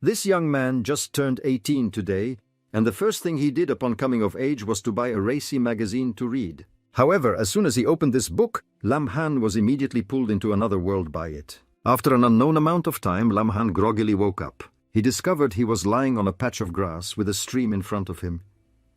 This young man just turned 18 today, and the first thing he did upon coming of age was to buy a racy magazine to read. However, as soon as he opened this book, Lam Han was immediately pulled into another world by it. After an unknown amount of time, Lam Han groggily woke up. He discovered he was lying on a patch of grass with a stream in front of him,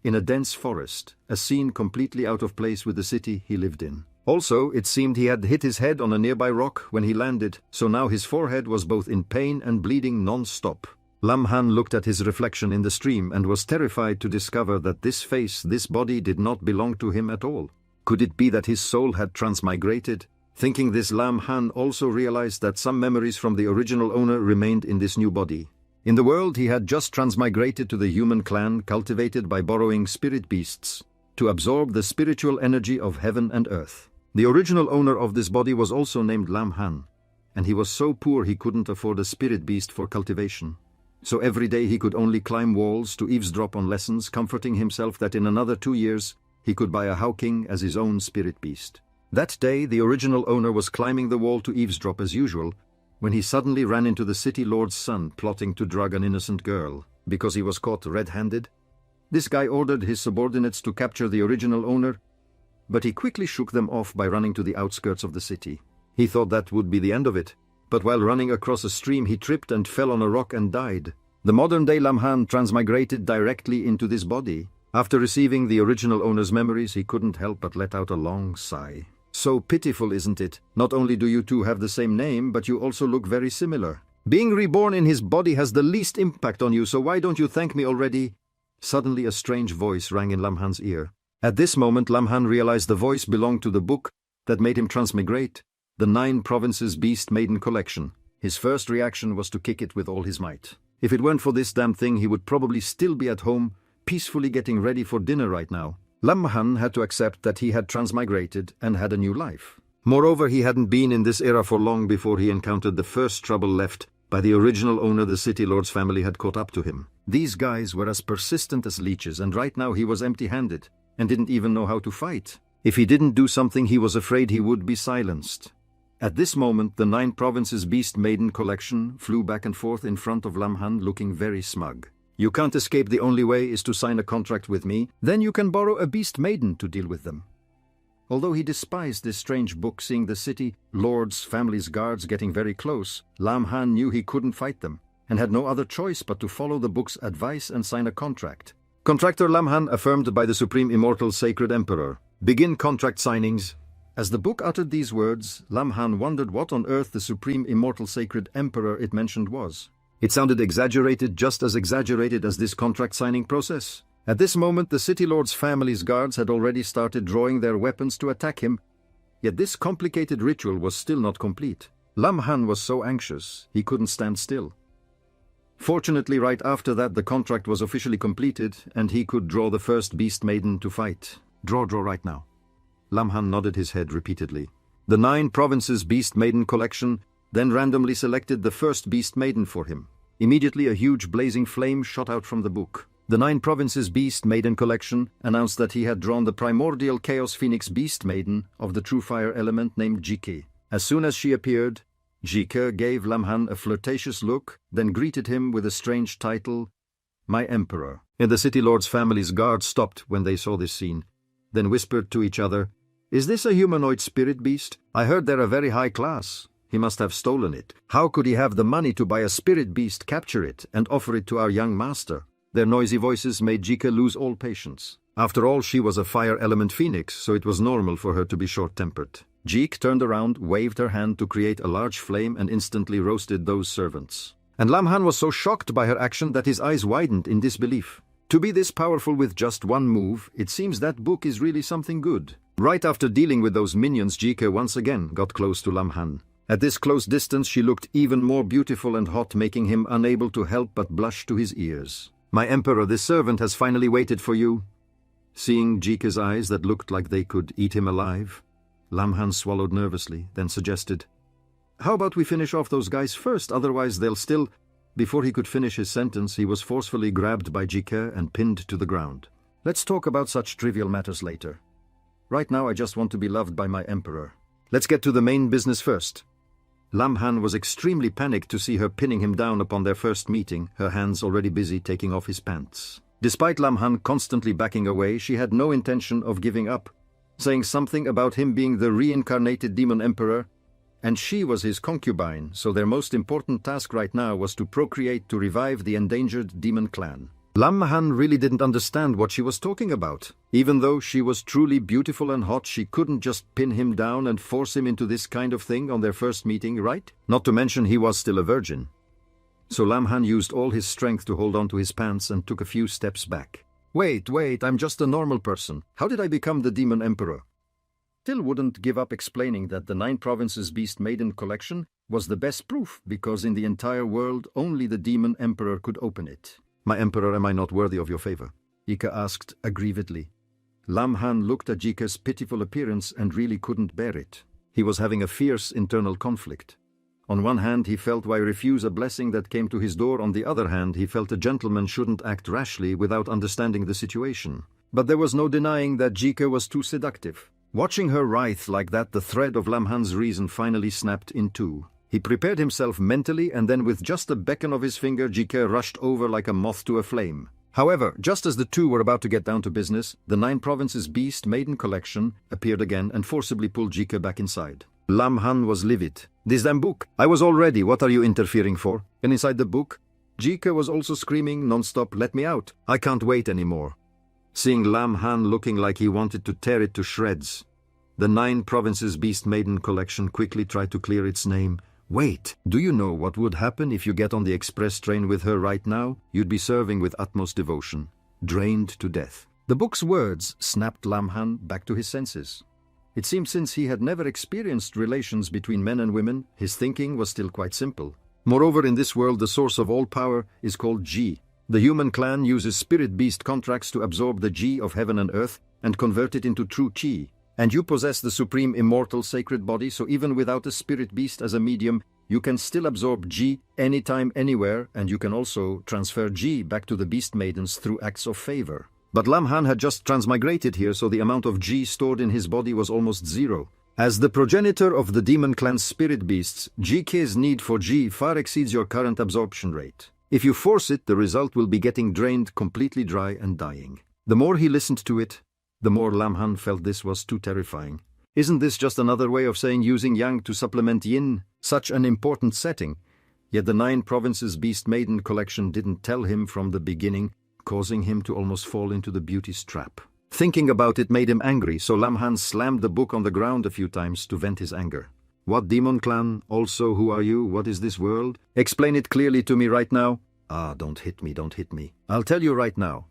in a dense forest, a scene completely out of place with the city he lived in. Also, it seemed he had hit his head on a nearby rock when he landed, so now his forehead was both in pain and bleeding non-stop. Lam Han looked at his reflection in the stream and was terrified to discover that this face, this body, did not belong to him at all. Could it be that his soul had transmigrated? Thinking this, Lam Han also realized that some memories from the original owner remained in this new body. In the world he had just transmigrated to the human clan cultivated by borrowing spirit beasts to absorb the spiritual energy of heaven and earth. The original owner of this body was also named Lam Han, and he was so poor he couldn't afford a spirit beast for cultivation. So every day he could only climb walls to eavesdrop on lessons, comforting himself that in another 2 years he could buy a Howking as his own spirit beast. That day the original owner was climbing the wall to eavesdrop as usual, when he suddenly ran into the city lord's son plotting to drug an innocent girl, because he was caught red-handed. This guy ordered his subordinates to capture the original owner, but he quickly shook them off by running to the outskirts of the city. He thought that would be the end of it, but while running across a stream he tripped and fell on a rock and died. The modern-day Lam Han transmigrated directly into this body. After receiving the original owner's memories, he couldn't help but let out a long sigh. So pitiful, isn't it? Not only do you two have the same name, but you also look very similar. Being reborn in his body has the least impact on you, so why don't you thank me already? Suddenly a strange voice rang in Lam Han's ear. At this moment Lam Han realized the voice belonged to the book that made him transmigrate, the 9 Provinces Beast Maiden Collection. His first reaction was to kick it with all his might. If it weren't for this damn thing, he would probably still be at home, peacefully getting ready for dinner right now. Lam Han had to accept that he had transmigrated and had a new life. Moreover, he hadn't been in this era for long before he encountered the first trouble left by the original owner the city lord's family had caught up to him. These guys were as persistent as leeches, and right now he was empty-handed and didn't even know how to fight. If he didn't do something, he was afraid he would be silenced. At this moment, the 9 Provinces Beast Maiden Collection flew back and forth in front of Lam Han, looking very smug. You can't escape. The only way is to sign a contract with me. Then you can borrow a beast maiden to deal with them. Although he despised this strange book, seeing the city lords' family's guards getting very close, Lam Han knew he couldn't fight them, and had no other choice but to follow the book's advice and sign a contract. Contractor Lam Han affirmed by the Supreme Immortal Sacred Emperor. Begin contract signings. As the book uttered these words, Lam Han wondered what on earth the Supreme Immortal Sacred Emperor it mentioned was. It sounded exaggerated, just as exaggerated as this contract signing process. At this moment, the city lord's family's guards had already started drawing their weapons to attack him, yet this complicated ritual was still not complete. Lam Han was so anxious, he couldn't stand still. Fortunately, right after that, the contract was officially completed, and he could draw the first beast maiden to fight. Draw right now. Lam Han nodded his head repeatedly. The 9 Provinces Beast Maiden Collection then randomly selected the first beast maiden for him. Immediately a huge blazing flame shot out from the book. The 9 Provinces Beast Maiden Collection announced that he had drawn the primordial Chaos Phoenix Beast Maiden of the true fire element named Jike. As soon as she appeared, Jike gave Lam Han a flirtatious look, then greeted him with a strange title, My Emperor. And the city lord's family's guards stopped when they saw this scene, then whispered to each other, Is this a humanoid spirit beast? I heard they're a very high class. He must have stolen it. How could he have the money to buy a spirit beast, capture it, and offer it to our young master? Their noisy voices made Jike lose all patience. After all, she was a fire element phoenix, so it was normal for her to be short-tempered. Jike turned around, waved her hand to create a large flame, and instantly roasted those servants. And Lam Han was so shocked by her action that his eyes widened in disbelief. To be this powerful with just one move, it seems that book is really something good. Right after dealing with those minions, Jike once again got close to Lam Han. At this close distance, she looked even more beautiful and hot, making him unable to help but blush to his ears. My Emperor, this servant has finally waited for you. Seeing Jike's eyes that looked like they could eat him alive, Lam Han swallowed nervously, then suggested, How about we finish off those guys first, otherwise they'll still... Before he could finish his sentence, he was forcefully grabbed by Jike and pinned to the ground. Let's talk about such trivial matters later. Right now I just want to be loved by my Emperor. Let's get to the main business first. Lam Han was extremely panicked to see her pinning him down upon their first meeting, her hands already busy taking off his pants. Despite Lam Han constantly backing away, she had no intention of giving up, saying something about him being the reincarnated demon emperor, and she was his concubine, so their most important task right now was to procreate to revive the endangered demon clan. Lam Han really didn't understand what she was talking about. Even though she was truly beautiful and hot, she couldn't just pin him down and force him into this kind of thing on their first meeting, right? Not to mention he was still a virgin. So Lam Han used all his strength to hold on to his pants and took a few steps back. Wait, I'm just a normal person. How did I become the demon emperor? Still wouldn't give up explaining that the 9 Provinces Beast Maiden collection was the best proof, because in the entire world only the demon emperor could open it. My emperor, am I not worthy of your favor? Jike asked aggrievedly. Lam Han looked at Jike's pitiful appearance and really couldn't bear it. He was having a fierce internal conflict. On one hand, he felt why refuse a blessing that came to his door. On the other hand, he felt a gentleman shouldn't act rashly without understanding the situation. But there was no denying that Jike was too seductive. Watching her writhe like that, the thread of Lam Han's reason finally snapped in two. He prepared himself mentally, and then with just a beckon of his finger, Jike rushed over like a moth to a flame. However, just as the two were about to get down to business, the 9 Provinces Beast Maiden collection appeared again and forcibly pulled Jike back inside. Lam Han was livid. This damn book! I was all ready, what are you interfering for? And inside the book, Jike was also screaming non-stop, let me out, I can't wait anymore. Seeing Lam Han looking like he wanted to tear it to shreds, the 9 Provinces Beast Maiden collection quickly tried to clear its name. Wait, do you know what would happen if you get on the express train with her right now? You'd be serving with utmost devotion, drained to death. The book's words snapped Lam Han back to his senses. It seemed since he had never experienced relations between men and women, his thinking was still quite simple. Moreover, in this world, the source of all power is called Ji. The human clan uses spirit beast contracts to absorb the Ji of heaven and earth and convert it into true Qi. And you possess the supreme immortal sacred body, so even without a spirit beast as a medium, you can still absorb Ji anytime, anywhere, and you can also transfer Ji back to the beast maidens through acts of favor. But Lam Han had just transmigrated here, so the amount of Ji stored in his body was almost zero. As the progenitor of the demon clan's spirit beasts, Jike's need for Ji far exceeds your current absorption rate. If you force it, the result will be getting drained completely dry and dying. The more he listened to it, the more Lam Han felt this was too terrifying. Isn't this just another way of saying using Yang to supplement Yin? Such an important setting. Yet the 9 Provinces Beast Maiden collection didn't tell him from the beginning, causing him to almost fall into the beauty's trap. Thinking about it made him angry, so Lam Han slammed the book on the ground a few times to vent his anger. What demon clan? Also, who are you? What is this world? Explain it clearly to me right now. Ah, don't hit me. I'll tell you right now.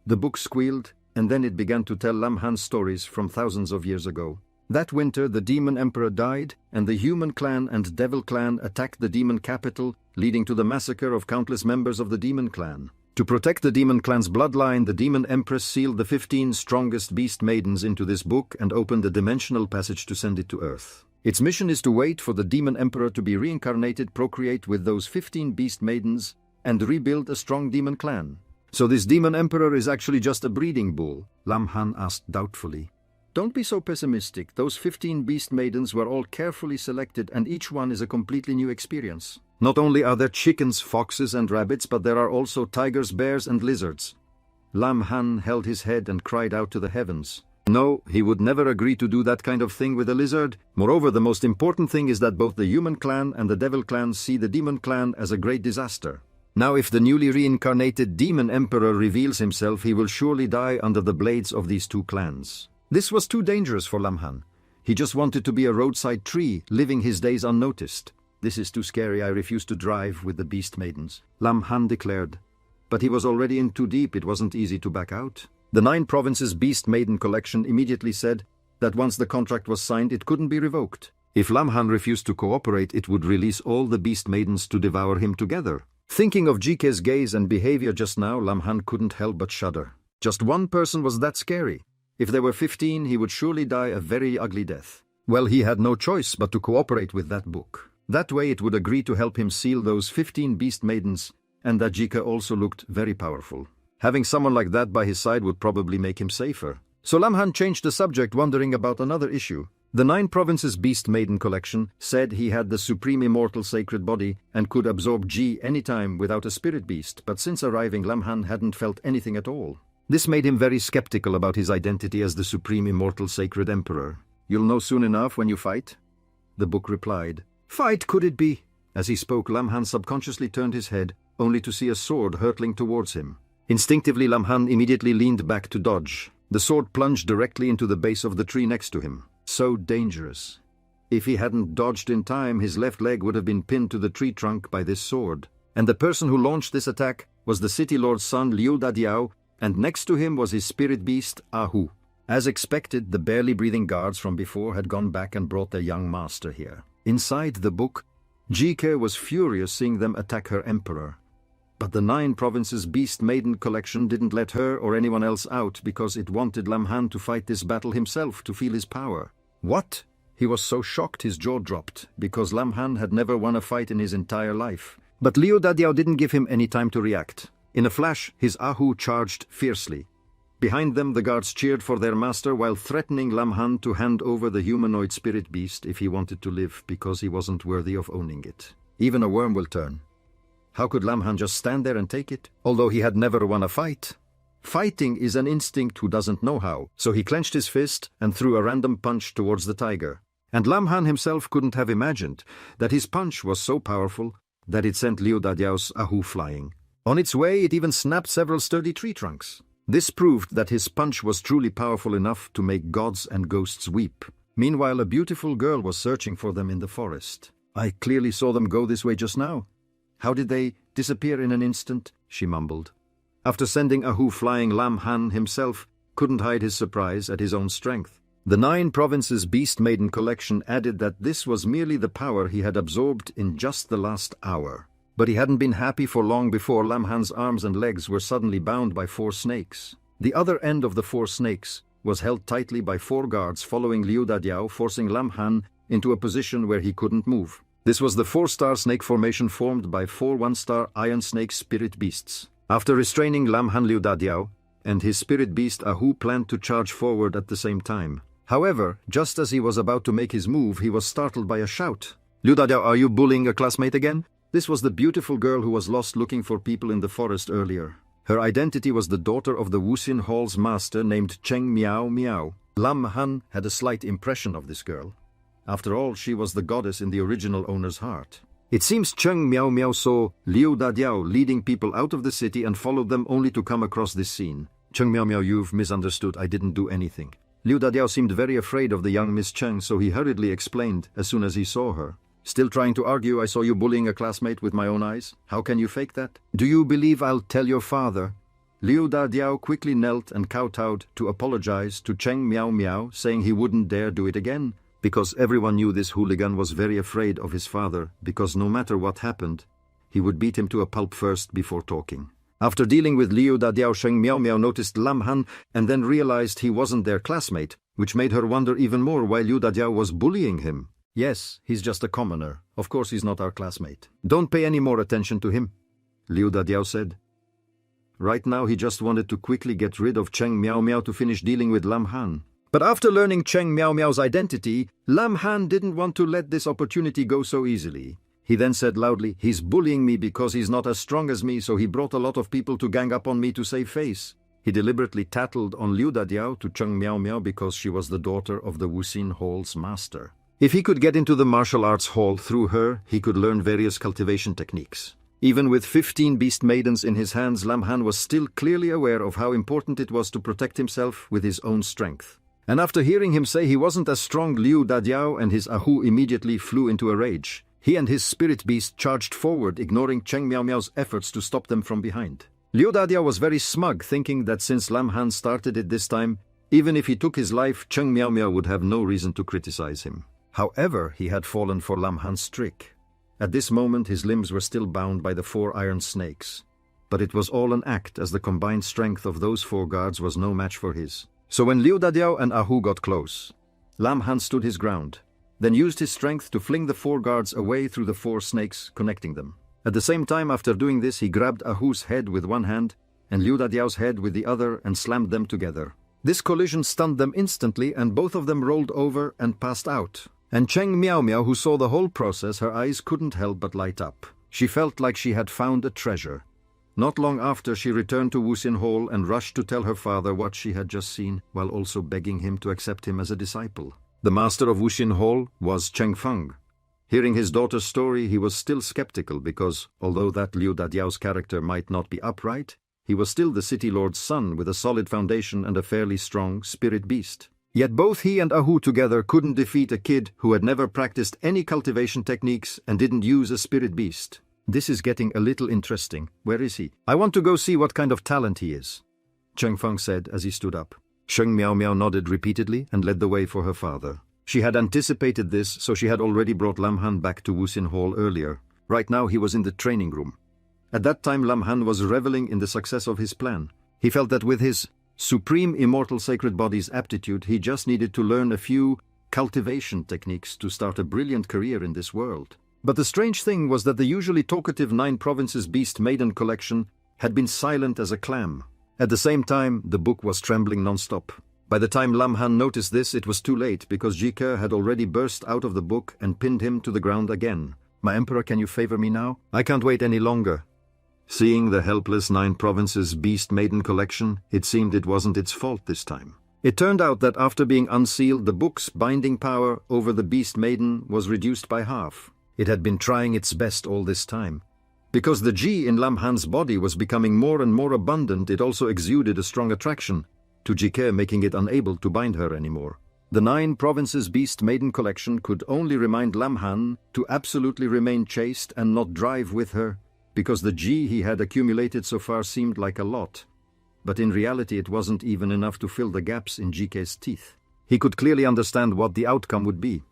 The book squealed, and then it began to tell Lam Han stories from thousands of years ago. That winter, the demon emperor died, and the human clan and devil clan attacked the demon capital, leading to the massacre of countless members of the demon clan. To protect the demon clan's bloodline, the demon empress sealed the 15 strongest beast maidens into this book and opened a dimensional passage to send it to Earth. Its mission is to wait for the demon emperor to be reincarnated, procreate with those 15 beast maidens, and rebuild a strong demon clan. So this demon emperor is actually just a breeding bull? Lam Han asked doubtfully. Don't be so pessimistic. Those 15 beast maidens were all carefully selected, and each one is a completely new experience. Not only are there chickens, foxes and rabbits, but there are also tigers, bears and lizards. Lam Han held his head and cried out to the heavens. No, he would never agree to do that kind of thing with a lizard. Moreover, the most important thing is that both the human clan and the devil clan see the demon clan as a great disaster. Now, if the newly reincarnated demon emperor reveals himself, he will surely die under the blades of these two clans. This was too dangerous for Lam Han. He just wanted to be a roadside tree, living his days unnoticed. This is too scary, I refuse to drive with the beast maidens, Lam Han declared. But he was already in too deep, it wasn't easy to back out. The 9 Provinces Beast Maiden collection immediately said that once the contract was signed, it couldn't be revoked. If Lam Han refused to cooperate, it would release all the beast maidens to devour him together. Thinking of Jike's gaze and behavior just now, Lam Han couldn't help but shudder. Just one person was that scary. If there were 15, he would surely die a very ugly death. Well, he had no choice but to cooperate with that book. That way it would agree to help him seal those 15 beast maidens, and that Jike also looked very powerful. Having someone like that by his side would probably make him safer. So Lam Han changed the subject, wondering about another issue. The 9 Provinces Beast Maiden collection said he had the supreme immortal sacred body and could absorb G anytime without a spirit beast, but since arriving Lamhan hadn't felt anything at all. This made him very skeptical about his identity as the supreme immortal sacred emperor. "You'll know soon enough when you fight," the book replied. "Fight, could it be?" As he spoke, Lamhan subconsciously turned his head, only to see a sword hurtling towards him. Instinctively, Lamhan immediately leaned back to dodge. The sword plunged directly into the base of the tree next to him. So dangerous. If he hadn't dodged in time, his left leg would have been pinned to the tree trunk by this sword. And the person who launched this attack was the city lord's son Liu Dadiao, and next to him was his spirit beast Ahu. As expected, the barely breathing guards from before had gone back and brought their young master here. Inside the book, Jike was furious seeing them attack her emperor. But the 9 Provinces Beast Maiden collection didn't let her or anyone else out because it wanted Lamhan to fight this battle himself to feel his power. What? He was so shocked his jaw dropped, because Lamhan had never won a fight in his entire life. But Liu Dadiao didn't give him any time to react. In a flash, his Ahu charged fiercely. Behind them, the guards cheered for their master while threatening Lamhan to hand over the humanoid spirit beast if he wanted to live, because he wasn't worthy of owning it. Even a worm will turn. How could Lamhan just stand there and take it, although he had never won a fight? Fighting is an instinct who doesn't know how, so he clenched his fist and threw a random punch towards the tiger. And Lamhan himself couldn't have imagined that his punch was so powerful that it sent Liu Dadiao's Ahu flying. On its way, it even snapped several sturdy tree trunks. This proved that his punch was truly powerful enough to make gods and ghosts weep. Meanwhile, a beautiful girl was searching for them in the forest. "I clearly saw them go this way just now. How did they disappear in an instant?" she mumbled. After sending Ahu flying, Lamhan himself couldn't hide his surprise at his own strength. The 9 Provinces Beast Maiden collection added that this was merely the power he had absorbed in just the last hour. But he hadn't been happy for long before Lamhan's arms and legs were suddenly bound by 4 snakes. The other end of the 4 snakes was held tightly by 4 guards following Liu Dadiao, forcing Lamhan into a position where he couldn't move. This was the 4-star snake formation formed by 4 1-star iron snake spirit beasts. After restraining Lamhan, Liu Dadiao and his spirit beast Ahu planned to charge forward at the same time. However, just as he was about to make his move, he was startled by a shout. "Liu Dadiao, are you bullying a classmate again?" This was the beautiful girl who was lost looking for people in the forest earlier. Her identity was the daughter of the Wuxin Hall's master named Cheng Miao Miao. Lamhan had a slight impression of this girl. After all, she was the goddess in the original owner's heart. It seems Cheng Miao Miao saw Liu Dadiao leading people out of the city and followed them only to come across this scene. "Cheng Miao Miao, you've misunderstood. I didn't do anything." Liu Dadiao seemed very afraid of the young Miss Cheng, so he hurriedly explained as soon as he saw her. "Still trying to argue I saw you bullying a classmate with my own eyes? How can you fake that? Do you believe I'll tell your father?" Liu Dadiao quickly knelt and kowtowed to apologize to Cheng Miao Miao, saying he wouldn't dare do it again, because everyone knew this hooligan was very afraid of his father, because no matter what happened, he would beat him to a pulp first before talking. After dealing with Liu Dadiao, Cheng Miao Miao noticed Lamhan and then realized he wasn't their classmate, which made her wonder even more why Liu Dadiao was bullying him. "Yes, he's just a commoner. Of course he's not our classmate. Don't pay any more attention to him," Liu Dadiao said. Right now he just wanted to quickly get rid of Cheng Miao Miao to finish dealing with Lamhan. But after learning Cheng Miao Miao's identity, Lamhan didn't want to let this opportunity go so easily. He then said loudly, "He's bullying me because he's not as strong as me, so he brought a lot of people to gang up on me to save face." He deliberately tattled on Liu Dadiao to Cheng Miao Miao because she was the daughter of the Wuxin Hall's master. If he could get into the martial arts hall through her, he could learn various cultivation techniques. Even with 15 beast maidens in his hands, Lamhan was still clearly aware of how important it was to protect himself with his own strength. And after hearing him say he wasn't as strong, Liu Dadiao and his Ahu immediately flew into a rage. He and his spirit beast charged forward, ignoring Cheng Miao Miao's efforts to stop them from behind. Liu Dadiao was very smug, thinking that since Lamhan started it this time, even if he took his life, Cheng Miao Miao would have no reason to criticize him. However, he had fallen for Lamhan's trick. At this moment, his limbs were still bound by the 4 iron snakes. But it was all an act, as the combined strength of those 4 guards was no match for his. So when Liu Dadiao and Ahu got close, Lamhan stood his ground, then used his strength to fling the 4 guards away through the 4 snakes, connecting them. At the same time, after doing this, he grabbed Ahu's head with one hand and Liu Dadiao's head with the other and slammed them together. This collision stunned them instantly and both of them rolled over and passed out. And Cheng Miao Miao, who saw the whole process, her eyes couldn't help but light up. She felt like she had found a treasure. Not long after, she returned to Wuxin Hall and rushed to tell her father what she had just seen, while also begging him to accept him as a disciple. The master of Wuxin Hall was Cheng Feng. Hearing his daughter's story, he was still skeptical because, although that Liu Dadiao's character might not be upright, he was still the city lord's son with a solid foundation and a fairly strong spirit beast. Yet both he and Ahu together couldn't defeat a kid who had never practiced any cultivation techniques and didn't use a spirit beast. This is getting a little interesting. Where is he? I want to go see what kind of talent he is, Cheng Feng said as he stood up. Sheng Miao Miao nodded repeatedly and led the way for her father. She had anticipated this, so she had already brought Lam Han back to Wuxin Hall earlier. Right now he was in the training room. At that time Lam Han was reveling in the success of his plan. He felt that with his supreme immortal sacred body's aptitude, he just needed to learn a few cultivation techniques to start a brilliant career in this world. But the strange thing was that the usually talkative 9 Provinces Beast Maiden collection had been silent as a clam. At the same time, the book was trembling non-stop. By the time Lam Han noticed this, it was too late because Jike had already burst out of the book and pinned him to the ground again. My emperor, can you favor me now? I can't wait any longer. Seeing the helpless 9 Provinces Beast Maiden collection, it seemed it wasn't its fault this time. It turned out that after being unsealed, the book's binding power over the Beast Maiden was reduced by half. It had been trying its best all this time. Because the Ji in Lam Han's body was becoming more and more abundant, it also exuded a strong attraction to Jike, making it unable to bind her anymore. The 9 Provinces Beast Maiden collection could only remind Lam Han to absolutely remain chaste and not drive with her, because the Ji he had accumulated so far seemed like a lot. But in reality it wasn't even enough to fill the gaps in Jike's teeth. He could clearly understand what the outcome would be.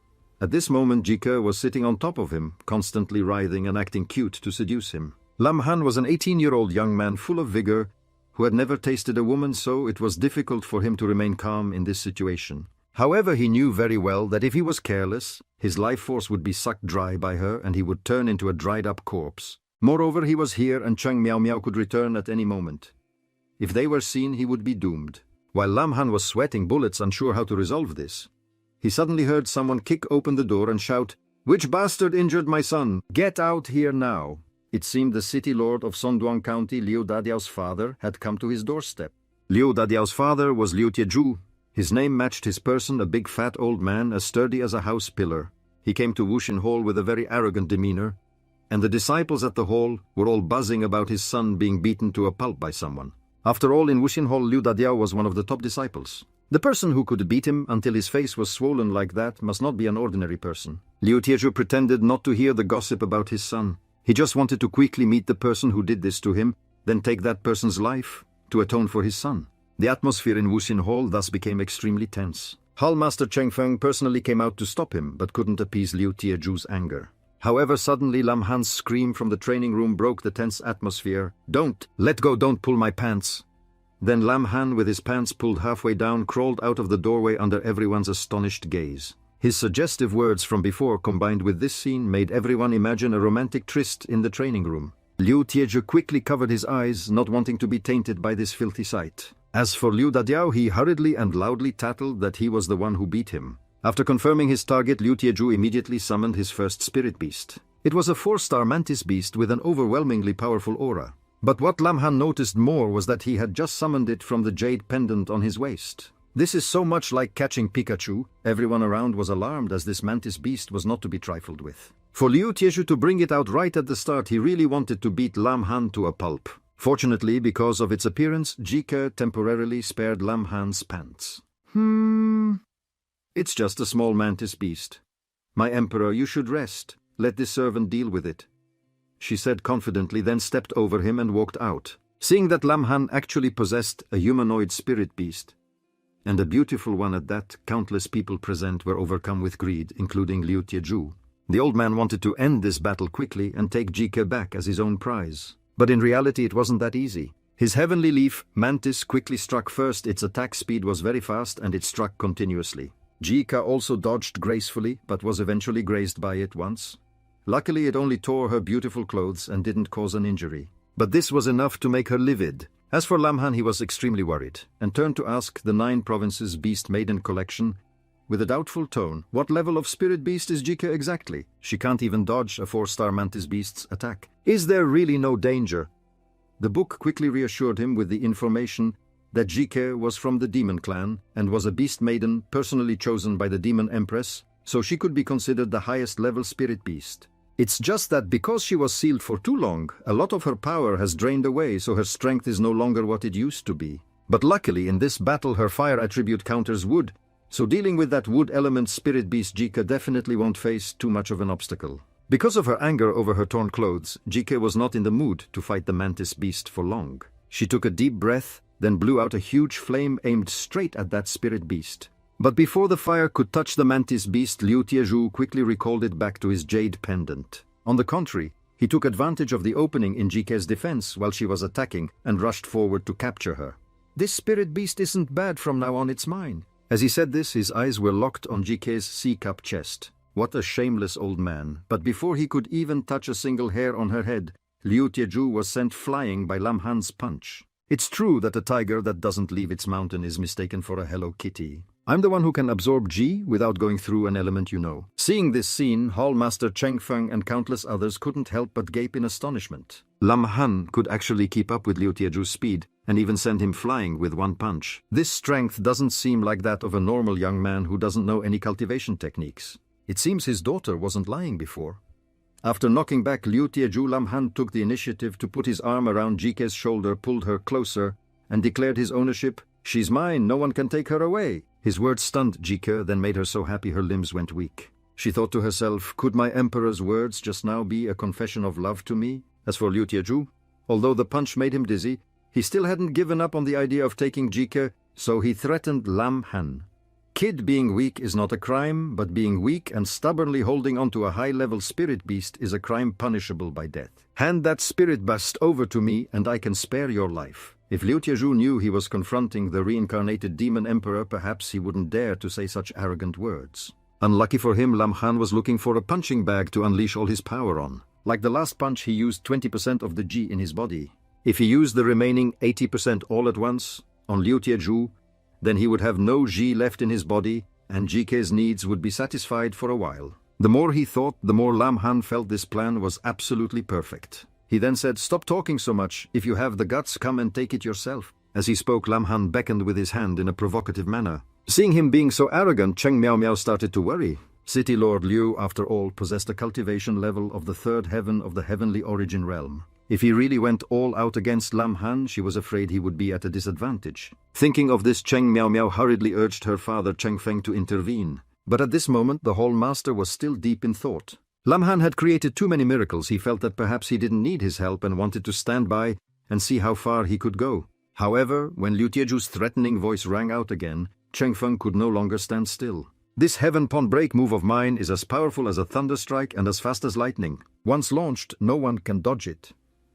At this moment Jike was sitting on top of him, constantly writhing and acting cute to seduce him. Lam Han was an 18-year-old young man full of vigor, who had never tasted a woman, so it was difficult for him to remain calm in this situation. However, he knew very well that if he was careless, his life force would be sucked dry by her and he would turn into a dried-up corpse. Moreover, he was here and Cheng Miao Miao could return at any moment. If they were seen, he would be doomed. While Lam Han was sweating bullets, unsure how to resolve this, he suddenly heard someone kick open the door and shout, "Which bastard injured my son? Get out here now!" It seemed the city lord of Sonduang County, Liu Dadiao's father, had come to his doorstep. Liu Dadiao's father was Liu Tiezhu. His name matched his person, a big fat old man as sturdy as a house pillar. He came to Wuxin Hall with a very arrogant demeanor, and the disciples at the hall were all buzzing about his son being beaten to a pulp by someone. After all, in Wuxin Hall, Liu Dadiao was one of the top disciples. The person who could beat him until his face was swollen like that must not be an ordinary person. Liu Tiezhu pretended not to hear the gossip about his son. He just wanted to quickly meet the person who did this to him, then take that person's life to atone for his son. The atmosphere in Wuxin Hall thus became extremely tense. Hall Master Cheng Feng personally came out to stop him, but couldn't appease Liu Tiezhu's anger. However, suddenly Lam Han's scream from the training room broke the tense atmosphere. "Don't! Let go! Don't pull my pants!" Then Lam Han, with his pants pulled halfway down, crawled out of the doorway under everyone's astonished gaze. His suggestive words from before combined with this scene made everyone imagine a romantic tryst in the training room. Liu Tiezhu quickly covered his eyes, not wanting to be tainted by this filthy sight. As for Liu Dadiao, he hurriedly and loudly tattled that he was the one who beat him. After confirming his target, Liu Tiezhu immediately summoned his first spirit beast. It was a 4-star mantis beast with an overwhelmingly powerful aura. But what Lam Han noticed more was that he had just summoned it from the jade pendant on his waist. This is so much like catching Pikachu. Everyone around was alarmed as this mantis beast was not to be trifled with. For Liu Tiezhu to bring it out right at the start, he really wanted to beat Lam Han to a pulp. Fortunately, because of its appearance, Jike temporarily spared Lam Han's pants. It's just a small mantis beast. My emperor, you should rest. Let this servant deal with it, she said confidently, then stepped over him and walked out. Seeing that Lam Han actually possessed a humanoid spirit beast, and a beautiful one at that, countless people present were overcome with greed, including Liu Tiezhu. The old man wanted to end this battle quickly and take Jike back as his own prize. But in reality it wasn't that easy. His heavenly leaf, Mantis, quickly struck first. Its attack speed was very fast and it struck continuously. Jika also dodged gracefully, but was eventually grazed by it once. Luckily it only tore her beautiful clothes and didn't cause an injury. But this was enough to make her livid. As for Lam Han, he was extremely worried, and turned to ask the 9 provinces Beast Maiden collection, with a doubtful tone, what level of spirit beast is Jika exactly? She can't even dodge a 4-star mantis beast's attack. Is there really no danger? The book quickly reassured him with the information that Jike was from the demon clan and was a beast maiden personally chosen by the demon empress, so she could be considered the highest level spirit beast. It's just that because she was sealed for too long, a lot of her power has drained away, so her strength is no longer what it used to be. But luckily in this battle her fire attribute counters wood, so dealing with that wood element spirit beast Jika definitely won't face too much of an obstacle. Because of her anger over her torn clothes, Jika was not in the mood to fight the mantis beast for long. She took a deep breath, then blew out a huge flame aimed straight at that spirit beast. But before the fire could touch the mantis beast, Liu Tiezhu quickly recalled it back to his jade pendant. On the contrary, he took advantage of the opening in Jike's defense while she was attacking and rushed forward to capture her. This spirit beast isn't bad, from now on it's mine. As he said this, his eyes were locked on Jike's C-cup chest. What a shameless old man. But before he could even touch a single hair on her head, Liu Tiezhu was sent flying by Lam Han's punch. It's true that a tiger that doesn't leave its mountain is mistaken for a Hello Kitty. I'm the one who can absorb G without going through an element you know. Seeing this scene, Hall Master Cheng Feng and countless others couldn't help but gape in astonishment. Lam Han could actually keep up with Liu Tiezhu's speed, and even send him flying with one punch. This strength doesn't seem like that of a normal young man who doesn't know any cultivation techniques. It seems his daughter wasn't lying before. After knocking back Liu Tiezhu, Lam Han took the initiative to put his arm around Jike's shoulder, pulled her closer, and declared his ownership. She's mine, no one can take her away. His words stunned Jike, then made her so happy her limbs went weak. She thought to herself, could my emperor's words just now be a confession of love to me? As for Liu Tiezhu, although the punch made him dizzy, he still hadn't given up on the idea of taking Jike, so he threatened Lam Han. Kid, being weak is not a crime, but being weak and stubbornly holding onto a high-level spirit beast is a crime punishable by death. Hand that spirit beast over to me and I can spare your life. If Liu Tiezhu knew he was confronting the reincarnated demon emperor, perhaps he wouldn't dare to say such arrogant words. Unlucky for him, Lam Han was looking for a punching bag to unleash all his power on. Like the last punch, he used 20% of the G in his body. If he used the remaining 80% all at once on Liu Tiezhu, then he would have no G left in his body, and Jike's needs would be satisfied for a while. The more he thought, the more Lam Han felt this plan was absolutely perfect. He then said, "Stop talking so much. If you have the guts, come and take it yourself." As he spoke, Lam Han beckoned with his hand in a provocative manner. Seeing him being so arrogant, Cheng Miao Miao started to worry. City Lord Liu, after all, possessed a cultivation level of the 3rd heaven of the heavenly origin realm. If he really went all out against Lam Han, she was afraid he would be at a disadvantage. Thinking of this, Cheng Miao Miao hurriedly urged her father Cheng Feng to intervene. But at this moment, the Hall Master was still deep in thought. Lam Han had created too many miracles. He felt that perhaps he didn't need his help and wanted to stand by and see how far he could go. However, when Liu Tiezhu's threatening voice rang out again, Cheng Feng could no longer stand still. This heaven pond break move of mine is as powerful as a thunderstrike and as fast as lightning. Once launched, no one can dodge it.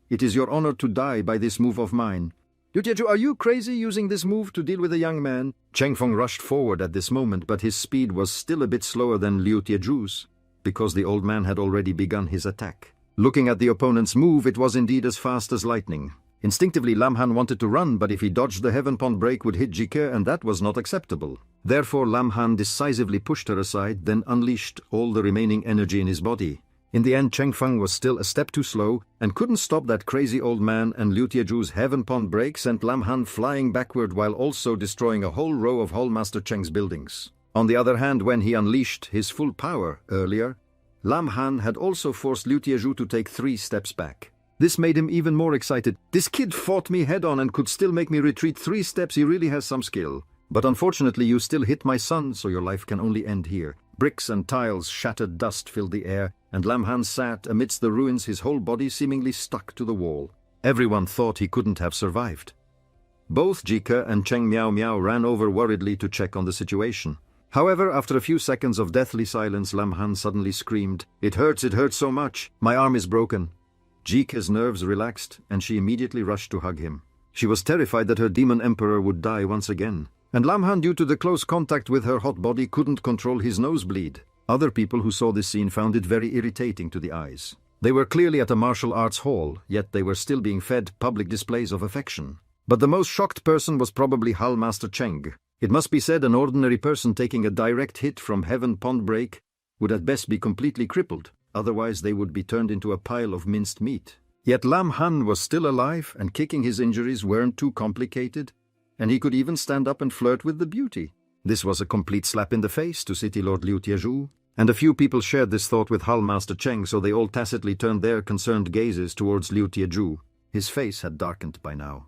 It is your honor to die by this move of mine. Liu Tiezhu, are you crazy using this move to deal with a young man? Cheng Feng rushed forward at this moment, but his speed was still a bit slower than Liu Tiezhu's, because the old man had already begun his attack. Looking at the opponent's move, it was indeed as fast as lightning. Instinctively, Lam Han wanted to run, but if he dodged, the heaven pond break would hit Jike, and that was not acceptable. Therefore, Lam Han decisively pushed her aside, then unleashed all the remaining energy in his body. In the end, Cheng Feng was still a step too slow and couldn't stop that crazy old man, and Liu Tiezhu's heaven pond break sent Lam Han flying backward while also destroying a whole row of Hall Master Cheng's buildings. On the other hand, when he unleashed his full power earlier, Lam Han had also forced Liu Tiezhu to take 3 steps back. This made him even more excited. This kid fought me head-on and could still make me retreat 3 steps. He really has some skill. But unfortunately, you still hit my son, so your life can only end here. Bricks and tiles, shattered dust filled the air, and Lam Han sat amidst the ruins, his whole body seemingly stuck to the wall. Everyone thought he couldn't have survived. Both Jike and Cheng Miao Miao ran over worriedly to check on the situation. However, after a few seconds of deathly silence, Lam Han suddenly screamed, it hurts so much. My arm is broken." Jike's nerves relaxed, and she immediately rushed to hug him. She was terrified that her demon emperor would die once again. And Lam Han, due to the close contact with her hot body, couldn't control his nosebleed. Other people who saw this scene found it very irritating to the eyes. They were clearly at a martial arts hall, yet they were still being fed public displays of affection. But the most shocked person was probably Hull Master Cheng. It must be said an ordinary person taking a direct hit from Heaven Pond Break would at best be completely crippled, otherwise they would be turned into a pile of minced meat. Yet Lam Han was still alive and kicking his injuries weren't too complicated, and he could even stand up and flirt with the beauty. This was a complete slap in the face to City Lord Liu Tiezhu, and a few people shared this thought with Hull Master Cheng, so they all tacitly turned their concerned gazes towards Liu Tiezhu. His face had darkened by now.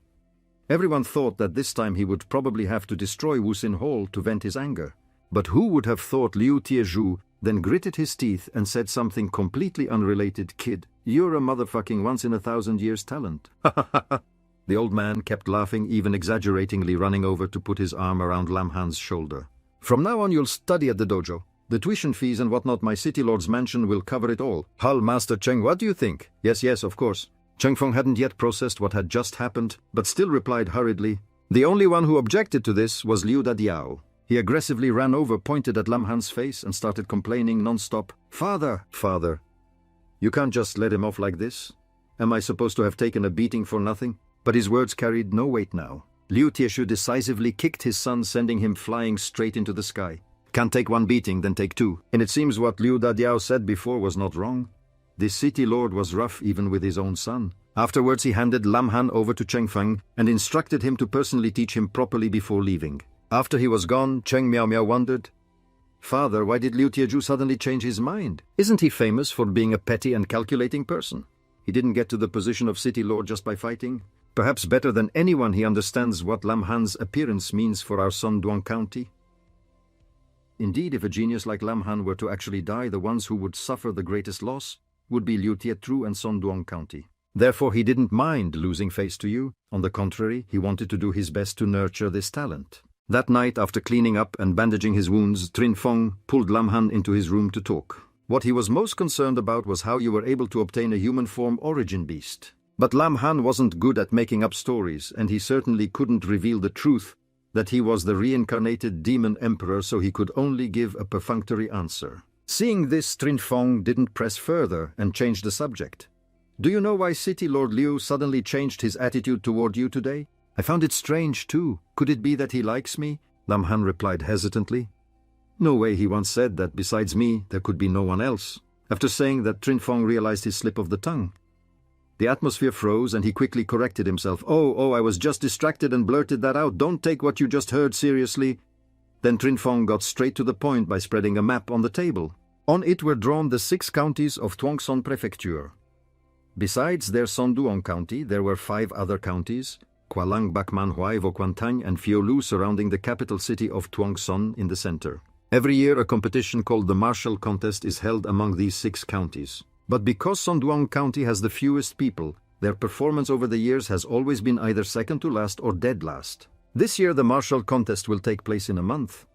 Everyone thought that this time he would probably have to destroy Wuxin Hall to vent his anger. But who would have thought Liu Tiezhu then gritted his teeth and said something completely unrelated? Kid, you're a motherfucking once-in-a-thousand-years talent. The old man kept laughing, even exaggeratingly running over to put his arm around Lam Han's shoulder. From now on you'll study at the dojo. The tuition fees and whatnot, my city lord's mansion will cover it all. Hull Master Cheng, what do you think? Yes, of course. Cheng Feng hadn't yet processed what had just happened, but still replied hurriedly. The only one who objected to this was Liu Dadiao. He aggressively ran over, pointed at Lam Han's face, and started complaining non-stop. Father! You can't just let him off like this. Am I supposed to have taken a beating for nothing? But his words carried no weight now. Liu Tiezhu decisively kicked his son, sending him flying straight into the sky. Can't take one beating, then take two. And it seems what Liu Dadiao said before was not wrong. This city lord was rough even with his own son. Afterwards he handed Lam Han over to Cheng Feng and instructed him to personally teach him properly before leaving. After he was gone, Cheng Miao Miao wondered, Father, why did Liu Tiezhu suddenly change his mind? Isn't he famous for being a petty and calculating person? He didn't get to the position of city lord just by fighting. Perhaps better than anyone he understands what Lam Han's appearance means for our Son Duan County. Indeed, if a genius like Lam Han were to actually die, the ones who would suffer the greatest loss would be Liu Tietru and Son Duan County. Therefore he didn't mind losing face to you. On the contrary, he wanted to do his best to nurture this talent. That night, after cleaning up and bandaging his wounds, Trin Fong pulled Lam Han into his room to talk. What he was most concerned about was how you were able to obtain a human form origin beast. But Lam Han wasn't good at making up stories, and he certainly couldn't reveal the truth that he was the reincarnated demon emperor, so he could only give a perfunctory answer. Seeing this, Trin Fong didn't press further and changed the subject. Do you know why City Lord Liu suddenly changed his attitude toward you today? I found it strange too. Could it be that he likes me? Lam Han replied hesitantly. No way, he once said that besides me there could be no one else. After saying that, Trin Fong realized his slip of the tongue. The atmosphere froze and he quickly corrected himself. Oh, I was just distracted and blurted that out. Don't take what you just heard seriously. Then Trin Fong got straight to the point by spreading a map on the table. On it were drawn the 6 counties of Tuongson Prefecture. Besides their Sonduong County, there were 5 other counties, Kualang, Bakmanhuai, Voquantang, and Fiolu, surrounding the capital city of Tuongson in the center. Every year a competition called the Martial Contest is held among these 6 counties. But because Sonduong County has the fewest people, their performance over the years has always been either second to last or dead last. This year the Martial Contest will take place in a month.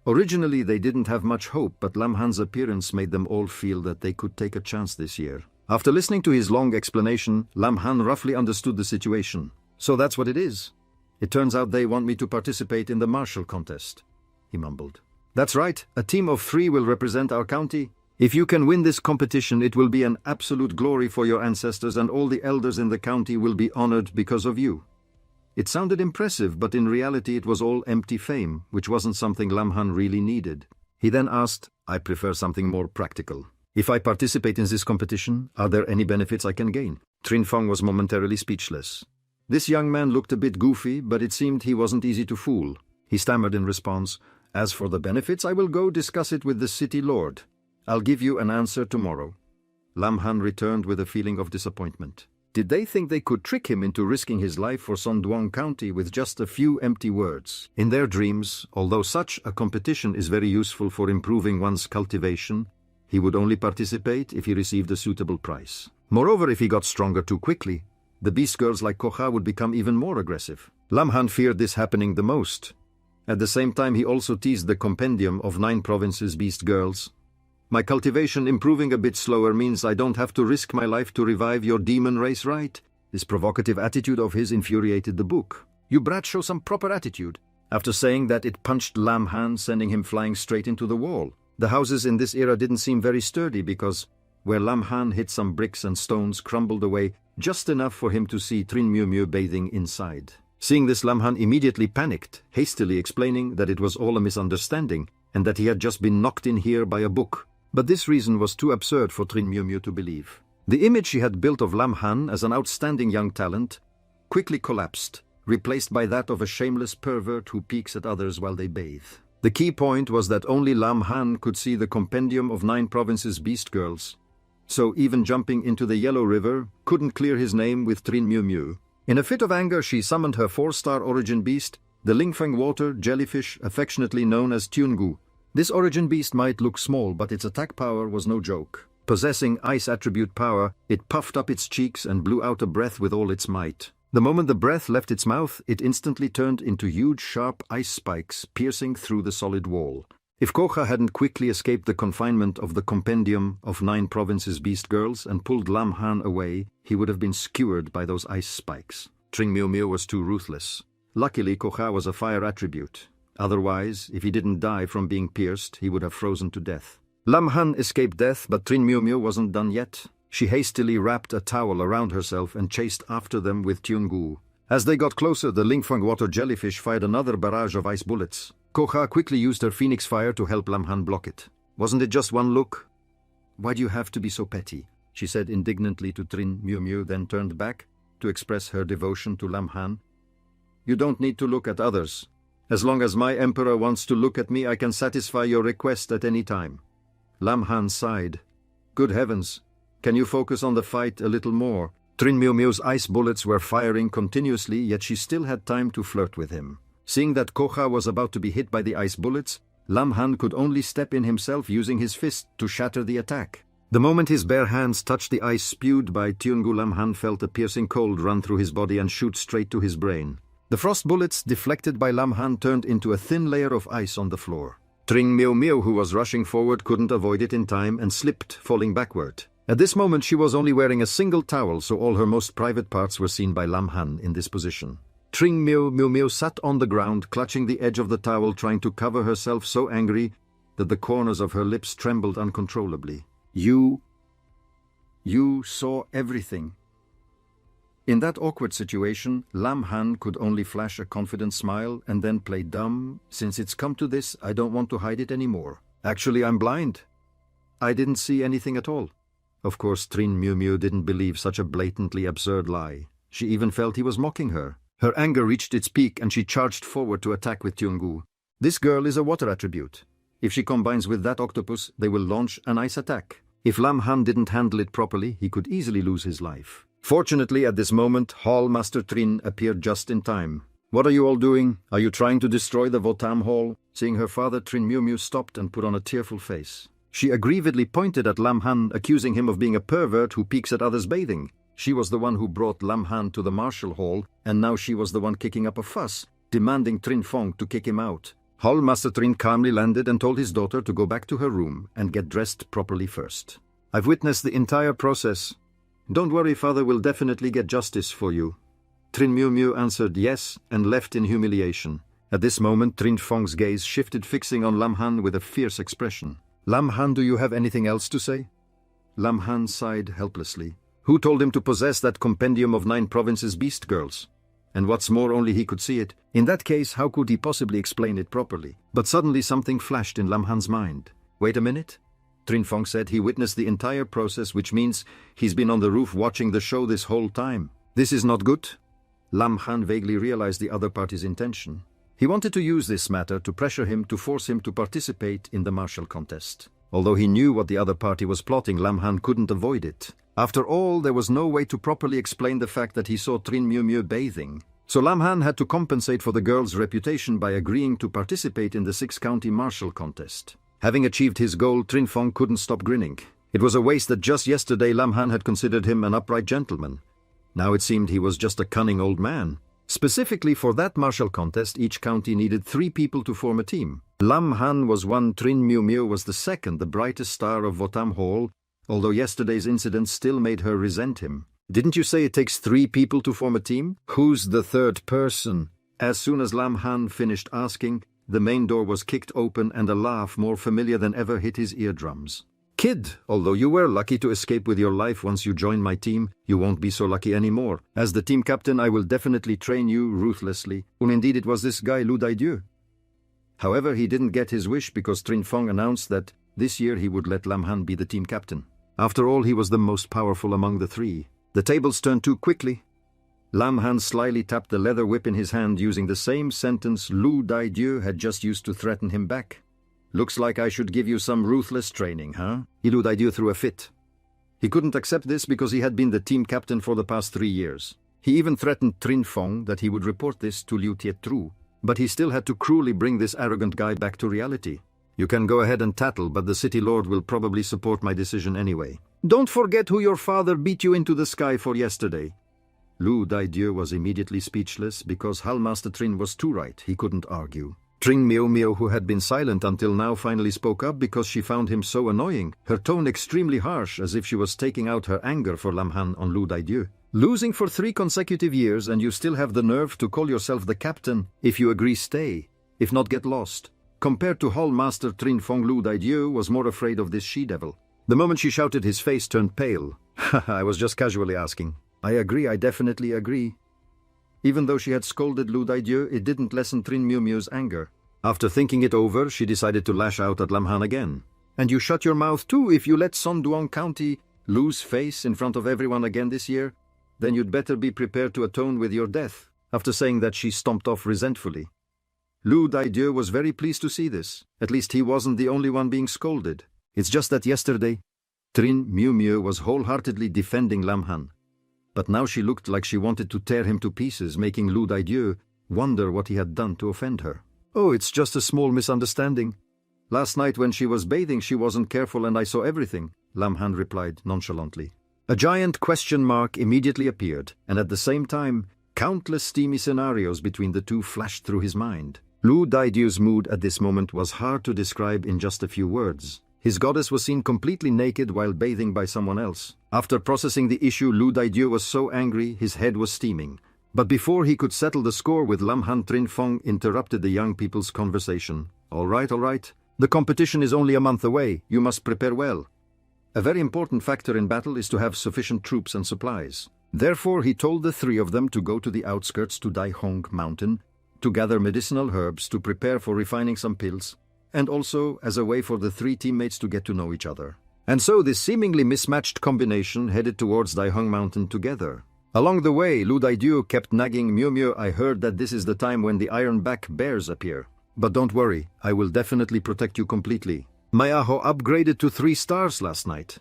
Originally they didn't have much hope, but Lam Han's appearance made them all feel that they could take a chance this year. After listening to his long explanation, Lam Han roughly understood the situation. So that's what it is. It turns out they want me to participate in the Martial Contest, he mumbled. That's right, a team of 3 will represent our county. If you can win this competition, it will be an absolute glory for your ancestors, and all the elders in the county will be honored because of you. It sounded impressive, but in reality it was all empty fame, which wasn't something Lam Han really needed. He then asked, I prefer something more practical. If I participate in this competition, are there any benefits I can gain? Trin Fong was momentarily speechless. This young man looked a bit goofy, but it seemed he wasn't easy to fool. He stammered in response, As for the benefits, I will go discuss it with the city lord. I'll give you an answer tomorrow. Lam Han returned with a feeling of disappointment. Did they think they could trick him into risking his life for Sonduong County with just a few empty words? In their dreams, although such a competition is very useful for improving one's cultivation, he would only participate if he received a suitable prize. Moreover, if he got stronger too quickly, the beast girls like Koha would become even more aggressive. Lam Han feared this happening the most. At the same time, he also teased the compendium of 9 provinces beast girls. My cultivation improving a bit slower means I don't have to risk my life to revive your demon race, right? This provocative attitude of his infuriated the book. You brats show some proper attitude. After saying that, it punched Lam Han, sending him flying straight into the wall. The houses in this era didn't seem very sturdy because where Lam Han hit, some bricks and stones crumbled away just enough for him to see Trin Miu Miu bathing inside. Seeing this, Lam Han immediately panicked, hastily explaining that it was all a misunderstanding and that he had just been knocked in here by a book. But this reason was too absurd for Trin Miu Miu to believe. The image she had built of Lam Han as an outstanding young talent quickly collapsed, replaced by that of a shameless pervert who peeks at others while they bathe. The key point was that only Lam Han could see the compendium of 9 provinces beast girls, so even jumping into the Yellow River couldn't clear his name with Trin Miu Miu. In a fit of anger, she summoned her 4-star origin beast, the Lingfeng water jellyfish affectionately known as Tungu. This origin beast might look small, but its attack power was no joke. Possessing ice attribute power, it puffed up its cheeks and blew out a breath with all its might. The moment the breath left its mouth, it instantly turned into huge sharp ice spikes piercing through the solid wall. If Kocha hadn't quickly escaped the confinement of the compendium of 9 provinces beast girls and pulled Lam Han away, he would have been skewered by those ice spikes. Trin Miu Miu was too ruthless. Luckily, Kocha was a fire attribute. Otherwise, if he didn't die from being pierced, he would have frozen to death. Lam Han escaped death, but Trin Miu Miu wasn't done yet. She hastily wrapped a towel around herself and chased after them with Tungu. As they got closer, the Lingfeng water jellyfish fired another barrage of ice bullets. Kocha quickly used her phoenix fire to help Lam Han block it. Wasn't it just one look? Why do you have to be so petty? She said indignantly to Trin Miu Miu, then turned back to express her devotion to Lam Han. You don't need to look at others. As long as my emperor wants to look at me, I can satisfy your request at any time. Lam Han sighed. Good heavens, can you focus on the fight a little more? Trin Miu Miu's ice bullets were firing continuously, yet she still had time to flirt with him. Seeing that Kocha was about to be hit by the ice bullets, Lam Han could only step in himself using his fist to shatter the attack. The moment his bare hands touched the ice spewed by Tungu, Lam Han felt a piercing cold run through his body and shoot straight to his brain. The frost bullets, deflected by Lam Han, turned into a thin layer of ice on the floor. Trin Miu Miu, who was rushing forward, couldn't avoid it in time and slipped, falling backward. At this moment she was only wearing a single towel, so all her most private parts were seen by Lam Han in this position. Trin Miu Miu sat on the ground, clutching the edge of the towel, trying to cover herself, so angry that the corners of her lips trembled uncontrollably. You saw everything. In that awkward situation, Lam Han could only flash a confident smile and then play dumb. Since it's come to this, I don't want to hide it anymore. Actually, I'm blind. I didn't see anything at all. Of course, Trin Miu Miu didn't believe such a blatantly absurd lie. She even felt he was mocking her. Her anger reached its peak and she charged forward to attack with Tungu. This girl is a water attribute. If she combines with that octopus, they will launch an ice attack. If Lam Han didn't handle it properly, he could easily lose his life. Fortunately, at this moment, Hall Master Trin appeared just in time. What are you all doing? Are you trying to destroy the Votam Hall? Seeing her father, Trin Miu Miu stopped and put on a tearful face. She aggrievedly pointed at Lam Han, accusing him of being a pervert who peeks at others bathing. She was the one who brought Lam Han to the martial hall, and now she was the one kicking up a fuss, demanding Trin Fong to kick him out. Hall Master Trin calmly landed and told his daughter to go back to her room and get dressed properly first. I've witnessed the entire process. Don't worry, father will definitely get justice for you. Trin Miu Miu answered yes and left in humiliation. At this moment, Trin Fong's gaze shifted, fixing on Lam Han with a fierce expression. Lam Han, do you have anything else to say? Lam Han sighed helplessly. Who told him to possess that compendium of 9 provinces beast girls? And what's more, only he could see it. In that case, how could he possibly explain it properly? But suddenly something flashed in Lam Han's mind. Wait a minute. Trin Fong said he witnessed the entire process, which means he's been on the roof watching the show this whole time. This is not good. Lam Han vaguely realized the other party's intention. He wanted to use this matter to pressure him, to force him to participate in the martial contest. Although he knew what the other party was plotting, Lam Han couldn't avoid it. After all, there was no way to properly explain the fact that he saw Trin Miu Miu bathing. So Lam Han had to compensate for the girl's reputation by agreeing to participate in the 6-county martial contest. Having achieved his goal, Trin Fong couldn't stop grinning. It was a waste that just yesterday Lam Han had considered him an upright gentleman. Now it seemed he was just a cunning old man. Specifically for that martial contest, each county needed 3 people to form a team. Lam Han was one, Trin Miu Miu was the second, the brightest star of Votam Hall, although yesterday's incident still made her resent him. Didn't you say it takes 3 people to form a team? Who's the third person? As soon as Lam Han finished asking, the main door was kicked open and a laugh more familiar than ever hit his eardrums. Kid, although you were lucky to escape with your life once you joined my team, you won't be so lucky anymore. As the team captain, I will definitely train you ruthlessly. And indeed it was this guy Lu Daidieu. However, he didn't get his wish because Trin Fong announced that this year he would let Lam Han be the team captain. After all, he was the most powerful among the three. The tables turned too quickly. Lam Han slyly tapped the leather whip in his hand using the same sentence Lu Daidieu had just used to threaten him back. Looks like I should give you some ruthless training, huh? Lu Daidieu threw a fit. He couldn't accept this because he had been the team captain for the past 3 years. He even threatened Trin Fong that he would report this to Liu Tietru, but he still had to cruelly bring this arrogant guy back to reality. You can go ahead and tattle, but the city lord will probably support my decision anyway. Don't forget who your father beat you into the sky for yesterday. Lu Daidieu was immediately speechless because Hallmaster Trin was too right, he couldn't argue. Trin Miao Miao, who had been silent until now, finally spoke up because she found him so annoying, her tone extremely harsh as if she was taking out her anger for Lam Han on Lu Daidieu. Losing for 3 consecutive years and you still have the nerve to call yourself the captain. If you agree, stay. If not, get lost. Compared to Hallmaster Trin Fong, Lu Daidieu was more afraid of this she-devil. The moment she shouted, his face turned pale. I was just casually asking. I agree, I definitely agree. Even though she had scolded Lu Daidieu, it didn't lessen Trin Miao Miao's anger. After thinking it over, she decided to lash out at Lam Han again. And you shut your mouth too if you let Sonduong County lose face in front of everyone again this year? Then you'd better be prepared to atone with your death. After saying that, she stomped off resentfully. Lu Daidieu was very pleased to see this. At least he wasn't the only one being scolded. It's just that yesterday, Trin Miao Miao was wholeheartedly defending Lam Han. But now she looked like she wanted to tear him to pieces, making Lu Daidieu wonder what he had done to offend her. Oh, it's just a small misunderstanding. Last night when she was bathing, she wasn't careful and I saw everything, Lam Han replied nonchalantly. A giant question mark immediately appeared, and at the same time, countless steamy scenarios between the two flashed through his mind. Lu Daidieu's mood at this moment was hard to describe in just a few words. His goddess was seen completely naked while bathing by someone else. After processing the issue, Lu Daidieu was so angry his head was steaming. But before he could settle the score with Lam Han, Trin Fong interrupted the young people's conversation. All right. The competition is only a month away. You must prepare well. A very important factor in battle is to have sufficient troops and supplies. Therefore, he told the 3 of them to go to the outskirts to Dai Hong Mountain to gather medicinal herbs to prepare for refining some pills, and also as a way for the 3 teammates to get to know each other. And so this seemingly mismatched combination headed towards Dai Hong Mountain together. Along the way, Lu Daidieu kept nagging Miao Miao, I heard that this is the time when the ironback bears appear. But don't worry, I will definitely protect you completely. My Aho upgraded to 3 stars last night.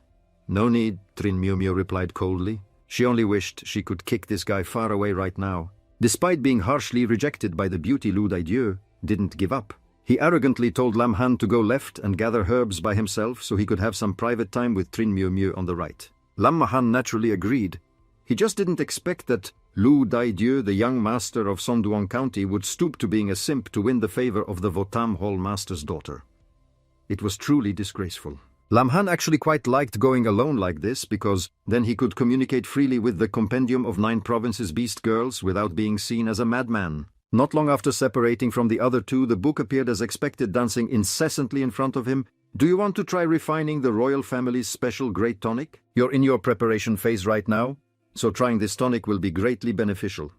No need, Trin Miao Miao replied coldly. She only wished she could kick this guy far away right now. Despite being harshly rejected by the beauty, Lu Daidieu didn't give up. He arrogantly told Lam Han to go left and gather herbs by himself so he could have some private time with Trin Miao Miao on the right. Lam Han naturally agreed. He just didn't expect that Lu Daidieu, the young master of Sonduong County, would stoop to being a simp to win the favor of the Votam Hall master's daughter. It was truly disgraceful. Lam Han actually quite liked going alone like this because then he could communicate freely with the Compendium of 9 Provinces Beast Girls without being seen as a madman. Not long after separating from the other 2, the book appeared as expected, dancing incessantly in front of him. Do you want to try refining the royal family's special great tonic? You're in your preparation phase right now, so trying this tonic will be greatly beneficial.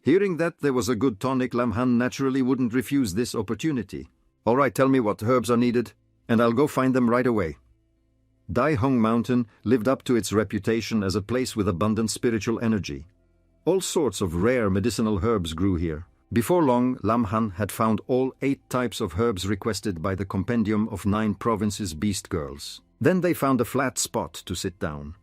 Hearing that there was a good tonic, Lam Han naturally wouldn't refuse this opportunity. All right, tell me what herbs are needed, and I'll go find them right away. Dai Hong Mountain lived up to its reputation as a place with abundant spiritual energy. All sorts of rare medicinal herbs grew here. Before long, Lam Han had found all 8 types of herbs requested by the Compendium of 9 Provinces Beast Girls. Then they found a flat spot to sit down.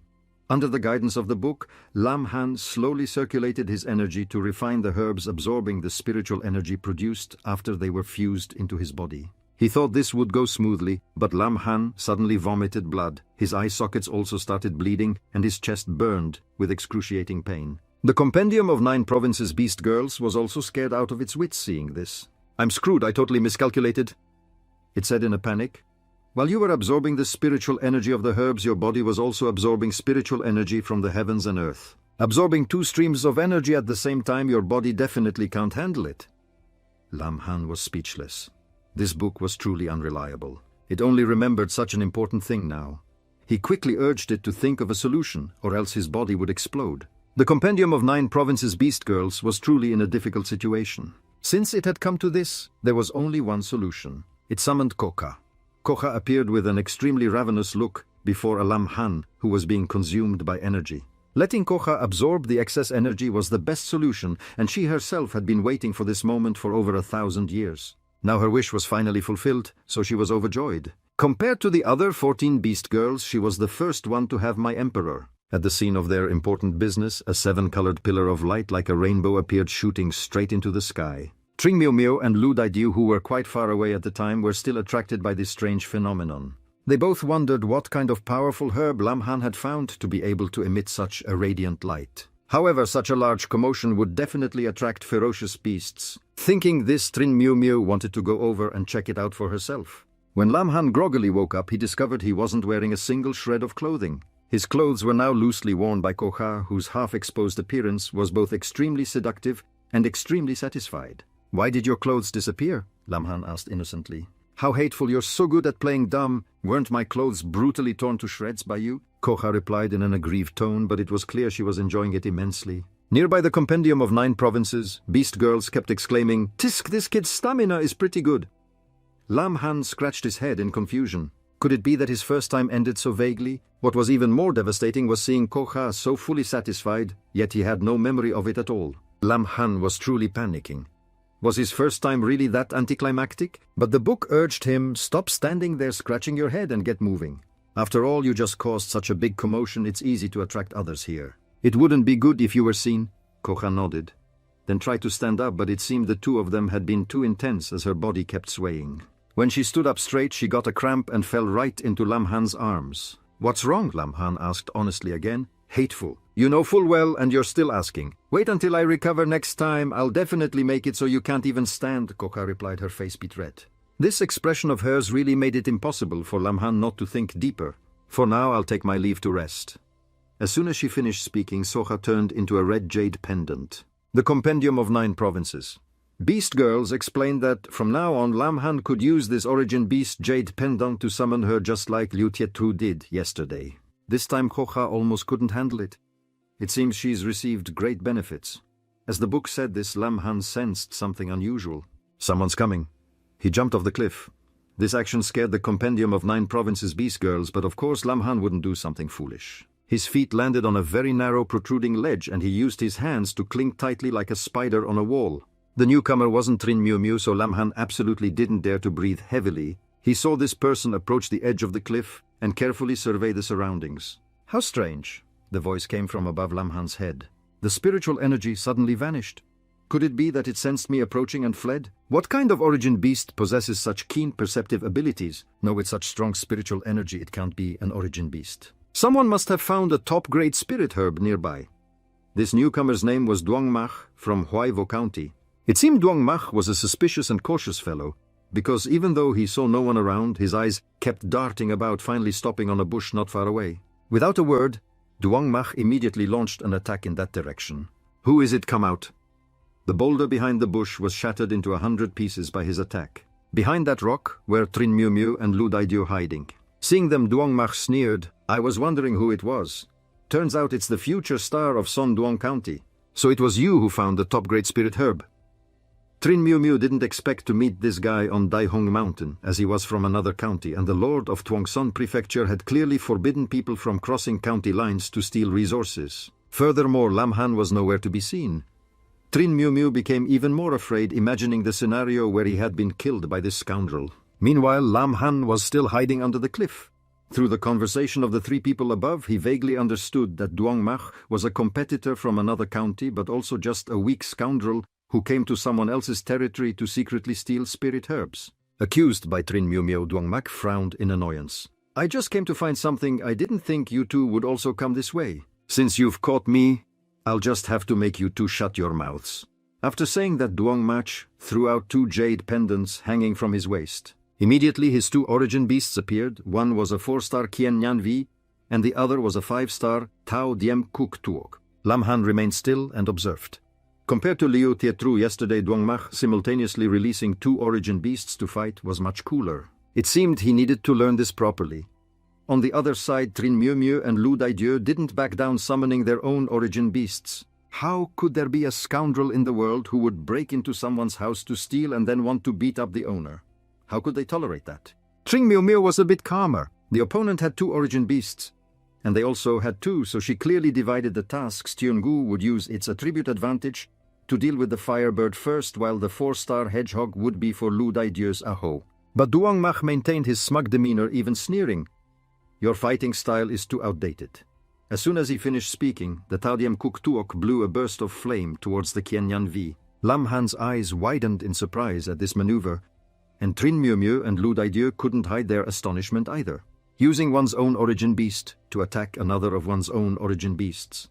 Under the guidance of the book, Lam Han slowly circulated his energy to refine the herbs, absorbing the spiritual energy produced after they were fused into his body. He thought this would go smoothly, but Lam Han suddenly vomited blood. His eye sockets also started bleeding, and his chest burned with excruciating pain. The Compendium of 9 Provinces Beast Girls was also scared out of its wits seeing this. I'm screwed, I totally miscalculated, it said in a panic. While you were absorbing the spiritual energy of the herbs, your body was also absorbing spiritual energy from the heavens and earth. Absorbing 2 streams of energy at the same time, your body definitely can't handle it. Lam Han was speechless. This book was truly unreliable. It only remembered such an important thing now. He quickly urged it to think of a solution, or else his body would explode. The Compendium of 9 Provinces Beast Girls was truly in a difficult situation. Since it had come to this, there was only one solution. It summoned Koka. Koka appeared with an extremely ravenous look before a Lam-Han who was being consumed by energy. Letting Koka absorb the excess energy was the best solution, and she herself had been waiting for this moment for over 1,000 years. Now her wish was finally fulfilled, so she was overjoyed. Compared to the other 14 beast girls, she was the first one to have my emperor. At the scene of their important business, a 7-colored pillar of light like a rainbow appeared shooting straight into the sky. Tring Miu Miu and Lu Daidiu, who were quite far away at the time, were still attracted by this strange phenomenon. They both wondered what kind of powerful herb Lam-Han had found to be able to emit such a radiant light. However, such a large commotion would definitely attract ferocious beasts. Thinking this, Trin Miu Miu wanted to go over and check it out for herself. When Lam-Han groggily woke up, he discovered he wasn't wearing a single shred of clothing. His clothes were now loosely worn by Koha, whose half-exposed appearance was both extremely seductive and extremely satisfied. "Why did your clothes disappear?" Lam-Han asked innocently. "How hateful, you're so good at playing dumb. Weren't my clothes brutally torn to shreds by you?" Koha replied in an aggrieved tone, but it was clear she was enjoying it immensely. Nearby the Compendium of 9 Provinces, beast girls kept exclaiming, "Tisk, this kid's stamina is pretty good." Lam-Han scratched his head in confusion. Could it be that his first time ended so vaguely? What was even more devastating was seeing Koha so fully satisfied, yet he had no memory of it at all. Lam-Han was truly panicking. Was his first time really that anticlimactic? But the book urged him, "Stop standing there scratching your head and get moving. After all, you just caused such a big commotion, it's easy to attract others here. It wouldn't be good if you were seen." Koha nodded, then tried to stand up, but it seemed the two of them had been too intense as her body kept swaying. When she stood up straight, she got a cramp and fell right into Lam-Han's arms. "What's wrong?" Lam-Han asked honestly again. "Hateful. You know full well, and you're still asking. Wait until I recover next time. I'll definitely make it so you can't even stand," Koka replied, her face beat red. This expression of hers really made it impossible for Lam-Han not to think deeper. "For now, I'll take my leave to rest." As soon as she finished speaking, Soha turned into a red jade pendant. The Compendium of 9 Provinces. Beast girls explained that from now on Lam-Han could use this origin beast jade pendant to summon her just like Liu Tietru did yesterday. This time Koha almost couldn't handle it. It seems she's received great benefits. As the book said this, Lam-Han sensed something unusual. "Someone's coming." He jumped off the cliff. This action scared the Compendium of 9 Provinces beast girls, but of course Lam-Han wouldn't do something foolish. His feet landed on a very narrow protruding ledge, and he used his hands to cling tightly like a spider on a wall. The newcomer wasn't Trin Miu Miu, so Lam-Han absolutely didn't dare to breathe heavily. He saw this person approach the edge of the cliff and carefully survey the surroundings. "How strange," the voice came from above Lam-Han's head. The spiritual energy suddenly vanished. Could it be that it sensed me approaching and fled? What kind of origin beast possesses such keen perceptive abilities? No, with such strong spiritual energy it can't be an origin beast. Someone must have found a top-grade spirit herb nearby. This newcomer's name was Duangmach from Huaivo County. It seemed Duangmach was a suspicious and cautious fellow, because even though he saw no one around, his eyes kept darting about, finally stopping on a bush not far away. Without a word, Duangmach immediately launched an attack in that direction. "Who is it? Come out!" The boulder behind the bush was shattered into 100 pieces by his attack. Behind that rock were Trin Miu Miu and Lu Daidiu hiding. Seeing them, Duangmach sneered. "I was wondering who it was. Turns out it's the future star of Son Duong County. So it was you who found the top-grade spirit herb." Trin Miu Miu didn't expect to meet this guy on Daihong Mountain, as he was from another county, and the lord of Tuongson Prefecture had clearly forbidden people from crossing county lines to steal resources. Furthermore, Lam-Han was nowhere to be seen. Trin Miu Miu became even more afraid, imagining the scenario where he had been killed by this scoundrel. Meanwhile, Lam-Han was still hiding under the cliff. Through the conversation of the three people above, he vaguely understood that Duangmach was a competitor from another county, but also just a weak scoundrel who came to someone else's territory to secretly steal spirit herbs. Accused by Trin Miu Miu, Duangmach frowned in annoyance. "I just came to find something. I didn't think you two would also come this way. Since you've caught me, I'll just have to make you two shut your mouths." After saying that, Duangmach threw out 2 jade pendants hanging from his waist. Immediately his 2 origin beasts appeared. One was a 4-star Kien Nyan Vi, and the other was a 5-star Tao Diem Kuk Tuok. Lam-Han remained still and observed. Compared to Liu Tietru yesterday, Duangmach simultaneously releasing 2 origin beasts to fight was much cooler. It seemed he needed to learn this properly. On the other side, Trin Miu Miu and Lu Daidieu didn't back down, summoning their own origin beasts. How could there be a scoundrel in the world who would break into someone's house to steal and then want to beat up the owner? How could they tolerate that? Trin Miu Miu was a bit calmer. The opponent had 2 origin beasts, and they also had 2, so she clearly divided the tasks. Tiangu would use its attribute advantage to deal with the Firebird first, while the 4-star Hedgehog would be for Lu Daidieu's Aho. But Duong Mach maintained his smug demeanor, even sneering. Your fighting style is too outdated. As soon as he finished speaking, the Taodiem Kuk Tuok blew a burst of flame towards the Qianyan V. Lam Han's eyes widened in surprise at this maneuver, and Trin Miu Miu and Lu Daidieu couldn't hide their astonishment either. Using one's own origin beast to attack another of one's own origin beasts.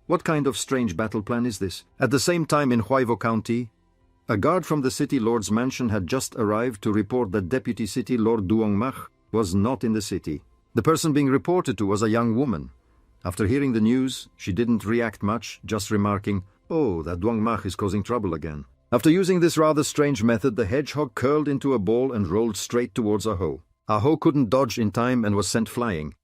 What kind of strange battle plan is this? At the same time, in Huaivo County, a guard from the city lord's mansion had just arrived to report that Deputy City Lord Duong Mach was not in the city. The person being reported to was a young woman. After hearing the news, she didn't react much, just remarking, "Oh, that Duong Mach is causing trouble again." After using this rather strange method, the hedgehog curled into a ball and rolled straight towards Aho. Aho couldn't dodge in time and was sent flying.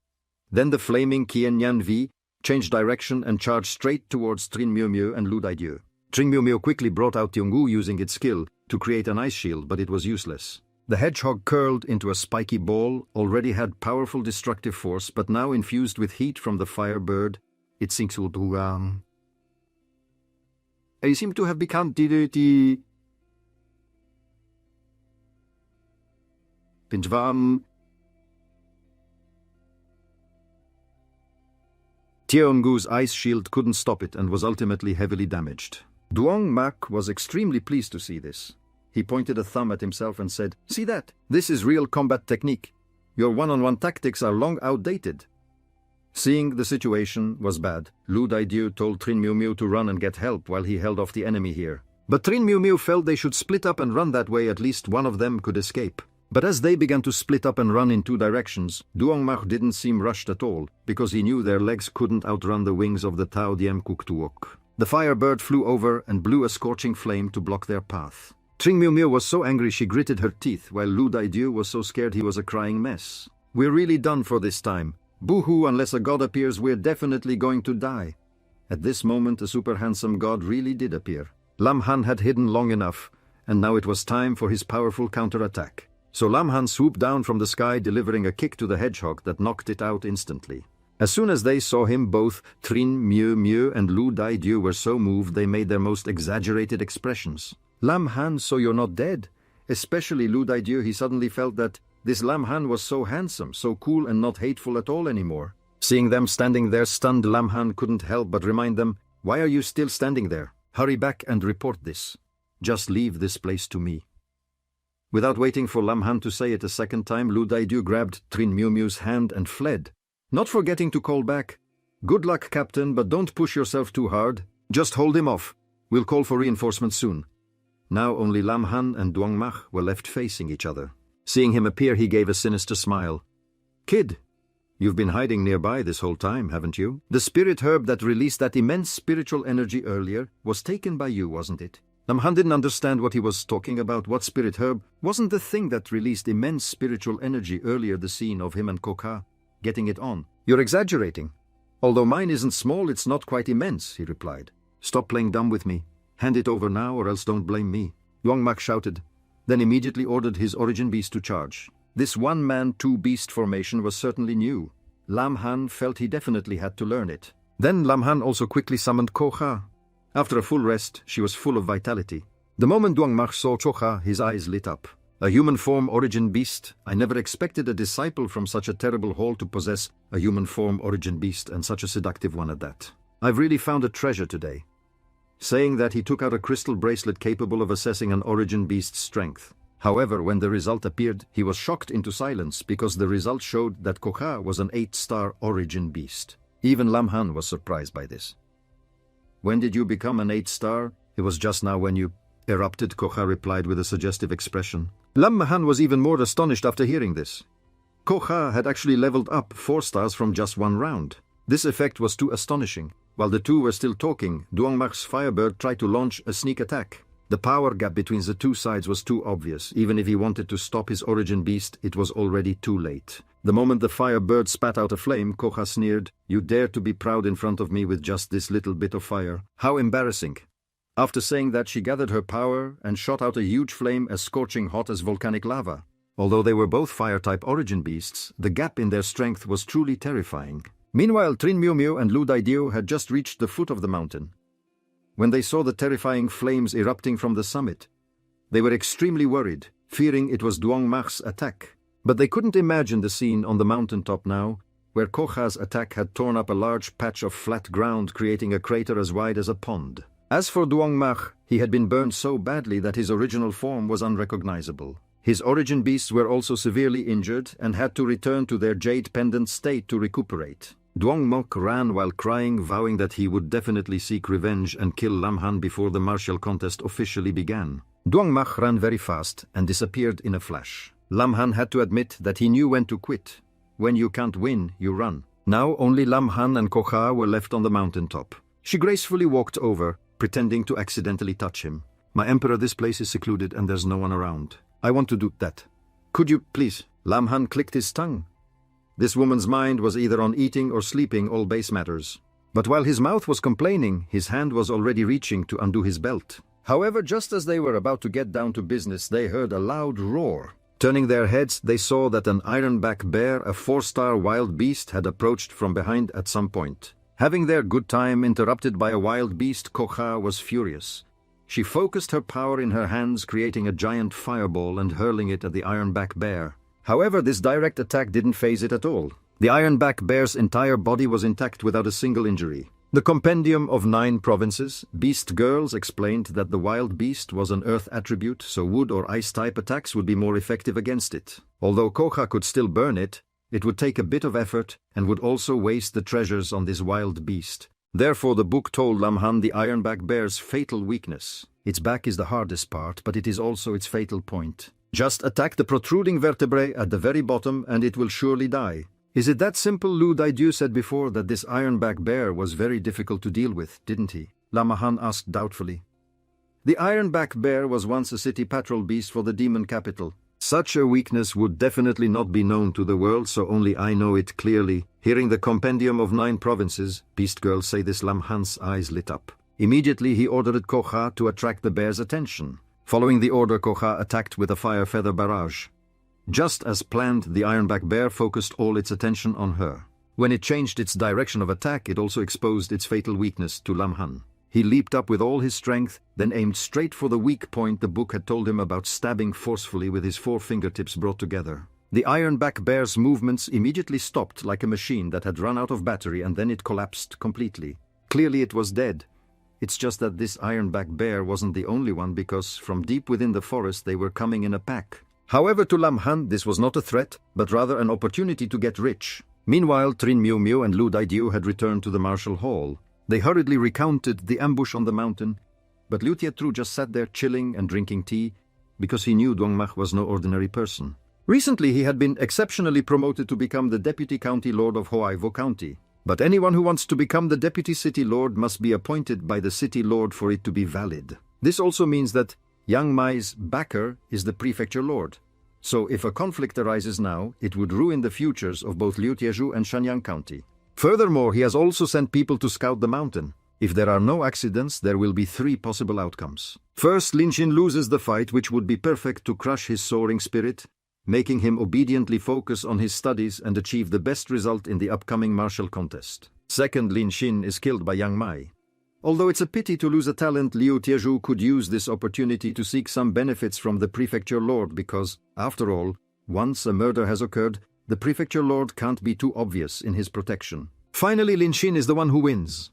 Then the flaming Qianyan V changed direction and charged straight towards Trin Miu Miu and Lu Daidieu. Trin Miu Miu quickly brought out Tiangu using its skill to create an ice shield, but it was useless. The hedgehog curled into a spiky ball, already had powerful destructive force, but now infused with heat from the Firebird. It sinks to I seem to have become dirty. Pinjvam. Tiangu's ice shield couldn't stop it and was ultimately heavily damaged. Duong Mach was extremely pleased to see this. He pointed a thumb at himself and said, "See that? This is real combat technique. Your one-on-one tactics are long outdated." Seeing the situation was bad, Lu Daidieu told Trin Miu Miu to run and get help while he held off the enemy here. But Trin Miu Miu felt they should split up and run, that way at least one of them could escape. But as they began to split up and run in 2 directions, Duong Mach didn't seem rushed at all, because he knew their legs couldn't outrun the wings of the Taodiem Kuk Tuok. The Firebird flew over and blew a scorching flame to block their path. Trin Miu Miu was so angry she gritted her teeth, while Lu Daidieu was so scared he was a crying mess. "We're really done for this time. Boo-hoo, unless a god appears, we're definitely going to die." At this moment, a super handsome god really did appear. Lam Han had hidden long enough, and now it was time for his powerful counterattack. So Lam Han swooped down from the sky, delivering a kick to the hedgehog that knocked it out instantly. As soon as they saw him, both Trin Miu Miu and Lu Daidieu were so moved they made their most exaggerated expressions. "Lam Han, so you're not dead?" Especially Lu Daidieu, he suddenly felt that this Lam Han was so handsome, so cool and not hateful at all anymore. Seeing them standing there stunned, Lam Han couldn't help but remind them, "Why are you still standing there? Hurry back and report this. Just leave this place to me." Without waiting for Lam Han to say it a second time, Lu Daidieu grabbed Trin Miu Miu's hand and fled, not forgetting to call back, "Good luck, Captain, but don't push yourself too hard. Just hold him off. We'll call for reinforcements soon." Now only Lam Han and Duong Mach were left facing each other. Seeing him appear, he gave a sinister smile. "Kid, you've been hiding nearby this whole time, haven't you? The spirit herb that released that immense spiritual energy earlier was taken by you, wasn't it?" Lam Han didn't understand what he was talking about. What spirit herb? Wasn't the thing that released immense spiritual energy earlier the scene of him and Kokha getting it on? "You're exaggerating. Although mine isn't small, it's not quite immense," he replied. "Stop playing dumb with me. Hand it over now, or else don't blame me." Duong Mach shouted, then immediately ordered his origin beast to charge. This one-man, two-beast formation was certainly new. Lam Han felt he definitely had to learn it. Then Lam Han also quickly summoned Kokha. After a full rest, she was full of vitality. The moment Duong Mach saw Kokha, his eyes lit up. A human form origin beast? I never expected a disciple from such a terrible hall to possess a human form origin beast, and such a seductive one at that. "I've really found a treasure today." Saying that, he took out a crystal bracelet capable of assessing an origin beast's strength. However, when the result appeared, he was shocked into silence, because the result showed that Kokha was an 8-star origin beast. Even Lam Han was surprised by this. "When did you become an 8-star? It was just now when you erupted," Kokha replied with a suggestive expression. Lam Han was even more astonished after hearing this. Kokha had actually leveled up 4 stars from just one round. This effect was too astonishing. While the two were still talking, Duong Mach's Firebird tried to launch a sneak attack. The power gap between the two sides was too obvious. Even if he wanted to stop his origin beast, it was already too late. The moment the fire bird spat out a flame, Koha sneered, "You dare to be proud in front of me with just this little bit of fire? How embarrassing." After saying that, she gathered her power and shot out a huge flame as scorching hot as volcanic lava. Although they were both fire-type origin beasts, the gap in their strength was truly terrifying. Meanwhile, Trin Miu Miu and Lu Daidio had just reached the foot of the mountain. When they saw the terrifying flames erupting from the summit, they were extremely worried, fearing it was Duong Mach's attack. But they couldn't imagine the scene on the mountaintop now, where Koha's attack had torn up a large patch of flat ground, creating a crater as wide as a pond. As for Duong Mach, he had been burned so badly that his original form was unrecognizable. His origin beasts were also severely injured and had to return to their jade pendant state to recuperate. Duong Mok ran while crying, vowing that he would definitely seek revenge and kill Lam Han before the martial contest officially began. Duong Mach ran very fast and disappeared in a flash. Lam Han had to admit that he knew when to quit. When you can't win, you run. Now only Lam Han and Koha were left on the mountaintop. She gracefully walked over, pretending to accidentally touch him. "My emperor, this place is secluded and there's no one around. I want to do that. Could you, please?" Lam Han clicked his tongue. This woman's mind was either on eating or sleeping, all base matters. But while his mouth was complaining, his hand was already reaching to undo his belt. However, just as they were about to get down to business, they heard a loud roar. Turning their heads, they saw that an ironback bear, a 4-star wild beast, had approached from behind at some point. Having their good time interrupted by a wild beast, Koha was furious. She focused her power in her hands, creating a giant fireball and hurling it at the ironback bear. However, this direct attack didn't faze it at all. The ironback bear's entire body was intact without a single injury. The Compendium of 9 Provinces, Beast Girls, explained that the wild beast was an earth attribute, so wood or ice-type attacks would be more effective against it. Although Koha could still burn it, it would take a bit of effort and would also waste the treasures on this wild beast. Therefore, the book told Lam Han the ironback bear's fatal weakness. Its back is the hardest part, but it is also its fatal point. Just attack the protruding vertebrae at the very bottom and it will surely die. Is it that simple? Lu Daidu said before that this ironback bear was very difficult to deal with, didn't he? Lam Han asked doubtfully. The ironback bear was once a city patrol beast for the demon capital. Such a weakness would definitely not be known to the world, so only I know it clearly. Hearing the Compendium of 9 Provinces, Beast Girl say this, Lam Han's eyes lit up. Immediately he ordered Koha to attract the bear's attention. Following the order, Koha attacked with a fire feather barrage. Just as planned, the ironback bear focused all its attention on her. When it changed its direction of attack, it also exposed its fatal weakness to Lam Han. He leaped up with all his strength, then aimed straight for the weak point the book had told him about, stabbing forcefully with his 4 fingertips brought together. The ironback bear's movements immediately stopped like a machine that had run out of battery, and then it collapsed completely. Clearly it was dead. It's just that this ironback bear wasn't the only one, because from deep within the forest they were coming in a pack. However, to Lam Han, this was not a threat, but rather an opportunity to get rich. Meanwhile, Trin Miu Miu and Lu Daidiu had returned to the martial hall. They hurriedly recounted the ambush on the mountain, but Liu Tietru just sat there chilling and drinking tea, because he knew Duong Mach was no ordinary person. Recently, he had been exceptionally promoted to become the Deputy County Lord of Hoaivo County. But anyone who wants to become the Deputy City Lord must be appointed by the City Lord for it to be valid. This also means that Yang Mai's backer is the Prefecture Lord. So if a conflict arises now, it would ruin the futures of both Liu Tieju and Shanyang County. Furthermore, he has also sent people to scout the mountain. If there are no accidents, there will be 3 possible outcomes. First, Lin Xin loses the fight, which would be perfect to crush his soaring spirit, making him obediently focus on his studies and achieve the best result in the upcoming martial contest. Second, Lin Xin is killed by Yang Mai. Although it's a pity to lose a talent, Liu Tieju could use this opportunity to seek some benefits from the Prefecture Lord because, after all, once a murder has occurred, the Prefecture Lord can't be too obvious in his protection. Finally, Lin Xin is the one who wins.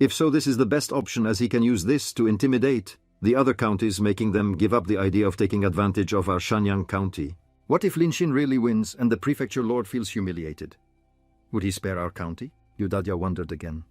If so, this is the best option, as he can use this to intimidate the other counties, making them give up the idea of taking advantage of our Shanyang County. What if Lin Xin really wins and the Prefecture Lord feels humiliated? Would he spare our county? Yu Dadya wondered again.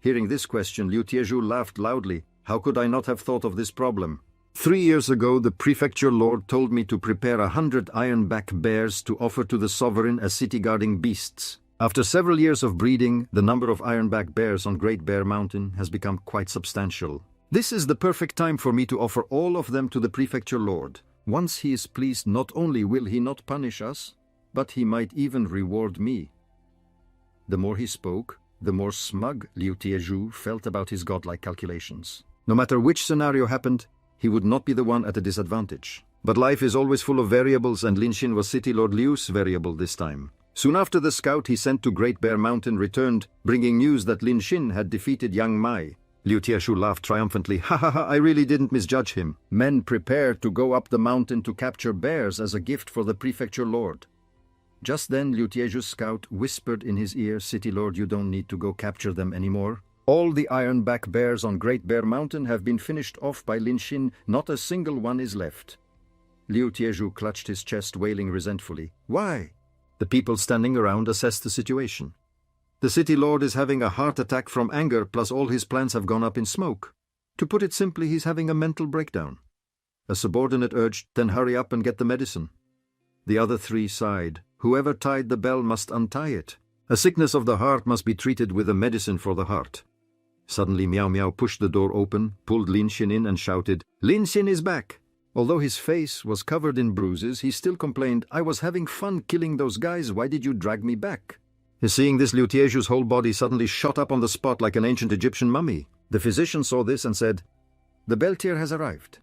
Hearing this question, Liu Tieju laughed loudly. How could I not have thought of this problem? 3 years ago, the Prefecture Lord told me to prepare 100 ironback bears to offer to the sovereign as city-guarding beasts. After several years of breeding, the number of ironback bears on Great Bear Mountain has become quite substantial. This is the perfect time for me to offer all of them to the prefecture lord. Once he is pleased, not only will he not punish us, but he might even reward me." The more he spoke, the more smug Liu Tiezhu felt about his godlike calculations. No matter which scenario happened, he would not be the one at a disadvantage. But life is always full of variables, and Lin Xin was City Lord Liu's variable this time. Soon after the scout he sent to Great Bear Mountain returned, bringing news that Lin Xin had defeated Yang Mai. Liu Tiezhu laughed triumphantly. "Ha ha ha, I really didn't misjudge him." Men prepared to go up the mountain to capture bears as a gift for the prefecture lord. Just then Liu Tiezhu's scout whispered in his ear, "City Lord, you don't need to go capture them anymore. All the ironback bears on Great Bear Mountain have been finished off by Lin Xin. Not a single one is left." Liu Tiezhu clutched his chest, wailing resentfully. "Why?" The people standing around assessed the situation. "The city lord is having a heart attack from anger, plus all his plans have gone up in smoke. To put it simply, he's having a mental breakdown." A subordinate urged, "Then hurry up and get the medicine." The other three sighed. "Whoever tied the bell must untie it. A sickness of the heart must be treated with a medicine for the heart." Suddenly Miao Miao pushed the door open, pulled Lin Xin in and shouted, "Lin Xin is back!" Although his face was covered in bruises, he still complained, "I was having fun killing those guys, why did you drag me back?" Seeing this, Liu Tiezhu's whole body suddenly shot up on the spot like an ancient Egyptian mummy. The physician saw this and said, "The Beltier has arrived."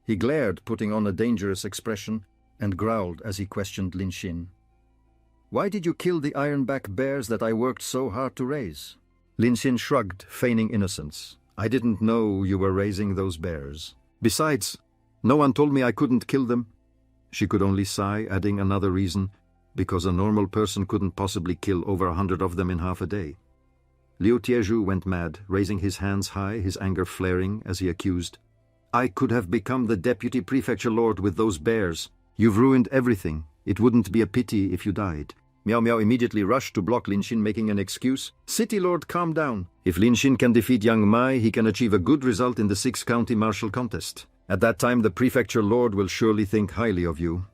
He glared, putting on a dangerous expression, and growled as he questioned Lin Xin. "Why did you kill the ironback bears that I worked so hard to raise?" Lin Xin shrugged, feigning innocence. "I didn't know you were raising those bears. Besides, no one told me I couldn't kill them." She could only sigh, adding another reason, because a normal person couldn't possibly kill over 100 of them in half a day. Liu Tiezhu went mad, raising his hands high, his anger flaring as he accused, "I could have become the deputy prefecture lord with those bears. You've ruined everything. It wouldn't be a pity if you died." Miao Miao immediately rushed to block Lin Xin, making an excuse. "City Lord, calm down. If Lin Xin can defeat Yang Mai, he can achieve a good result in the 6-county martial contest. At that time, the prefecture lord will surely think highly of you."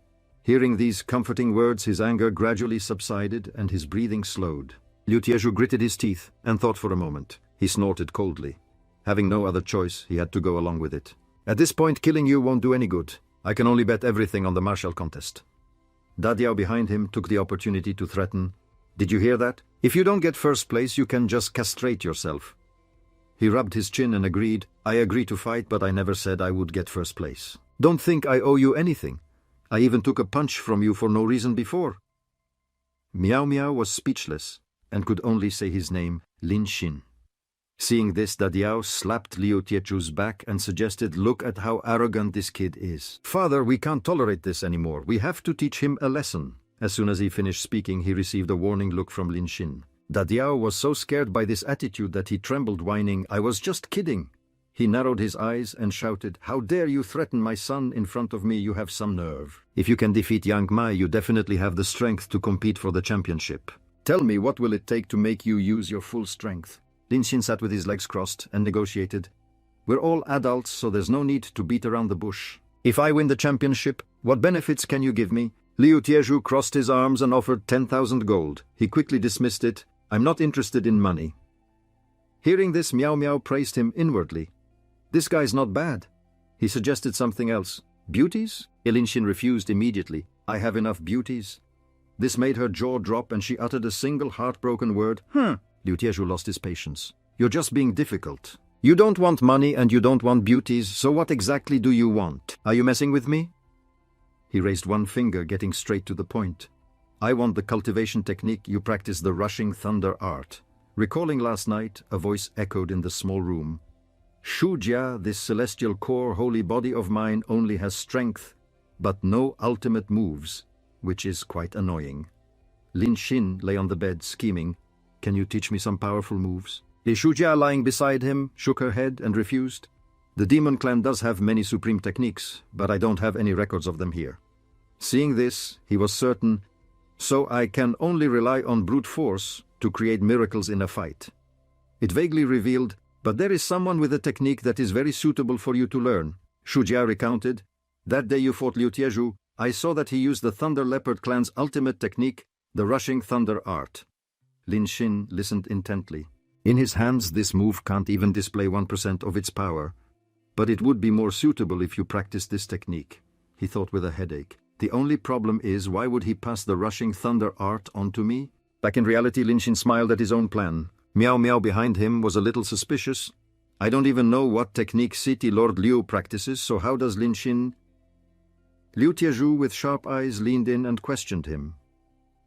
Hearing these comforting words, his anger gradually subsided and his breathing slowed. Liu Tiezhu gritted his teeth and thought for a moment. He snorted coldly. Having no other choice, he had to go along with it. "At this point, killing you won't do any good. I can only bet everything on the martial contest." Dadiao behind him took the opportunity to threaten, "Did you hear that? If you don't get first place, you can just castrate yourself." He rubbed his chin and agreed, "I agree to fight, but I never said I would get first place. Don't think I owe you anything. I even took a punch from you for no reason before." Miao Miao was speechless and could only say his name, Lin Xin. Seeing this, Dadiao slapped Liu Tiezhu's back and suggested, "Look at how arrogant this kid is. Father, we can't tolerate this anymore. We have to teach him a lesson." As soon as he finished speaking, he received a warning look from Lin Xin. Dadiao was so scared by this attitude that he trembled, whining, "I was just kidding." He narrowed his eyes and shouted, "How dare you threaten my son in front of me? You have some nerve. If you can defeat Yang Mai, you definitely have the strength to compete for the championship. Tell me, what will it take to make you use your full strength?" Lin Xin sat with his legs crossed and negotiated. "We're all adults, so there's no need to beat around the bush. If I win the championship, what benefits can you give me?" Liu Tiezhu crossed his arms and offered 10,000 gold. He quickly dismissed it. "I'm not interested in money." Hearing this, Miao Miao praised him inwardly. "This guy's not bad." He suggested something else. "Beauties?" Lin Xin refused immediately. "I have enough beauties." This made her jaw drop and she uttered a single heartbroken word, Liu Tiezhu lost his patience. "You're just being difficult. You don't want money and you don't want beauties, so what exactly do you want? Are you messing with me?" He raised one finger, getting straight to the point. "I want the cultivation technique you practice, the rushing thunder art." Recalling last night, a voice echoed in the small room. "Shujia, this celestial core holy body of mine, only has strength, but no ultimate moves, which is quite annoying." Lin Xin lay on the bed, scheming, "Can you teach me some powerful moves?" Shujia, lying beside him, shook her head and refused. "The demon clan does have many supreme techniques, but I don't have any records of them here." Seeing this, he was certain, "So I can only rely on brute force to create miracles in a fight." It vaguely revealed, "But there is someone with a technique that is very suitable for you to learn." Shujia recounted, "That day you fought Liu Tiezhu, I saw that he used the Thunder Leopard clan's ultimate technique, the rushing thunder art." Lin Xin listened intently. In his hands, this move can't even display 1% of its power, but it would be more suitable if you practiced this technique, he thought with a headache. The only problem is, why would he pass the rushing thunder art on to me? Back in reality, Lin Xin smiled at his own plan. Miao Miao behind him was a little suspicious. I don't even know what technique City Lord Liu practices, so how does Lin Xin? Liu Tiezhu with sharp eyes leaned in and questioned him.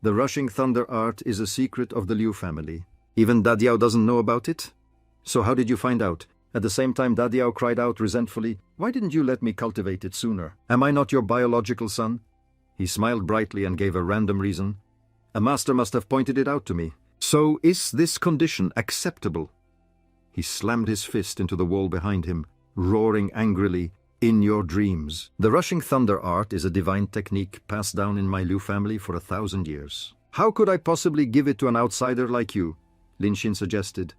The rushing thunder art is a secret of the Liu family. Even Dadiao doesn't know about it? So how did you find out? At the same time, Dadiao cried out resentfully, "Why didn't you let me cultivate it sooner? Am I not your biological son?" He smiled brightly and gave a random reason. "A master must have pointed it out to me. So is this condition acceptable?" He slammed his fist into the wall behind him, roaring angrily, "In your dreams. The rushing thunder art is a divine technique passed down in my Liu family for 1,000 years. How could I possibly give it to an outsider like you?" Lin Xin suggested.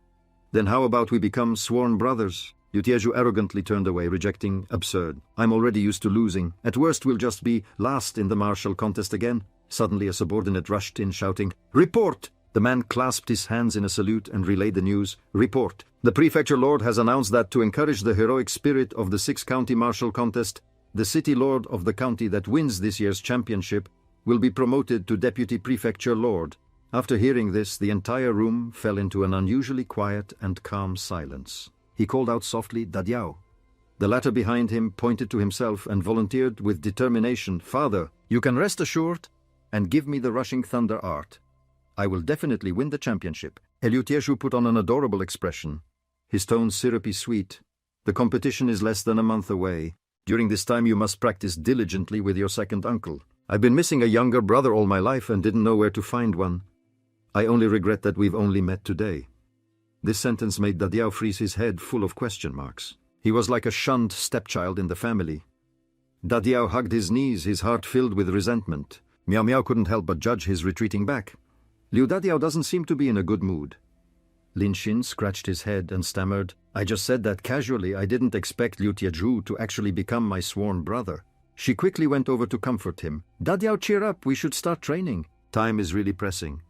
"Then how about we become sworn brothers?" Liu Tiezhu arrogantly turned away, rejecting. "Absurd. I'm already used to losing. At worst we'll just be last in the martial contest again." Suddenly a subordinate rushed in, shouting, "Report!" The man clasped his hands in a salute and relayed the news. "Report. The prefecture lord has announced that to encourage the heroic spirit of the 6-county martial contest, the city lord of the county that wins this year's championship will be promoted to deputy prefecture lord." After hearing this, the entire room fell into an unusually quiet and calm silence. He called out softly, "Dadiao." The latter behind him pointed to himself and volunteered with determination, "Father, you can rest assured and give me the rushing thunder art. I will definitely win the championship." Liu Tiezhu put on an adorable expression, his tone syrupy sweet. "The competition is less than a month away. During this time you must practice diligently with your second uncle. I've been missing a younger brother all my life and didn't know where to find one. I only regret that we've only met today." This sentence made Dadiao freeze his head full of question marks. He was like a shunned stepchild in the family. Dadiao hugged his knees, his heart filled with resentment. Miao Miao couldn't help but judge his retreating back. "Liu Dadiao doesn't seem to be in a good mood." Lin Xin scratched his head and stammered, "I just said that casually. I didn't expect Liu Tiezhu to actually become my sworn brother." She quickly went over to comfort him. "Dadiao, cheer up, we should start training. Time is really pressing."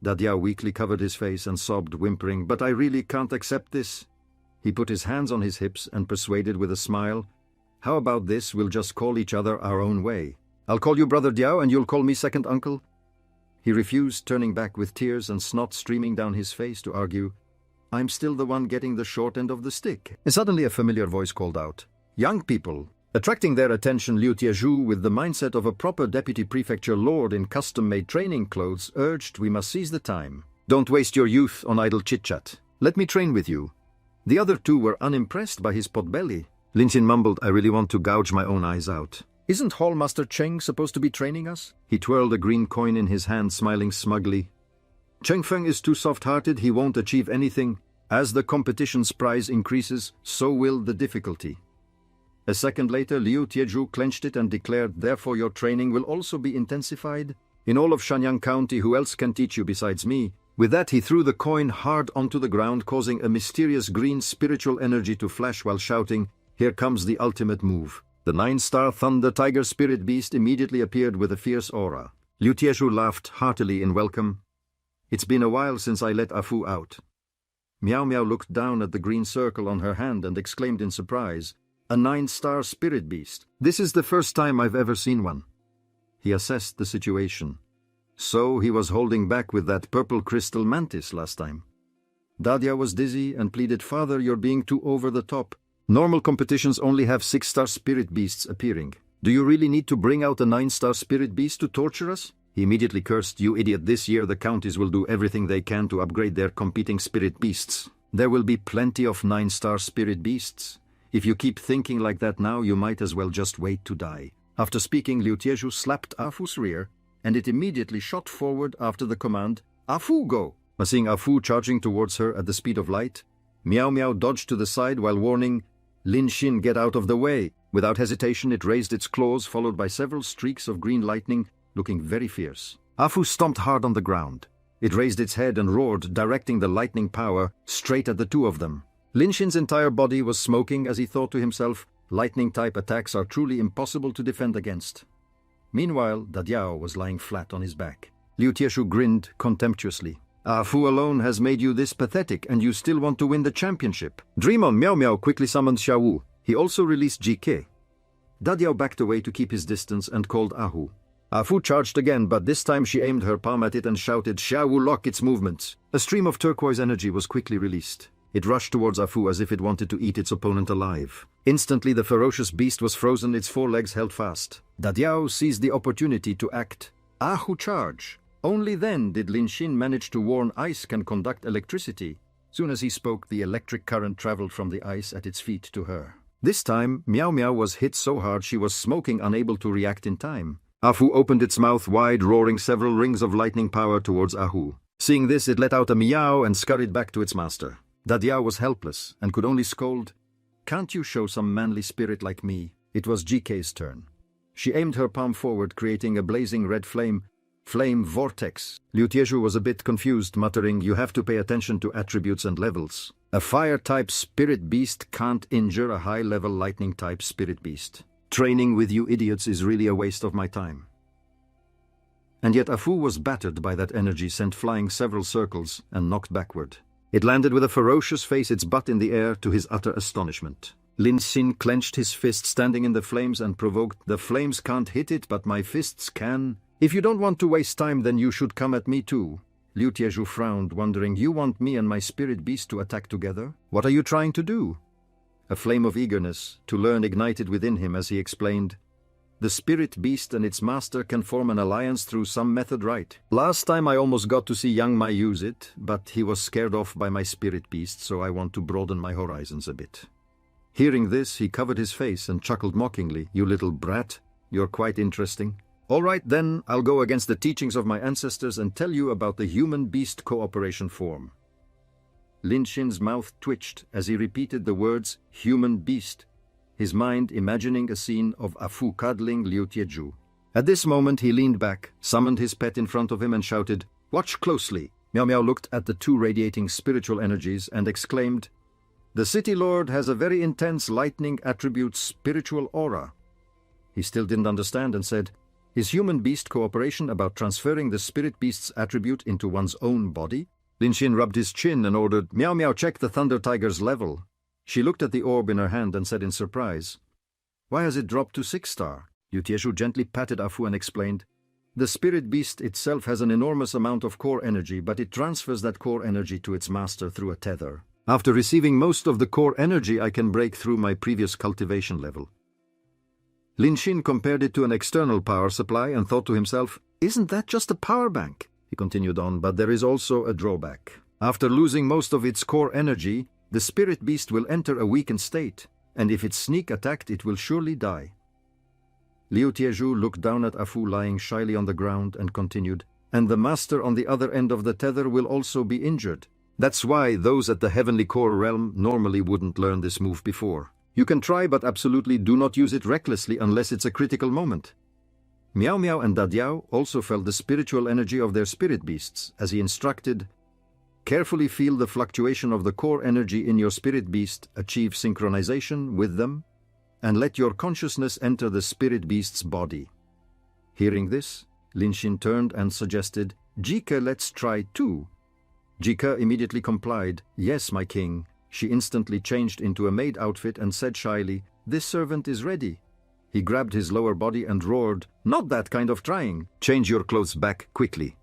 Dadiao weakly covered his face and sobbed, whimpering, "But I really can't accept this." He put his hands on his hips and persuaded with a smile, "How about this? We'll just call each other our own way. I'll call you Brother Diao and you'll call me second uncle." He refused, turning back with tears and snot streaming down his face to argue, "I'm still the one getting the short end of the stick." And suddenly a familiar voice called out, "Young people." Attracting their attention, Liu Tiezhu, with the mindset of a proper deputy prefecture lord in custom-made training clothes, urged, "We must seize the time. Don't waste your youth on idle chit-chat. Let me train with you." The other two were unimpressed by his potbelly. Lin Xin mumbled, "I really want to gouge my own eyes out. Isn't Hallmaster Cheng supposed to be training us?" He twirled a green coin in his hand, smiling smugly. "Cheng Feng is too soft-hearted, he won't achieve anything. As the competition's prize increases, so will the difficulty." A second later, Liu Tiezhu clenched it and declared, "Therefore your training will also be intensified? In all of Shanyang County, who else can teach you besides me?" With that, he threw the coin hard onto the ground, causing a mysterious green spiritual energy to flash while shouting, "Here comes the ultimate move." The 9-star Thunder Tiger Spirit Beast immediately appeared with a fierce aura. Liu Tiezhu laughed heartily in welcome. "It's been a while since I let Afu out." Miao Miao looked down at the green circle on her hand and exclaimed in surprise, "A 9-star Spirit Beast. This is the first time I've ever seen one." He assessed the situation. So he was holding back with that purple crystal mantis last time. Dadia was dizzy and pleaded, "Father, you're being too over the top. Normal competitions only have 6-star spirit beasts appearing. Do you really need to bring out a 9-star spirit beast to torture us?" He immediately cursed, "You idiot, this year the counties will do everything they can to upgrade their competing spirit beasts. There will be plenty of 9-star spirit beasts. If you keep thinking like that now, you might as well just wait to die." After speaking, Liu Tiezhu slapped Afu's rear, and it immediately shot forward after the command, "Afu, go!" Seeing Afu charging towards her at the speed of light, Miao Miao dodged to the side while warning, "Lin Xin, get out of the way." Without hesitation, it raised its claws, followed by several streaks of green lightning, looking very fierce. Afu stomped hard on the ground. It raised its head and roared, directing the lightning power straight at the two of them. Lin Xin's entire body was smoking as he thought to himself, lightning-type attacks are truly impossible to defend against. Meanwhile, Dadiao was lying flat on his back. Liu Tiezhu grinned contemptuously. "Afu alone has made you this pathetic, and you still want to win the championship." "Dream on!" Miao Miao quickly summoned Xiao Wu. He also released GK. Dadiao backed away to keep his distance and called Ahu. Afu charged again, but this time she aimed her palm at it and shouted, "Xiaowu, lock its movements." A stream of turquoise energy was quickly released. It rushed towards Afu as if it wanted to eat its opponent alive. Instantly the ferocious beast was frozen, its four legs held fast. Dadiao seized the opportunity to act. Ahu charge. Only then did Lin Xin manage to warn ice can conduct electricity. Soon as he spoke, the electric current traveled from the ice at its feet to her. This time, Miao Miao was hit so hard she was smoking, unable to react in time. Afu opened its mouth wide, roaring several rings of lightning power towards Ahu. Seeing this, it let out a meow and scurried back to its master. Dadiao was helpless and could only scold, "Can't you show some manly spirit like me?" It was GK's turn. She aimed her palm forward, creating a blazing red flame vortex. Liu Tieju was a bit confused, muttering, "You have to pay attention to attributes and levels. A fire-type spirit beast can't injure a high-level lightning-type spirit beast. Training with you idiots is really a waste of my time." And yet Afu was battered by that energy, sent flying several circles and knocked backward. It landed with a ferocious face, its butt in the air, to his utter astonishment. Lin Xin clenched his fist, standing in the flames, and provoked, "The flames can't hit it, but my fists can. If you don't want to waste time, then you should come at me too." Liu Tieju frowned, wondering, "You want me and my spirit beast to attack together? What are you trying to do?" A flame of eagerness to learn ignited within him as he explained, "The spirit beast and its master can form an alliance through some method, right? Last time I almost got to see Yang Mai use it, but he was scared off by my spirit beast, so I want to broaden my horizons a bit." Hearing this, he covered his face and chuckled mockingly, "You little brat, you're quite interesting. All right then, I'll go against the teachings of my ancestors and tell you about the human-beast cooperation form." Lin Xin's mouth twitched as he repeated the words human-beast, his mind imagining a scene of Afu cuddling Liu Tieju. At this moment he leaned back, summoned his pet in front of him and shouted, "Watch closely." Miao Miao looked at the two radiating spiritual energies and exclaimed, "The City Lord has a very intense lightning attribute spiritual aura." He still didn't understand and said, "Is human-beast cooperation about transferring the spirit beast's attribute into one's own body?" Lin Xin rubbed his chin and ordered, "Miao Miao, check the Thunder Tiger's level." She looked at the orb in her hand and said in surprise, "Why has it dropped to 6-star? Liu Tieju gently patted Afu and explained, "The spirit beast itself has an enormous amount of core energy, but it transfers that core energy to its master through a tether. After receiving most of the core energy, I can break through my previous cultivation level." Lin Xin compared it to an external power supply and thought to himself, "Isn't that just a power bank?" He continued on, "But there is also a drawback. After losing most of its core energy, the spirit beast will enter a weakened state, and if it's sneak attacked, it will surely die." Liu Tieju looked down at Afu lying shyly on the ground and continued, "And the master on the other end of the tether will also be injured. That's why those at the heavenly core realm normally wouldn't learn this move before. You can try, but absolutely do not use it recklessly unless it's a critical moment." Miao Miao and Dadiao also felt the spiritual energy of their spirit beasts as he instructed, "Carefully feel the fluctuation of the core energy in your spirit beast, achieve synchronization with them, and let your consciousness enter the spirit beast's body." Hearing this, Lin Xin turned and suggested, "Jika, let's try too." Jika immediately complied, "Yes, my king." She instantly changed into a maid outfit and said shyly, "This servant is ready." He grabbed his lower body and roared, "Not that kind of trying. Change your clothes back quickly."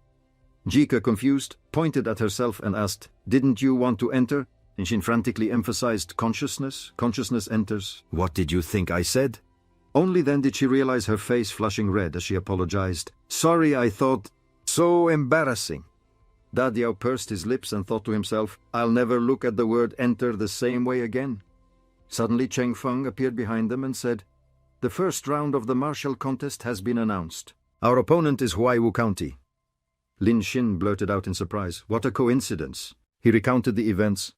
Jika, confused, pointed at herself and asked, "Didn't you want to enter?" And she frantically emphasized, "Consciousness. Consciousness enters." "What did you think I said?" Only then did she realize, her face flushing red as she apologized. "Sorry, I thought... So embarrassing." Dadiao pursed his lips and thought to himself, "I'll never look at the word enter the same way again." Suddenly Cheng Feng appeared behind them and said, "The first round of the martial contest has been announced. Our opponent is Huaiwu County." Lin Xin blurted out in surprise, "What a coincidence." He recounted the events.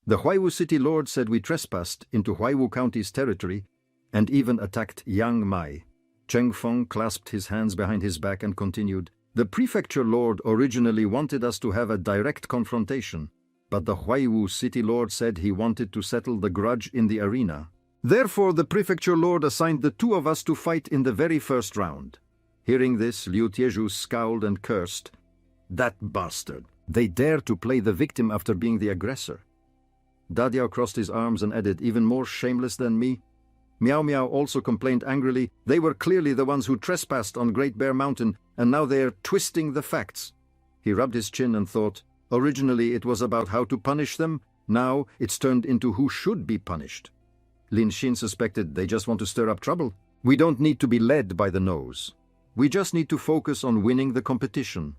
"The Huaiwu City Lord said we trespassed into Huaiwu County's territory and even attacked Yang Mai." Cheng Feng clasped his hands behind his back and continued, "The Prefecture Lord originally wanted us to have a direct confrontation, but the Huaiwu City Lord said he wanted to settle the grudge in the arena. Therefore the Prefecture Lord assigned the two of us to fight in the very first round." Hearing this, Liu Tieju scowled and cursed, "That bastard! They dare to play the victim after being the aggressor." Dadiao crossed his arms and added, even more shameless than me. Meow Meow also complained angrily. They were clearly the ones who trespassed on Great Bear Mountain, and now they're twisting the facts. He rubbed his chin and thought, originally it was about how to punish them, now it's turned into who should be punished. Lin Xin suspected they just want to stir up trouble. We don't need to be led by the nose. We just need to focus on winning the competition.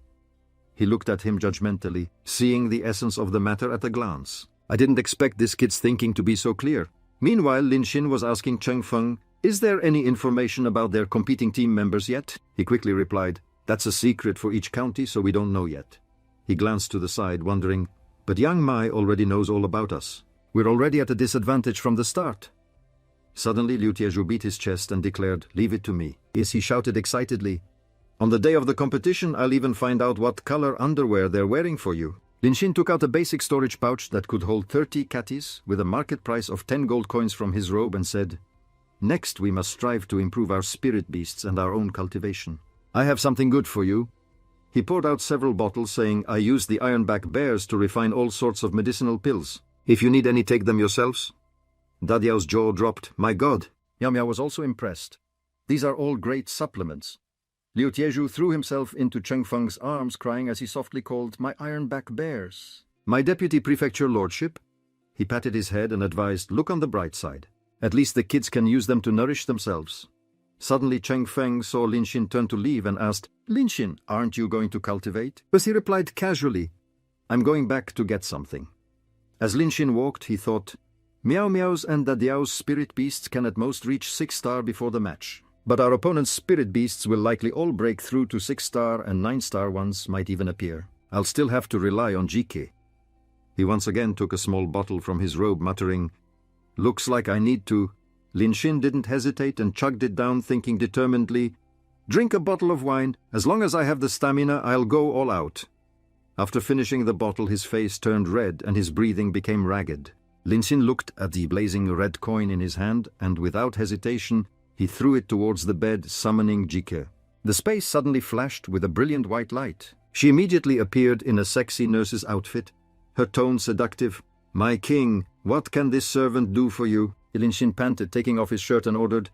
He looked at him judgmentally, seeing the essence of the matter at a glance. I didn't expect this kid's thinking to be so clear. Meanwhile, Lin Xin was asking Cheng Feng, is there any information about their competing team members yet? He quickly replied, that's a secret for each county, so we don't know yet. He glanced to the side, wondering, but Yang Mai already knows all about us. We're already at a disadvantage from the start. Suddenly, Liu Tiezhu beat his chest and declared, leave it to me. Yes, he shouted excitedly. On the day of the competition, I'll even find out what color underwear they're wearing for you. Lin Xin took out a basic storage pouch that could hold 30 catties with a market price of 10 gold coins from his robe and said, next we must strive to improve our spirit beasts and our own cultivation. I have something good for you. He poured out several bottles saying, I use the ironback bears to refine all sorts of medicinal pills. If you need any, take them yourselves. Dadiao's jaw dropped. My God! Miao Miao was also impressed. These are all great supplements. Liu Tiezhu threw himself into Cheng Feng's arms, crying as he softly called, my ironback bears. My deputy prefecture lordship? He patted his head and advised, look on the bright side. At least the kids can use them to nourish themselves. Suddenly Cheng Feng saw Lin Xin turn to leave and asked, Lin Xin, aren't you going to cultivate? But he replied casually, I'm going back to get something. As Lin Xin walked, he thought, Miao Miao's and Dadiao's spirit beasts can at most reach 6-star before the match. But our opponent's spirit beasts will likely all break through to 6-star, and 9-star ones might even appear. I'll still have to rely on GK. He once again took a small bottle from his robe, muttering, looks like I need to. Lin Xin didn't hesitate and chugged it down, thinking determinedly, drink a bottle of wine. As long as I have the stamina, I'll go all out. After finishing the bottle, his face turned red and his breathing became ragged. Lin Xin looked at the blazing red coin in his hand, and without hesitation, he threw it towards the bed, summoning Jike. The space suddenly flashed with a brilliant white light. She immediately appeared in a sexy nurse's outfit, her tone seductive. My king, what can this servant do for you? Lin Xin panted, taking off his shirt, and ordered,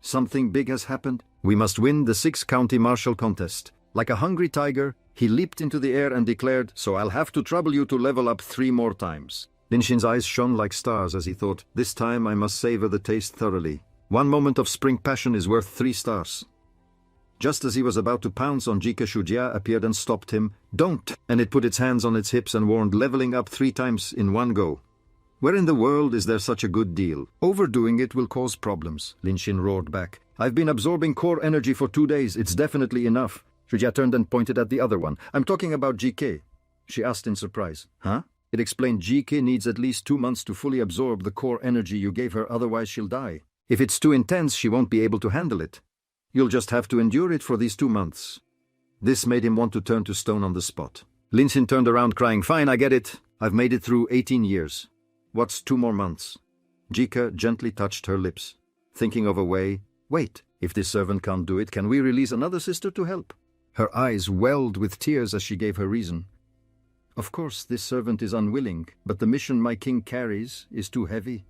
something big has happened. We must win the 6-county martial contest. Like a hungry tiger, he leaped into the air and declared, so I'll have to trouble you to level up 3 more times. Lin Xin's eyes shone like stars as he thought, this time I must savor the taste thoroughly. 1 moment of spring passion is worth 3 stars. Just as he was about to pounce on Jike, Shujia appeared and stopped him. Don't! And it put its hands on its hips and warned, leveling up 3 times in one go. Where in the world is there such a good deal? Overdoing it will cause problems, Lin Xin roared back. I've been absorbing core energy for 2 days, it's definitely enough. Shujia turned and pointed at the other one. I'm talking about GK. She asked in surprise. Huh? It explained GK needs at least 2 months to fully absorb the core energy you gave her, otherwise she'll die. If it's too intense, she won't be able to handle it. You'll just have to endure it for these 2 months. This made him want to turn to stone on the spot. Lin Xin turned around crying, fine, I get it. I've made it through 18 years. What's 2 more months? Jika gently touched her lips, thinking of a way. Wait, if this servant can't do it, can we release another sister to help? Her eyes welled with tears as she gave her reason. Of course, this servant is unwilling, but the mission my king carries is too heavy.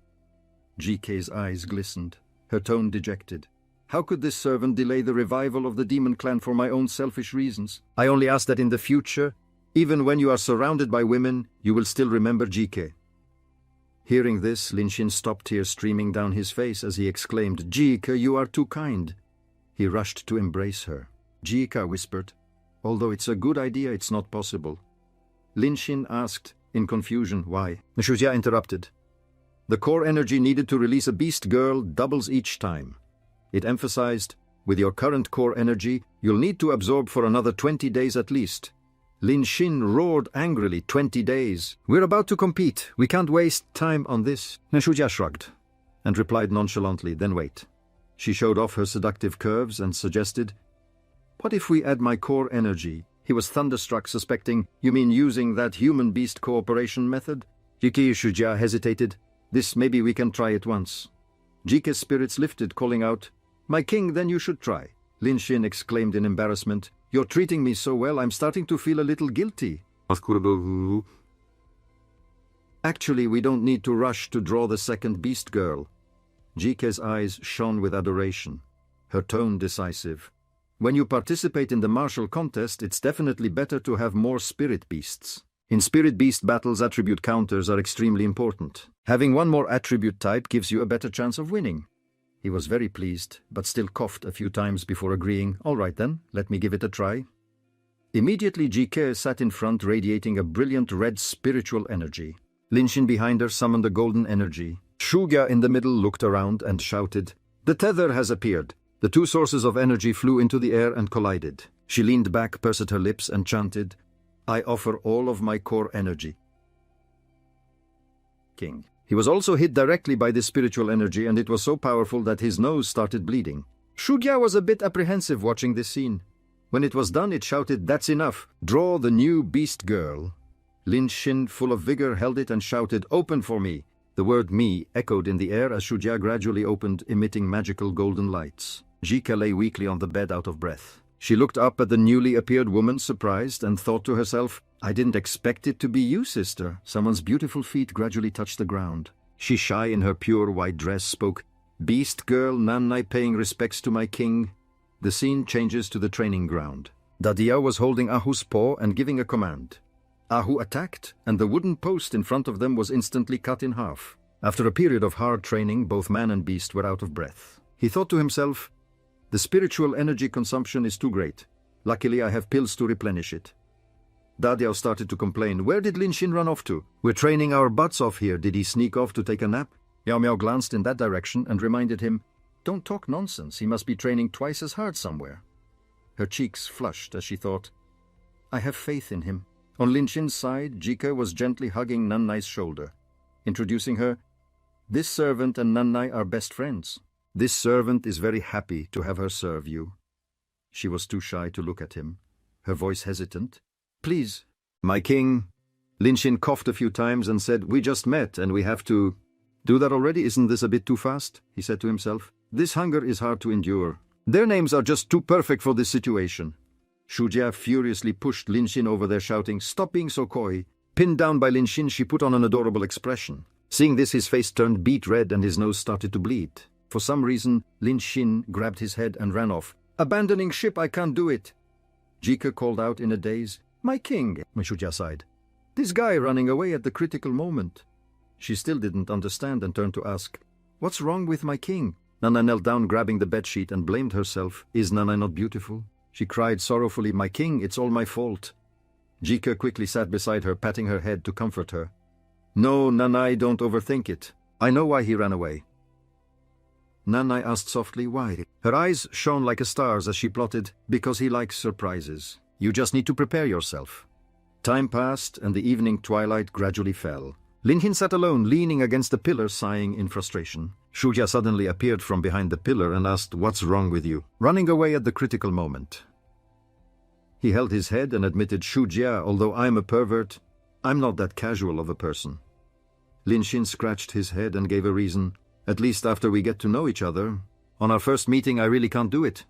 GK's eyes glistened, her tone dejected. How could this servant delay the revival of the demon clan for my own selfish reasons? I only ask that in the future, even when you are surrounded by women, you will still remember GK. Hearing this, Lin Xin stopped tears streaming down his face as he exclaimed, Jika, you are too kind. He rushed to embrace her. Jika whispered, although it's a good idea, it's not possible. Lin Xin asked, in confusion, why? Shujia interrupted. The core energy needed to release a beast girl doubles each time. It emphasized, with your current core energy, you'll need to absorb for another 20 days at least. Lin Xin roared angrily, 20 days. We're about to compete. We can't waste time on this. Shujia shrugged and replied nonchalantly, then wait. She showed off her seductive curves and suggested, what if we add my core energy? He was thunderstruck, suspecting, you mean using that human-beast cooperation method? Jiki Shujia hesitated. This maybe we can try it once. Jike's spirits lifted, calling out, my king, then you should try. Lin Xin exclaimed in embarrassment, you're treating me so well, I'm starting to feel a little guilty. Actually, we don't need to rush to draw the second beast girl. Jike's eyes shone with adoration, her tone decisive. When you participate in the martial contest, it's definitely better to have more spirit beasts. In spirit beast battles, attribute counters are extremely important. Having one more attribute type gives you a better chance of winning. He was very pleased, but still coughed a few times before agreeing, all right then, let me give it a try. Immediately Jike sat in front, radiating a brilliant red spiritual energy. Linshin behind her summoned a golden energy. Shugya in the middle looked around and shouted, "The tether has appeared." The two sources of energy flew into the air and collided. She leaned back, pursed her lips, and chanted, "I offer all of my core energy." King. He was also hit directly by this spiritual energy, and it was so powerful that his nose started bleeding. Shugya was a bit apprehensive watching this scene. When it was done, it shouted, "That's enough. Draw the new beast girl." Linshin, full of vigor, held it and shouted, "Open for me." The word "me" echoed in the air as Shugya gradually opened, emitting magical golden lights. Jike lay weakly on the bed, out of breath. She looked up at the newly appeared woman, surprised, and thought to herself, "I didn't expect it to be you, sister." Someone's beautiful feet gradually touched the ground. She, shy in her pure white dress, spoke, "Beast girl Nannai paying respects to my king." The scene changes to the training ground. Dadia was holding Ahu's paw and giving a command. Ahu attacked, and the wooden post in front of them was instantly cut in half. After a period of hard training, both man and beast were out of breath. He thought to himself, "The spiritual energy consumption is too great. Luckily, I have pills to replenish it." Dadiao started to complain. "Where did Linshin run off to? We're training our butts off here. Did he sneak off to take a nap?" Yao Miao glanced in that direction and reminded him, "Don't talk nonsense. He must be training twice as hard somewhere." Her cheeks flushed as she thought, "I have faith in him." On Linshin's side, Jike was gently hugging Nannai's shoulder, introducing her, "This servant and Nannai are best friends. This servant is very happy to have her serve you." She was too shy to look at him, her voice hesitant. "Please, my king." Linshin coughed a few times and said, "We just met and we have to—" "Do that already? Isn't this a bit too fast?" he said to himself. "This hunger is hard to endure. Their names are just too perfect for this situation." Shujia furiously pushed Linshin over there, shouting, "Stop being so coy." Pinned down by Linshin, she put on an adorable expression. Seeing this, his face turned beet red and his nose started to bleed. For some reason, Linshin grabbed his head and ran off. "Abandoning ship, I can't do it." Jike called out in a daze, "My king," Shujia sighed. "This guy running away at the critical moment." She still didn't understand and turned to ask, "What's wrong with my king?" Nana knelt down, grabbing the bedsheet, and blamed herself. "Is Nana not beautiful?" She cried sorrowfully, "My king, it's all my fault." Jike quickly sat beside her, patting her head to comfort her. "No, Nanai, don't overthink it. I know why he ran away." Nanai asked softly, "Why?" Her eyes shone like stars as she plotted, "Because he likes surprises. You just need to prepare yourself." Time passed and the evening twilight gradually fell. Linhin sat alone, leaning against a pillar, sighing in frustration. Shujia suddenly appeared from behind the pillar and asked, "What's wrong with you?" Running away at the critical moment. He held his head and admitted, "Shujia, although I'm a pervert, I'm not that casual of a person." Linshin scratched his head and gave a reason. "At least after we get to know each other. On our first meeting, I really can't do it."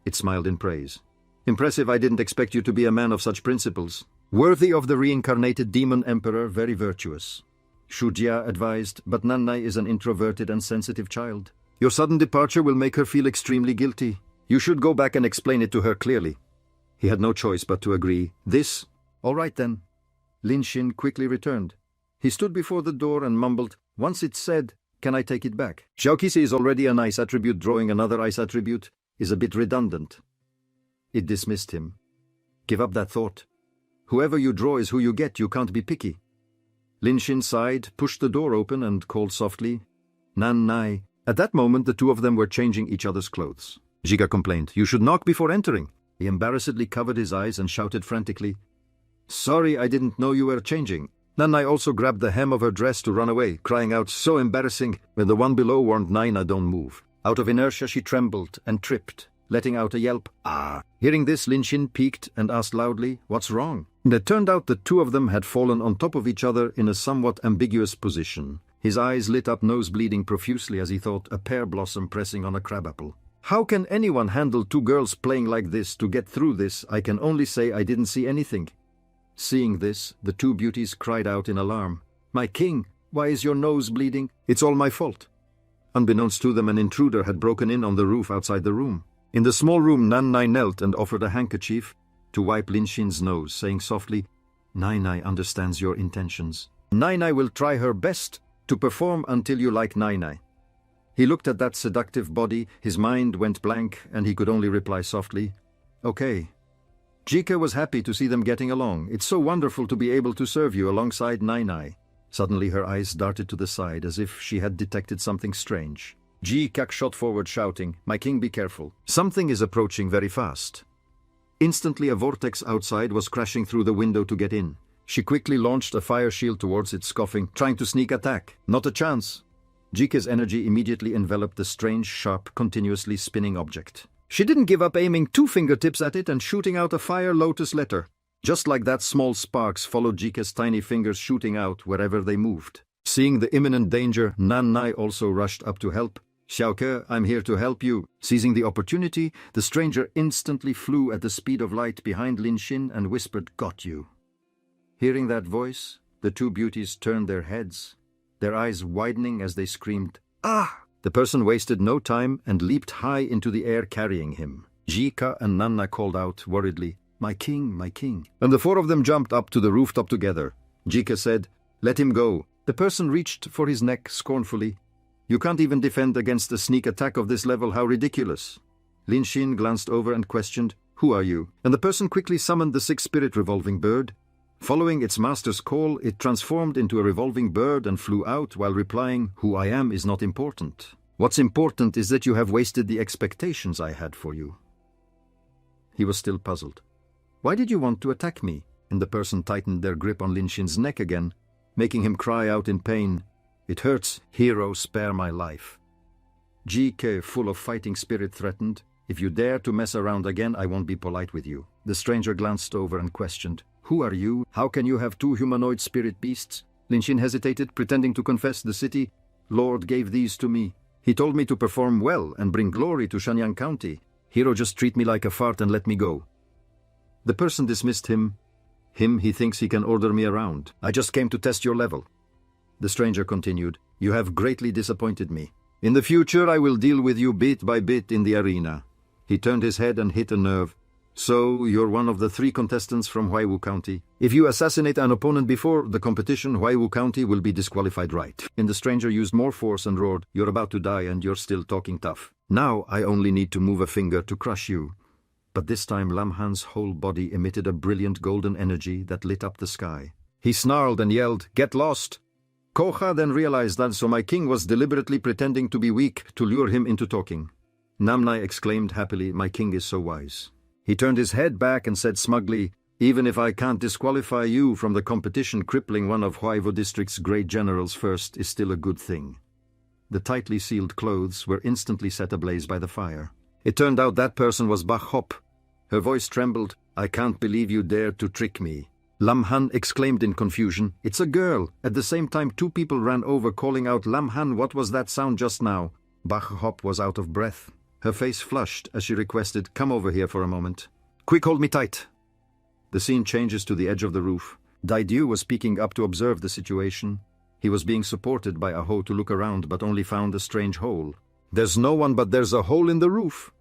It smiled in praise. "Impressive. I didn't expect you to be a man of such principles. Worthy of the reincarnated demon emperor, very virtuous." Shujia advised, "But Nannai is an introverted and sensitive child. Your sudden departure will make her feel extremely guilty. You should go back and explain it to her clearly." He had no choice but to agree. "This? All right then." Linshin quickly returned. He stood before the door and mumbled, "Once it's said, can I take it back? Xiaokisi is already an ice attribute. Drawing another ice attribute is a bit redundant." It dismissed him. "Give up that thought. Whoever you draw is who you get. You can't be picky." Linshin sighed, pushed the door open, and called softly, "Nannai." At that moment, the two of them were changing each other's clothes. Jiga complained, "You should knock before entering." He embarrassedly covered his eyes and shouted frantically, "Sorry, I didn't know you were changing." Nannai also grabbed the hem of her dress to run away, crying out, "So embarrassing," when the one below warned Naina, "Don't move." Out of inertia, she trembled and tripped, letting out a yelp, "Ah!" Hearing this, Linshin peeked and asked loudly, "What's wrong?" And it turned out the two of them had fallen on top of each other in a somewhat ambiguous position. His eyes lit up, nose bleeding profusely as he thought, a pear blossom pressing on a crabapple. "How can anyone handle two girls playing like this? To get through this, I can only say I didn't see anything." Seeing this, the two beauties cried out in alarm. My king, why is your nose bleeding? It's all my fault. Unbeknownst to them, an intruder had broken in on the roof outside the room. In the small room, Nai knelt and offered a handkerchief to wipe Lin Xin's nose, saying softly, Nai understands your intentions. Nai will try her best to perform until you like Nai. He looked at that seductive body, his mind went blank, and he could only reply softly, Okay. Jika was happy to see them getting along. It's so wonderful to be able to serve you alongside Nai. Suddenly her eyes darted to the side as if she had detected something strange. Jika shot forward shouting, My king, be careful. Something is approaching very fast. Instantly a vortex outside was crashing through the window to get in. She quickly launched a fire shield towards it, scoffing, trying to sneak attack. Not a chance. Jika's energy immediately enveloped the strange, sharp, continuously spinning object. She didn't give up, aiming 2 fingertips at it and shooting out a fire lotus letter. Just like that, small sparks followed Jika's tiny fingers, shooting out wherever they moved. Seeing the imminent danger, Nai also rushed up to help. Xiaoke, I'm here to help you. Seizing the opportunity, the stranger instantly flew at the speed of light behind Lin Xin and whispered, Got you. Hearing that voice, the 2 beauties turned their heads, their eyes widening as they screamed, Ah! The person wasted no time and leaped high into the air, carrying him. Jika and Nanna called out worriedly, My king, my king. And the 4 of them jumped up to the rooftop together. Jika said, Let him go. The person reached for his neck scornfully. You can't even defend against a sneak attack of this level, how ridiculous. Lin Xin glanced over and questioned, Who are you? And the person quickly summoned the 6-spirit revolving bird. Following its master's call, it transformed into a revolving bird and flew out while replying, Who I am is not important. What's important is that you have wasted the expectations I had for you. He was still puzzled. Why did you want to attack me? And the person tightened their grip on Lin Xin's neck again, making him cry out in pain. It hurts, hero, spare my life. GK, full of fighting spirit, threatened, If you dare to mess around again, I won't be polite with you. The stranger glanced over and questioned, Who are you? How can you have 2 humanoid spirit beasts? Lin Xin hesitated, pretending to confess, The city Lord gave these to me. He told me to perform well and bring glory to Shanyang County. Hero, just treat me like a fart and let me go. The person dismissed him. He thinks he can order me around. I just came to test your level. The stranger continued, You have greatly disappointed me. In the future, I will deal with you bit by bit in the arena. He turned his head and hit a nerve. So, you're one of the 3 contestants from Huaiwu County. If you assassinate an opponent before the competition, Huaiwu County will be disqualified, right? And the stranger used more force and roared, You're about to die and you're still talking tough. Now I only need to move a finger to crush you. But this time Lam Han's whole body emitted a brilliant golden energy that lit up the sky. He snarled and yelled, Get lost! Koha then realized that so my king was deliberately pretending to be weak to lure him into talking. Namnai exclaimed happily, My king is so wise. He turned his head back and said smugly, Even if I can't disqualify you from the competition, crippling one of Huaiwu District's great generals first is still a good thing. The tightly sealed clothes were instantly set ablaze by the fire. It turned out that person was Bah Hop. Her voice trembled, I can't believe you dared to trick me. Lam Han exclaimed in confusion, It's a girl. At the same time 2 people ran over, calling out, Lam Han, what was that sound just now? Bah Hop was out of breath. Her face flushed as she requested, Come over here for a moment. Quick, hold me tight. The scene changes to the edge of the roof. Daidiu was peeking up to observe the situation. He was being supported by Aho to look around, but only found a strange hole. There's no one, but there's a hole in the roof.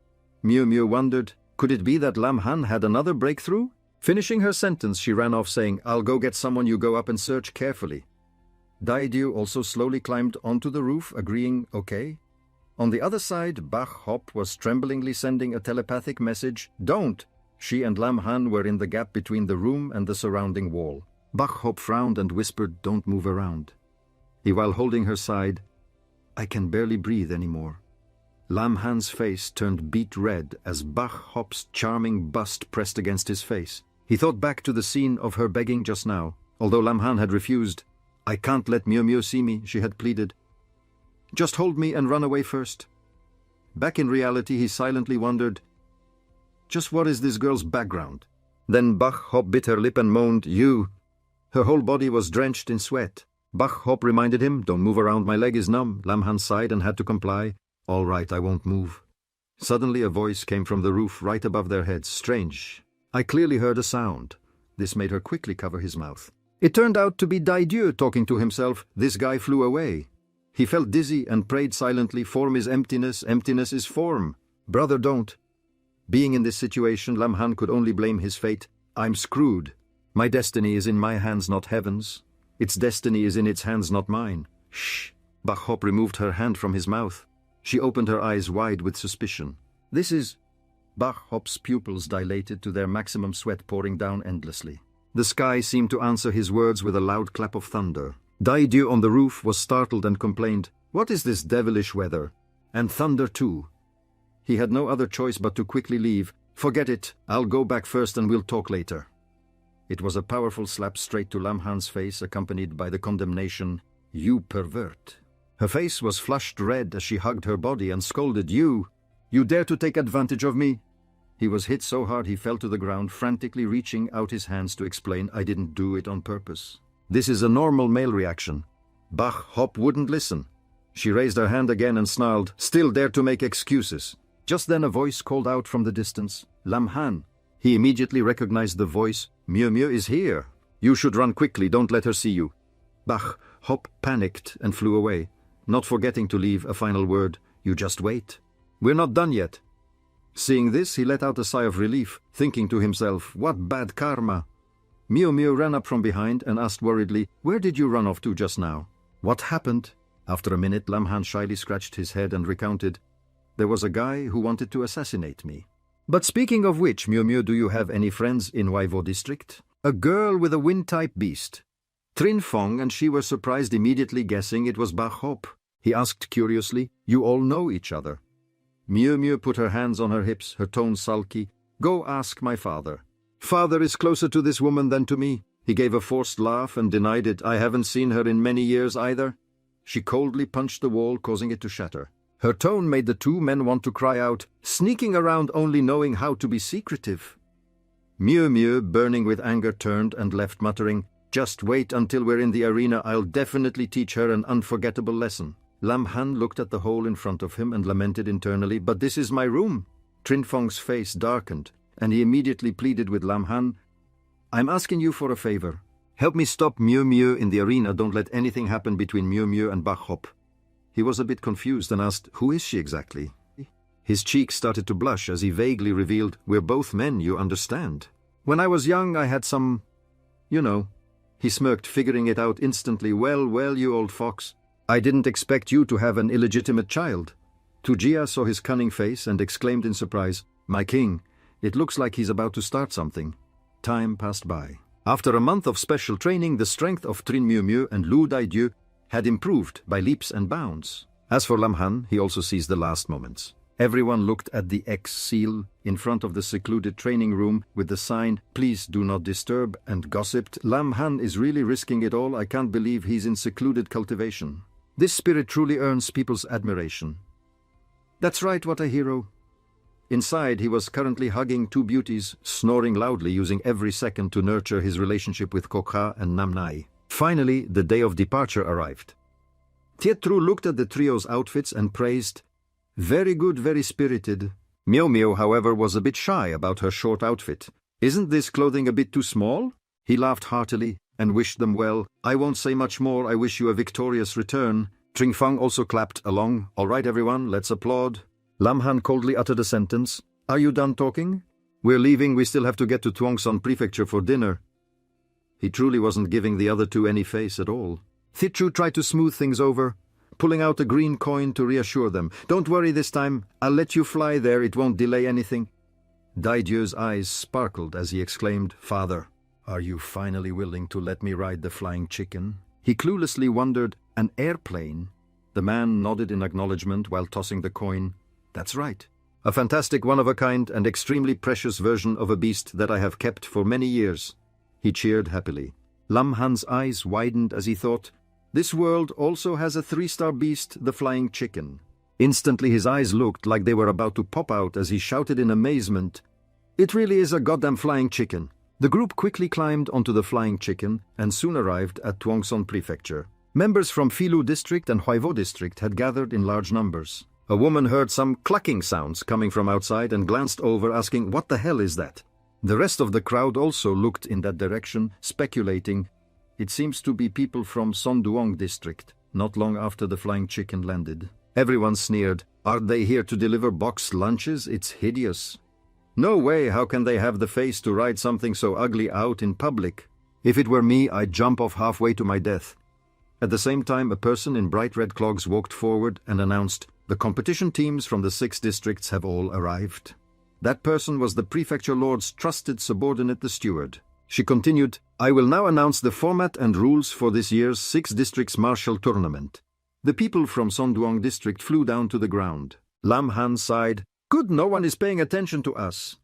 Miu Miu wondered, could it be that Lam Han had another breakthrough? Finishing her sentence, she ran off saying, I'll go get someone, you go up and search carefully. Daidiu also slowly climbed onto the roof, agreeing, okay. On the other side, Bah Hop was tremblingly sending a telepathic message, Don't! She and Lam Han were in the gap between the room and the surrounding wall. Bah Hop frowned and whispered, Don't move around. While holding her side, I can barely breathe anymore. Lam Han's face turned beet red as Bah Hop's charming bust pressed against his face. He thought back to the scene of her begging just now. Although Lam Han had refused, I can't let Miu Miu see me, she had pleaded. Just hold me and run away first. Back in reality, he silently wondered, just what is this girl's background? Then Bah Hop bit her lip and moaned, You. Her whole body was drenched in sweat. Bah Hop reminded him, Don't move around, my leg is numb. Lam Han sighed and had to comply. All right, I won't move. Suddenly a voice came from the roof right above their heads. Strange. I clearly heard a sound. This made her quickly cover his mouth. It turned out to be Dieu talking to himself. This guy flew away. He felt dizzy and prayed silently, form is emptiness, emptiness is form. Brother, don't. Being in this situation, Lam Han could only blame his fate. I'm screwed. My destiny is in my hands, not heaven's. Its destiny is in its hands, not mine. Shh. Bach-hop removed her hand from his mouth. She opened her eyes wide with suspicion. This is... Bach-hop's pupils dilated to their maximum, sweat pouring down endlessly. The sky seemed to answer his words with a loud clap of thunder. Dieu on the roof was startled and complained, "What is this devilish weather? And thunder too." He had no other choice but to quickly leave. "Forget it, I'll go back first and we'll talk later." It was a powerful slap straight to Lam Han's face, accompanied by the condemnation, "You pervert." Her face was flushed red as she hugged her body and scolded, You dare to take advantage of me?" He was hit so hard he fell to the ground, frantically reaching out his hands to explain, "I didn't do it on purpose. This is a normal male reaction." Bach-hop wouldn't listen. She raised her hand again and snarled, "Still dare to make excuses." Just then a voice called out from the distance, "Lam Han." He immediately recognized the voice. "Miu is here. You should run quickly, don't let her see you." Bach-hop panicked and flew away, not forgetting to leave a final word, "You just wait. We're not done yet." Seeing this, he let out a sigh of relief, thinking to himself, "What bad karma." Miu ran up from behind and asked worriedly, "Where did you run off to just now?" "What happened?" After a minute, Lam Han shyly scratched his head and recounted, "There was a guy who wanted to assassinate me." "But speaking of which, Miu, do you have any friends in Huaivo district?" "A girl with a wind-type beast. Trin Fong and she were surprised, immediately guessing it was Bach-hop. He asked curiously, "You all know each other?" Miu put her hands on her hips, her tone sulky. "Go ask my father. Father is closer to this woman than to me." He gave a forced laugh and denied it. "I haven't seen her in many years either." She coldly punched the wall, causing it to shatter. Her tone made the two men want to cry out, "Sneaking around only knowing how to be secretive." Miu, burning with anger, turned and left, muttering, "Just wait until we're in the arena. I'll definitely teach her an unforgettable lesson." Lam Han looked at the hole in front of him and lamented internally, "But this is my room." Trin Fong's face darkened, and he immediately pleaded with Lam Han, "I'm asking you for a favor. Help me stop Miu in the arena. Don't let anything happen between Miu and Bach-hop." He was a bit confused and asked, "Who is she exactly?" His cheeks started to blush as he vaguely revealed, "We're both men, you understand. When I was young I had some... you know." He smirked, figuring it out instantly. Well, you old fox. I didn't expect you to have an illegitimate child." Tujia saw his cunning face and exclaimed in surprise, "My king, it looks like he's about to start something." Time passed by. After a month of special training, the strength of Trin Miu and Lu Dieu had improved by leaps and bounds. As for Lam Han, he also seized the last moments. Everyone looked at the X seal in front of the secluded training room with the sign, "Please do not disturb," and gossiped, "Lam Han is really risking it all. I can't believe he's in secluded cultivation. This spirit truly earns people's admiration." That's right, what a hero. Inside, he was currently hugging two beauties, snoring loudly, using every second to nurture his relationship with Kokha and Namnai. Finally, the day of departure arrived. Tietru looked at the trio's outfits and praised, "Very good, very spirited." Miu, however, was a bit shy about her short outfit. "Isn't this clothing a bit too small?" He laughed heartily and wished them well. "I won't say much more. I wish you a victorious return." Trin Fong also clapped along. "All right, everyone, let's applaud." Lam Han coldly uttered a sentence. "Are you done talking? We're leaving. We still have to get to Tuongson Prefecture for dinner." He truly wasn't giving the other two any face at all. Thitru tried to smooth things over, pulling out a green coin to reassure them. "Don't worry this time. I'll let you fly there. It won't delay anything." Dieu's eyes sparkled as he exclaimed, "Father, are you finally willing to let me ride the flying chicken?" He cluelessly wondered, "An airplane?" The man nodded in acknowledgement while tossing the coin. "That's right. A fantastic, one-of-a-kind, and extremely precious version of a beast that I have kept for many years." He cheered happily. Lam Han's eyes widened as he thought, "This world also has a 3-star beast, the flying chicken." Instantly his eyes looked like they were about to pop out as he shouted in amazement, "It really is a goddamn flying chicken." The group quickly climbed onto the flying chicken and soon arrived at Tuongson Prefecture. Members from Filu District and Huaivo District had gathered in large numbers. A woman heard some clucking sounds coming from outside and glanced over, asking, "What the hell is that?" The rest of the crowd also looked in that direction, speculating, It seems to be people from Sonduong district, not long after the flying chicken landed. Everyone sneered. Are they here to deliver boxed lunches? It's hideous. No way, how can they have the face to write something so ugly out in public? If it were me, I'd jump off halfway to my death. At the same time, a person in bright red clogs walked forward and announced, the competition teams from the 6 districts have all arrived. That person was the prefecture lord's trusted subordinate, the steward. She continued, I will now announce the format and rules for this year's 6 districts martial tournament. The people from Sonduong district flew down to the ground. Lam Han sighed, good, no one is paying attention to us.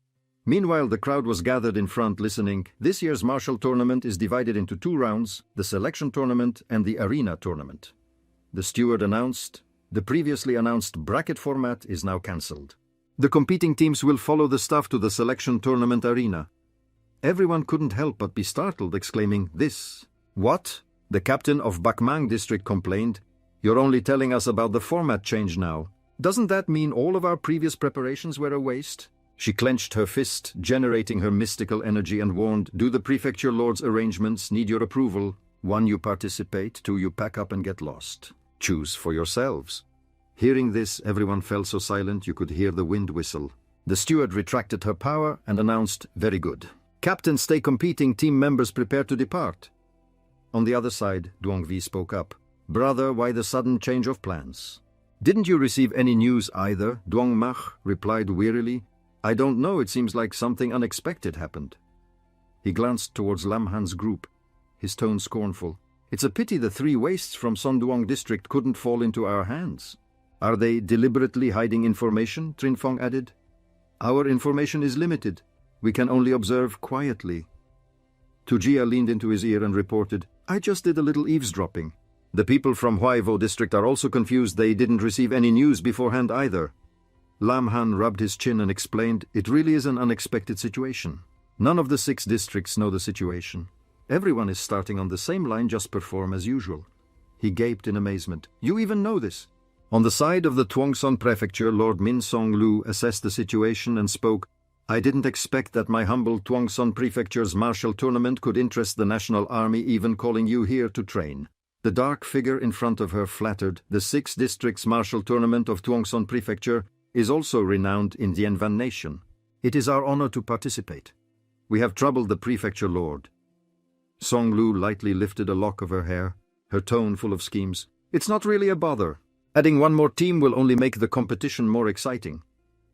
Meanwhile, the crowd was gathered in front listening. This year's martial tournament is divided into 2 rounds, the selection tournament and the arena tournament. The steward announced, the previously announced bracket format is now cancelled. The competing teams will follow the staff to the selection tournament arena. Everyone couldn't help but be startled, exclaiming, this. What? The captain of Bakmang district complained. You're only telling us about the format change now. Doesn't that mean all of our previous preparations were a waste? She clenched her fist, generating her mystical energy, and warned, do the prefecture lord's arrangements need your approval? 1, you participate, 2, you pack up and get lost. Choose for yourselves. Hearing this, everyone fell so silent you could hear the wind whistle. The steward retracted her power and announced, very good. Captain, stay competing, team members prepare to depart. On the other side, Duongvi spoke up. Brother, why the sudden change of plans? Didn't you receive any news either? Duongmach replied wearily. I don't know, it seems like something unexpected happened. He glanced towards Lam Han's group, his tone scornful. It's a pity the 3 wastes from Sonduong district couldn't fall into our hands. Are they deliberately hiding information? Trinfong added. Our information is limited. We can only observe quietly. Tujia leaned into his ear and reported, I just did a little eavesdropping. The people from Huaivo district are also confused. They didn't receive any news beforehand either. Lam Han rubbed his chin and explained, it really is an unexpected situation. None of the 6 districts know the situation. Everyone is starting on the same line, just perform as usual. He gaped in amazement. You even know this? On the side of the Tuongson prefecture, Lord Min Song Lu assessed the situation and spoke, I didn't expect that my humble Tuongson prefecture's martial tournament could interest the national army, even calling you here to train. The dark figure in front of her flattered. The 6 districts martial tournament of Tuongson prefecture is also renowned in the Yanvan nation. It is our honor to participate. We have troubled the prefecture lord. Song Lu lightly lifted a lock of her hair, her tone full of schemes. It's not really a bother. Adding 1 more team will only make the competition more exciting.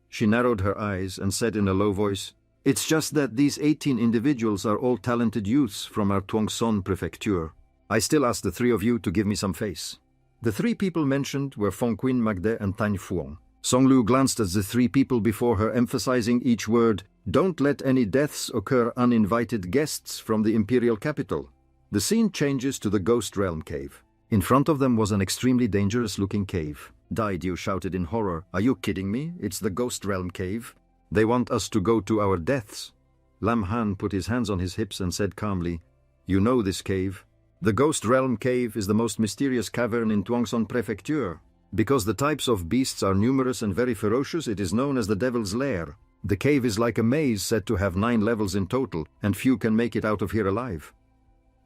She narrowed her eyes and said in a low voice, it's just that these 18 individuals are all talented youths from our Tuongson prefecture. I still ask the 3 of you to give me some face. The 3 people mentioned were Fongquin Magde and Tan Fuong. Song Lu glanced at the 3 people before her, emphasizing each word. Don't let any deaths occur, uninvited guests from the imperial capital. The scene changes to the Ghost Realm cave. In front of them was an extremely dangerous-looking cave. Daidiu shouted in horror. Are you kidding me? It's the Ghost Realm cave. They want us to go to our deaths. Lam Han put his hands on his hips and said calmly, you know this cave. The Ghost Realm cave is the most mysterious cavern in Tuongson prefecture. Because the types of beasts are numerous and very ferocious, it is known as the Devil's Lair. The cave is like a maze said to have 9 levels in total, and few can make it out of here alive.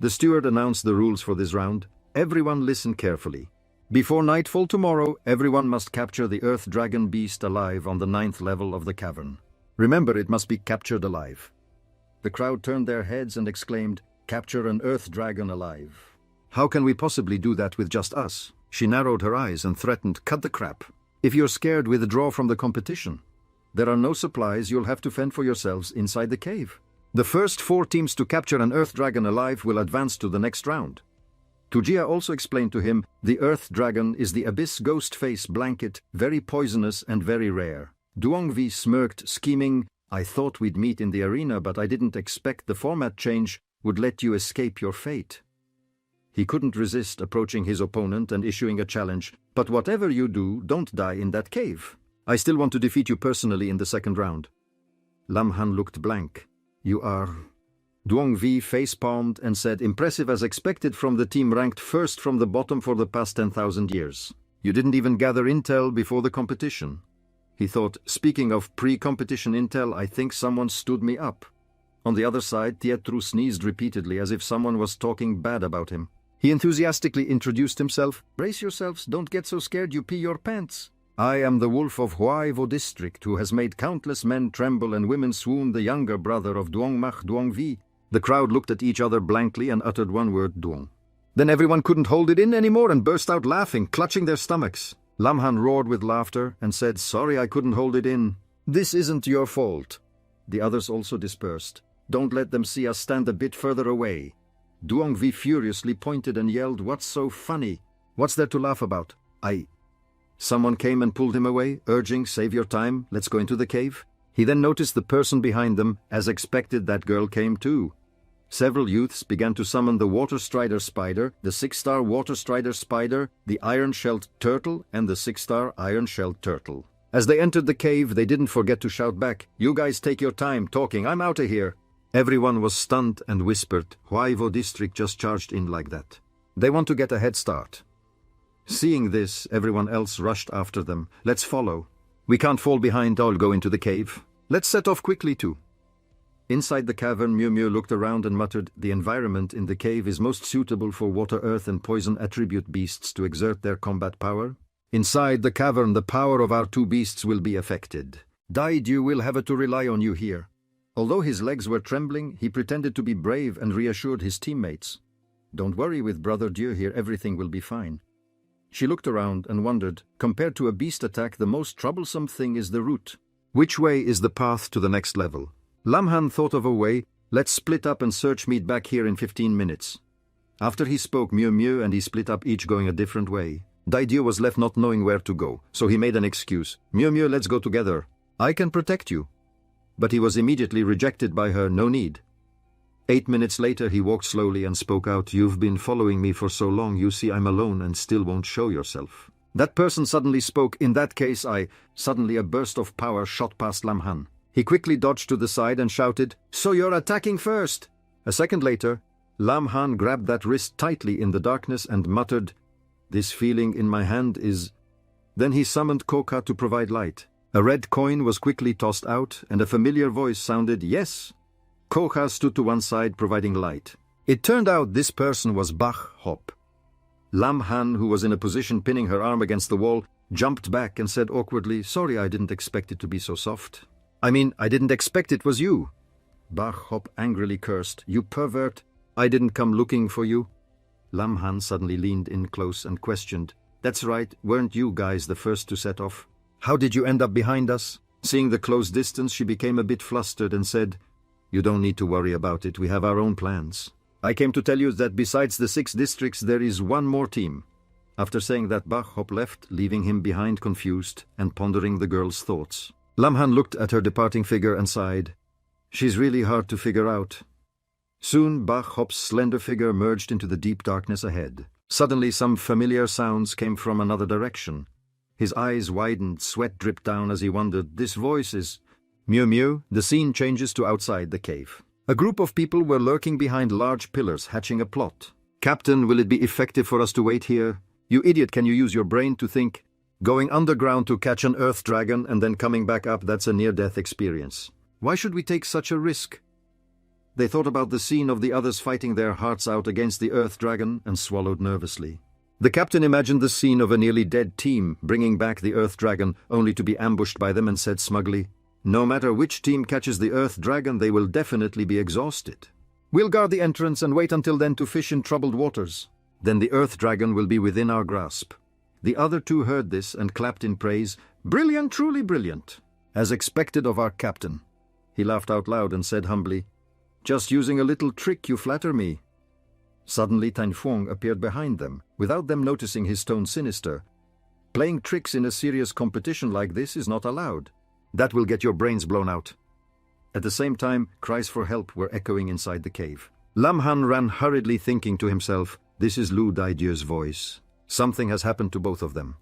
The steward announced the rules for this round. Everyone listen carefully. Before nightfall tomorrow, everyone must capture the Earth Dragon beast alive on the 9th level of the cavern. Remember, it must be captured alive. The crowd turned their heads and exclaimed, capture an Earth Dragon alive. How can we possibly do that with just us? She narrowed her eyes and threatened, cut the crap. If you're scared, withdraw from the competition. There are no supplies, you'll have to fend for yourselves inside the cave. The first 4 teams to capture an Earth Dragon alive will advance to the next round. Tujia also explained to him, the Earth Dragon is the Abyss Ghost Face blanket, very poisonous and very rare. Duongvi smirked, scheming, I thought we'd meet in the arena, but I didn't expect the format change would let you escape your fate. He couldn't resist approaching his opponent and issuing a challenge, but whatever you do, don't die in that cave. I still want to defeat you personally in the 2nd round. Lam Han looked blank. You are... Duongvi face-palmed and said, impressive as expected from the team ranked first from the bottom for the past 10,000 years. You didn't even gather intel before the competition. He thought, speaking of pre-competition intel, I think someone stood me up. On the other side, Pietro sneezed repeatedly as if someone was talking bad about him. He enthusiastically introduced himself. "Brace yourselves, don't get so scared you pee your pants. I am the wolf of Huaivo district who has made countless men tremble and women swoon, the younger brother of Duongmach Duongvi." The crowd looked at each other blankly and uttered one word, Duong. Then everyone couldn't hold it in anymore and burst out laughing, clutching their stomachs. Lamhan roared with laughter and said, "Sorry I couldn't hold it in. This isn't your fault." The others also dispersed. "Don't let them see us, stand a bit further away." Duongvi furiously pointed and yelled, "What's so funny? What's there to laugh about? Someone came and pulled him away, urging, "Save your time, let's go into the cave." He then noticed the person behind them. As expected, that girl came too. Several youths began to summon the Water Strider Spider, the 6-star Water Strider Spider, the Iron-Shelled Turtle, and the 6-star Iron-Shelled Turtle. As they entered the cave, they didn't forget to shout back, "You guys take your time talking, I'm outta here." Everyone was stunned and whispered, "Huaivo district just charged in like that. They want to get a head start." Seeing this, everyone else rushed after them. "Let's follow. We can't fall behind, I'll go into the cave. Let's set off quickly too." Inside the cavern, Mew Mew looked around and muttered, "The environment in the cave is most suitable for water, earth and poison attribute beasts to exert their combat power. Inside the cavern, the power of our 2 beasts will be affected. Daidu will have to rely on you here." Although his legs were trembling, he pretended to be brave and reassured his teammates. "Don't worry, with Brother Dieu here, everything will be fine." She looked around and wondered, compared to a beast attack, the most troublesome thing is the route. Which way is the path to the next level? Lamhan thought of a way. "Let's split up and search, meet back here in 15 minutes. After he spoke, Mew Mew and he split up, each going a different way. Daidiu was left not knowing where to go, so he made an excuse. "Mew Mew, let's go together. I can protect you." But he was immediately rejected by her. "No need." 8 minutes later, he walked slowly and spoke out, "You've been following me for so long, you see I'm alone and still won't show yourself." That person suddenly spoke, "In that case I..." Suddenly a burst of power shot past Lamhan. He quickly dodged to the side and shouted, "So you're attacking first!" A second later, Lamhan grabbed that wrist tightly in the darkness and muttered, "This feeling in my hand is..." Then he summoned Koka to provide light. A red coin was quickly tossed out and a familiar voice sounded, "Yes." Koka stood to one side providing light. It turned out this person was Bach Hop. Lamhan, who was in a position pinning her arm against the wall, jumped back and said awkwardly, "Sorry, I didn't expect it to be so soft. I didn't expect it was you." Bach Hop angrily cursed, "You pervert, I didn't come looking for you." Lamhan suddenly leaned in close and questioned, "That's right, weren't you guys the first to set off? How did you end up behind us?" Seeing the close distance, she became a bit flustered and said, "You don't need to worry about it, we have our own plans. I came to tell you that besides the 6 districts there is one more team." After saying that, Bach Hop left, leaving him behind confused and pondering the girl's thoughts. Lamhan looked at her departing figure and sighed. She's really hard to figure out. Soon Bach Hop's slender figure merged into the deep darkness ahead. Suddenly some familiar sounds came from another direction. His eyes widened, sweat dripped down as he wondered, "This voice is..." Mew Mew, the scene changes to outside the cave. A group of people were lurking behind large pillars, hatching a plot. "Captain, will it be effective for us to wait here? You idiot, can you use your brain to think? Going underground to catch an earth dragon and then coming back up, that's a near-death experience. Why should we take such a risk?" They thought about the scene of the others fighting their hearts out against the earth dragon and swallowed nervously. The captain imagined the scene of a nearly dead team bringing back the earth dragon only to be ambushed by them and said smugly, "No matter which team catches the earth dragon, they will definitely be exhausted. We'll guard the entrance and wait until then to fish in troubled waters. Then the earth dragon will be within our grasp." The other 2 heard this and clapped in praise. "Brilliant, truly brilliant. As expected of our captain." He laughed out loud and said humbly, "Just using a little trick, you flatter me." Suddenly Tan Fuong appeared behind them, without them noticing his tone sinister. "Playing tricks in a serious competition like this is not allowed. That will get your brains blown out." At the same time, cries for help were echoing inside the cave. Lamhan ran hurriedly, thinking to himself, "This is Lu Daidieu's voice. Something has happened to both of them."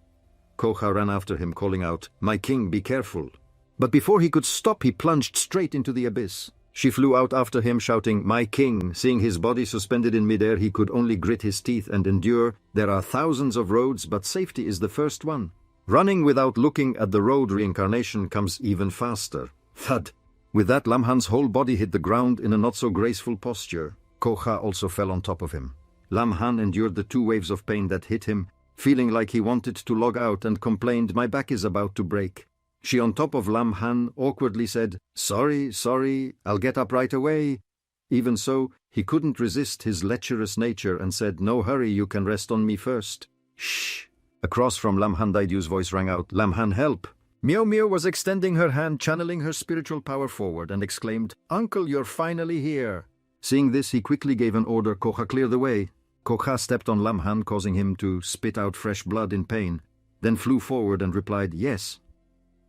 Koha ran after him, calling out, "My king, be careful." But before he could stop, he plunged straight into the abyss. She flew out after him, shouting, "My king." Seeing his body suspended in midair, he could only grit his teeth and endure. There are thousands of roads, but safety is the first one. Running without looking at the road, reincarnation comes even faster. Thud! With that, Lam Han's whole body hit the ground in a not-so-graceful posture. Koha also fell on top of him. Lam Han endured the 2 waves of pain that hit him, feeling like he wanted to log out, and complained, "My back is about to break." She, on top of Lam Han, awkwardly said, Sorry, I'll get up right away." Even so, he couldn't resist his lecherous nature and said, "No hurry, you can rest on me first." "Shh." Across from Lam Han, Daidu's voice rang out, "Lam Han, help." Miao Miao was extending her hand, channeling her spiritual power forward, and exclaimed, "Uncle, you're finally here." Seeing this, he quickly gave an order, "Koha, clear the way." Koha stepped on Lam Han, causing him to spit out fresh blood in pain, then flew forward and replied, "Yes."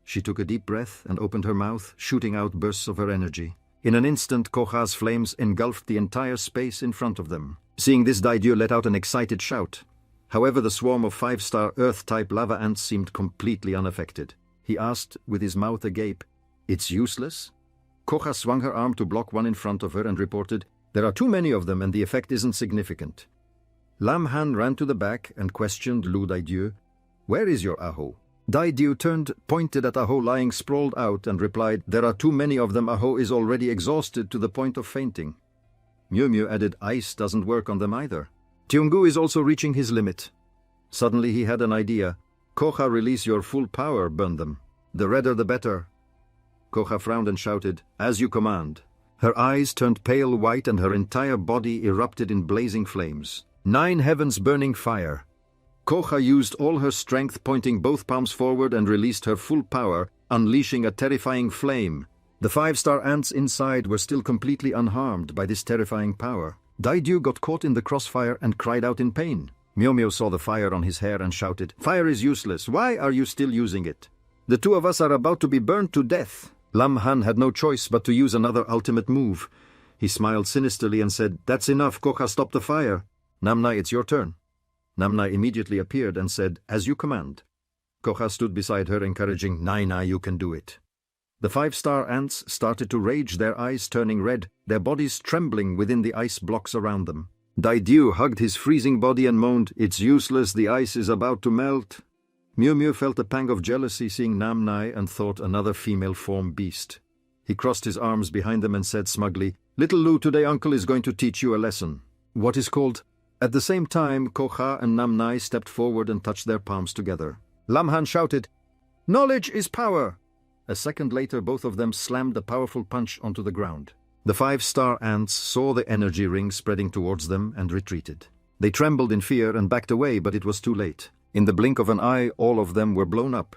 She took a deep breath and opened her mouth, shooting out bursts of her energy. In an instant, Koha's flames engulfed the entire space in front of them. Seeing this, Daidu let out an excited shout. However, the swarm of 5-star Earth-type lava ants seemed completely unaffected. He asked, with his mouth agape, "It's useless?" Koha swung her arm to block one in front of her and reported, "There are too many of them and the effect isn't significant." Lam Han ran to the back and questioned Lu Daidu, "Where is your Aho?" Daidu turned, pointed at Aho lying sprawled out, and replied, "There are too many of them. Aho is already exhausted to the point of fainting." Miu Miu added, "Ice doesn't work on them either. Tiungu is also reaching his limit." Suddenly he had an idea. "Koha, release your full power, burn them. The redder the better." Koha frowned and shouted, "As you command." Her eyes turned pale white and her entire body erupted in blazing flames. 9 heavens burning fire. Koha used all her strength, pointing both palms forward, and released her full power, unleashing a terrifying flame. The 5-star ants inside were still completely unharmed by this terrifying power. Daidu got caught in the crossfire and cried out in pain. Miao Miao saw the fire on his hair and shouted, "Fire is useless. Why are you still using it? The 2 of us are about to be burned to death." Lam Han had no choice but to use another ultimate move. He smiled sinisterly and said, "That's enough, Koha, stop the fire. Namnai, it's your turn." Namnai immediately appeared and said, "As you command." Koha stood beside her, encouraging, "Nai, you can do it." The 5-star ants started to rage, their eyes turning red, their bodies trembling within the ice blocks around them. Daidu hugged his freezing body and moaned, "It's useless, the ice is about to melt." Miu Miu felt a pang of jealousy seeing Namnai and thought another female form beast. He crossed his arms behind them and said smugly, "Little Lu, today Uncle is going to teach you a lesson. What is called—" At the same time, Koha and Namnai stepped forward and touched their palms together. Lam Han shouted, "Knowledge is power!" A second later, both of them slammed a powerful punch onto the ground. The 5-star ants saw the energy ring spreading towards them and retreated. They trembled in fear and backed away, but it was too late. In the blink of an eye, all of them were blown up.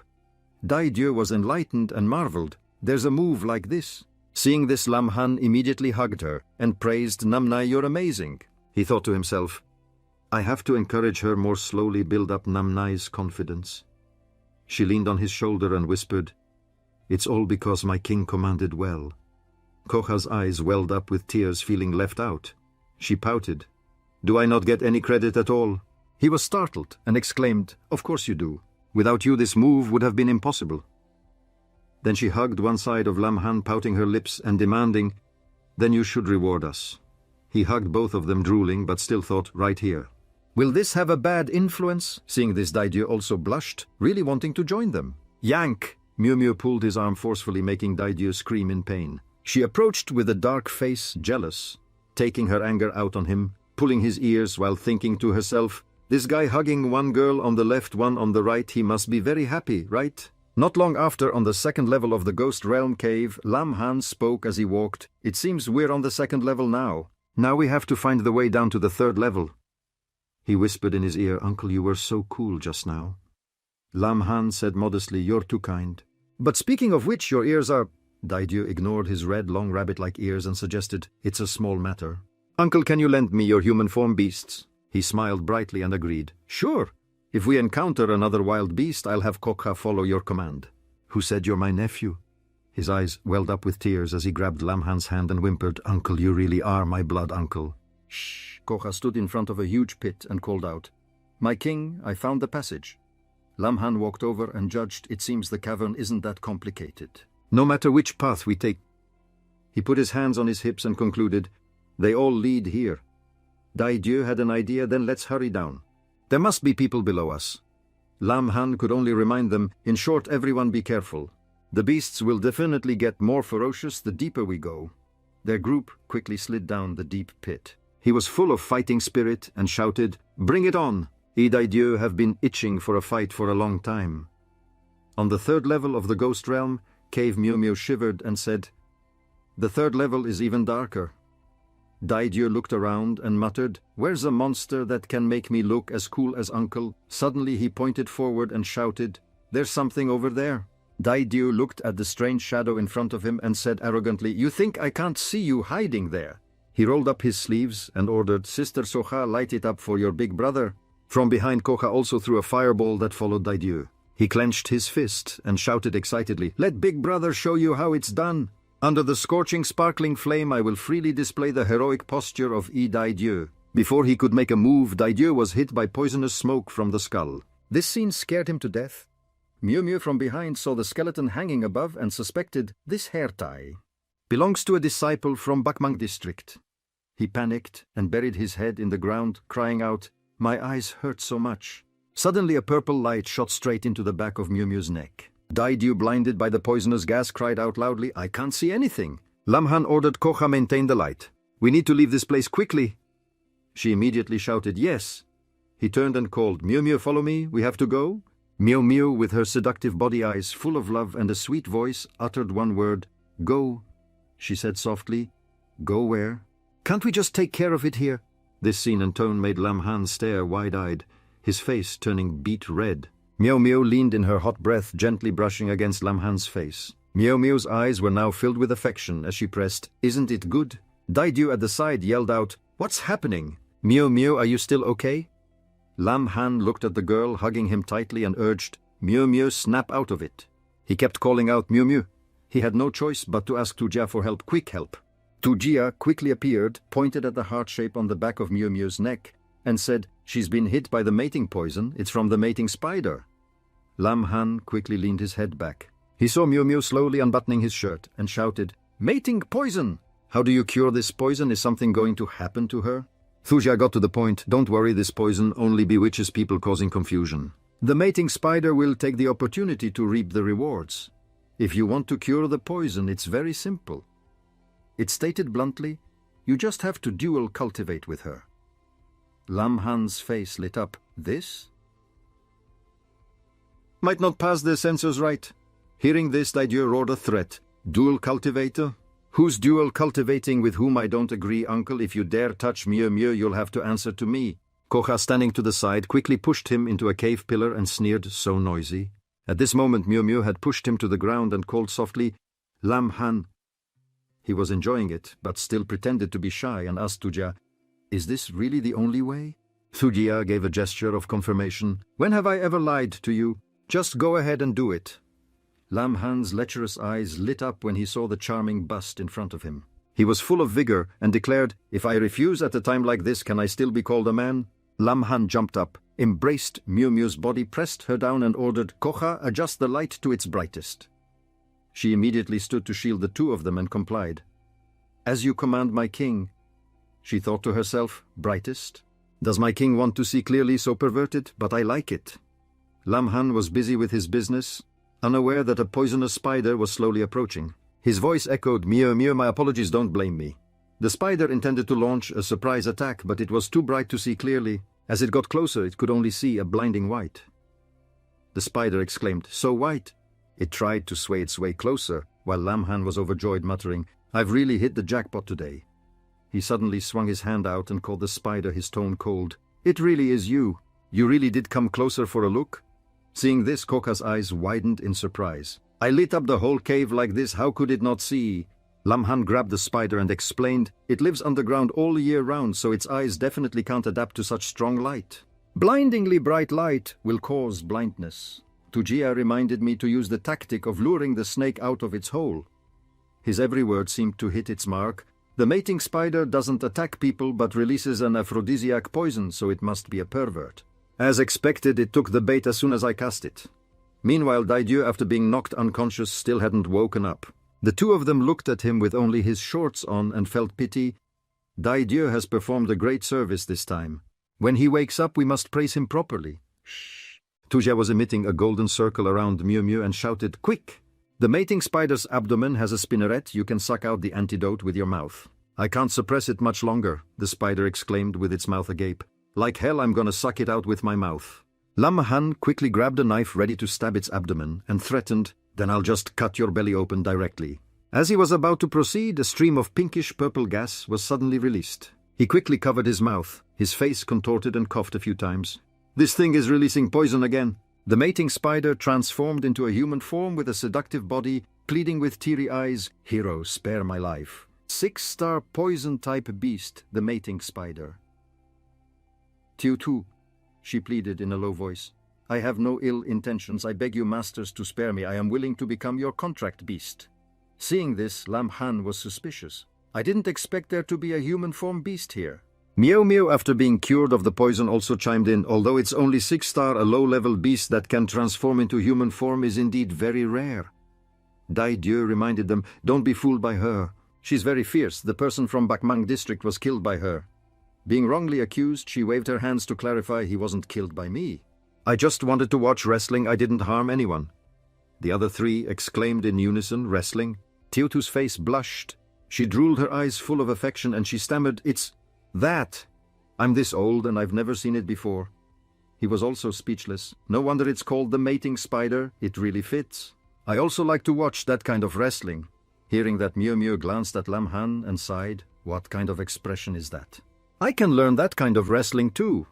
Daidu was enlightened and marveled. "There's a move like this." Seeing this, Lam Han immediately hugged her and praised, "Namnai, you're amazing." He thought to himself, "I have to encourage her more slowly, build up Namnai's confidence." She leaned on his shoulder and whispered, "It's all because my king commanded well." Koha's eyes welled up with tears, feeling left out. She pouted, "Do I not get any credit at all?" He was startled and exclaimed, "Of course you do. Without you this move would have been impossible." Then she hugged one side of Lam Han, pouting her lips and demanding, "Then you should reward us." He hugged both of them, drooling, but still thought, "Right here." Will this have a bad influence? Seeing this, Daidu also blushed, really wanting to join them. "Yank!" Miu Miu pulled his arm forcefully, making Daidu scream in pain. She approached with a dark face, jealous, taking her anger out on him, pulling his ears while thinking to herself, "This guy hugging one girl on the left, one on the right, he must be very happy, right?" Not long after, on the 2nd level of the Ghost Realm cave, Lam Han spoke as he walked. "It seems we're on the 2nd level now. Now we have to find the way down to the 3rd level." He whispered in his ear, "Uncle, you were so cool just now." Lam Han said modestly, "You're too kind. But speaking of which, your ears are—" Daidu ignored his red, long rabbit-like ears and suggested, "It's a small matter." "Uncle, can you lend me your human form beasts?" He smiled brightly and agreed, "Sure. If we encounter another wild beast, I'll have Koha follow your command." "Who said you're my nephew?" His eyes welled up with tears as he grabbed Lam Han's hand and whimpered, "Uncle, you really are my blood uncle." "Shh." Koha stood in front of a huge pit and called out, "My king, I found the passage." Lam Han walked over and judged, "It seems the cavern isn't that complicated. No matter which path we take—" He put his hands on his hips and concluded, "They all lead here. Daidu had an idea, then let's hurry down. There must be people below us." Lam Han could only remind them, "In short, everyone be careful. The beasts will definitely get more ferocious the deeper we go. Their group quickly slid down the deep pit. He was full of fighting spirit and shouted, "Bring it on! Dieu have been itching for a fight for a long time." On the third level of the ghost realm, Cave Mew Mew shivered and said, "The third level is even darker." Dieu looked around and muttered, "Where's a monster that can make me look as cool as Uncle?" Suddenly he pointed forward and shouted, "There's something over there." Dieu looked at the strange shadow in front of him and said arrogantly, "You think I can't see you hiding there?" He rolled up his sleeves and ordered, "Sister Soha, light it up for your big brother." From behind, Koha also threw a fireball that followed Dieu. He clenched his fist and shouted excitedly, "Let big brother show you how it's done. Under the scorching, sparkling flame I will freely display the heroic posture of Dieu." Before he could make a move, Dieu was hit by poisonous smoke from the skull. This scene scared him to death. Mew Mew from behind saw the skeleton hanging above and suspected this hair tie belongs to a disciple from Bakmang district. He panicked and buried his head in the ground, crying out, "My eyes hurt so much." Suddenly a purple light shot straight into the back of Mew Mew's neck. Dieu, blinded by the poisonous gas, cried out loudly, "I can't see anything." Lamhan ordered Koha maintain the light. "We need to leave this place quickly." She immediately shouted, "Yes." He turned and called, "Mew Mew, follow me, we have to go." Mew Mew, with her seductive body eyes full of love and a sweet voice, uttered one word, "Go." She said softly, "Go where? Can't we just take care of it here?" This scene and tone made Lamhan stare wide-eyed, his face turning beet red. Mew Mew leaned in her hot breath, gently brushing against Lamhan's face. Mew Mew's eyes were now filled with affection as she pressed, "Isn't it good?" Dieu at the side yelled out, "What's happening? Mew Mew, are you still okay?" Lamhan looked at the girl, hugging him tightly, and urged, "Mew Mew, snap out of it." He kept calling out, "Mew Mew." He had no choice but to ask Tujia for help, quick help. Tujia quickly appeared, pointed at the heart shape on the back of Mew Mew's neck, and said, "She's been hit by the mating poison. It's from the mating spider." Lamhan quickly leaned his head back. He saw Mew Mew slowly unbuttoning his shirt and shouted, "Mating poison! How do you cure this poison? Is something going to happen to her?" Tujia got to the point, "Don't worry, this poison only bewitches people, causing confusion. The mating spider will take the opportunity to reap the rewards. If you want to cure the poison, it's very simple. It's stated bluntly, you just have to dual cultivate with her." Lamhan's face lit up. "This might not pass the censors right." Hearing this, Dieu roared a threat. "Dual cultivator? Who's dual cultivating with whom I don't agree, Uncle? If you dare touch Mew Mew, you'll have to answer to me." Koha, standing to the side, quickly pushed him into a cave pillar and sneered, "So noisy." At this moment, Mew Mew had pushed him to the ground and called softly, "Lamhan." He was enjoying it, but still pretended to be shy and asked Tujia, "Is this really the only way?" Tujia gave a gesture of confirmation. "When have I ever lied to you? Just go ahead and do it." Lamhan's lecherous eyes lit up when he saw the charming bust in front of him. He was full of vigor and declared, "If I refuse at a time like this, can I still be called a man?" Lamhan jumped up, embraced Mew Mew's body, pressed her down and ordered, "Koha, adjust the light to its brightest." She immediately stood to shield the two of them and complied. "As you command, my king." She thought to herself, "Brightest? Does my king want to see clearly so perverted? But I like it." Lamhan was busy with his business, unaware that a poisonous spider was slowly approaching. His voice echoed, "Mew Mew, my apologies, don't blame me." The spider intended to launch a surprise attack, but it was too bright to see clearly. As it got closer, it could only see a blinding white. The spider exclaimed, "So white!" It tried to sway its way closer, while Lamhan was overjoyed, muttering, "I've really hit the jackpot today." He suddenly swung his hand out and called the spider, his tone cold, "It really is you. You really did come closer for a look?" Seeing this, Koka's eyes widened in surprise. "I lit up the whole cave like this, how could it not see?" Lamhan grabbed the spider and explained, "It lives underground all year round, so its eyes definitely can't adapt to such strong light. Blindingly bright light will cause blindness." Tujia reminded me to use the tactic of luring the snake out of its hole. His every word seemed to hit its mark. The mating spider doesn't attack people but releases an aphrodisiac poison, so it must be a pervert. As expected, it took the bait as soon as I cast it. Meanwhile, Dieu, after being knocked unconscious, still hadn't woken up. The two of them looked at him with only his shorts on and felt pity. Dieu has performed a great service this time. When he wakes up, we must praise him properly. Shh. Tujia was emitting a golden circle around Mew Mew and shouted, "Quick! The mating spider's abdomen has a spinneret. You can suck out the antidote with your mouth. I can't suppress it much longer, the spider exclaimed with its mouth agape. Like hell, I'm gonna suck it out with my mouth. Lam Han quickly grabbed a knife ready to stab its abdomen and threatened, then I'll just cut your belly open directly. As he was about to proceed, a stream of pinkish-purple gas was suddenly released. He quickly covered his mouth, his face contorted and coughed a few times. This thing is releasing poison again. The mating spider transformed into a human form with a seductive body, pleading with teary eyes, "Hero, spare my life." 6-star poison-type beast, the mating spider. "Tu," she pleaded in a low voice. "I have no ill intentions. I beg you masters to spare me. I am willing to become your contract beast." Seeing this, Lam Han was suspicious. "I didn't expect there to be a human form beast here." Meow Meow, after being cured of the poison, also chimed in. "Although it's only 6-star, a low-level beast that can transform into human form is indeed very rare." Dai Dieu reminded them, "Don't be fooled by her. She's very fierce. The person from Bakmang district was killed by her." Being wrongly accused, she waved her hands to clarify, "He wasn't killed by me. I just wanted to watch wrestling. I didn't harm anyone." The other three exclaimed in unison, "Wrestling?" Teotu's face blushed. She drooled her eyes full of affection and she stammered, "It's that. I'm this old and I've never seen it before." He was also speechless. "No wonder it's called the mating spider. It really fits. I also like to watch that kind of wrestling." Hearing that, Mew Mew glanced at Lam Han and sighed. "What kind of expression is that? I can learn that kind of wrestling too."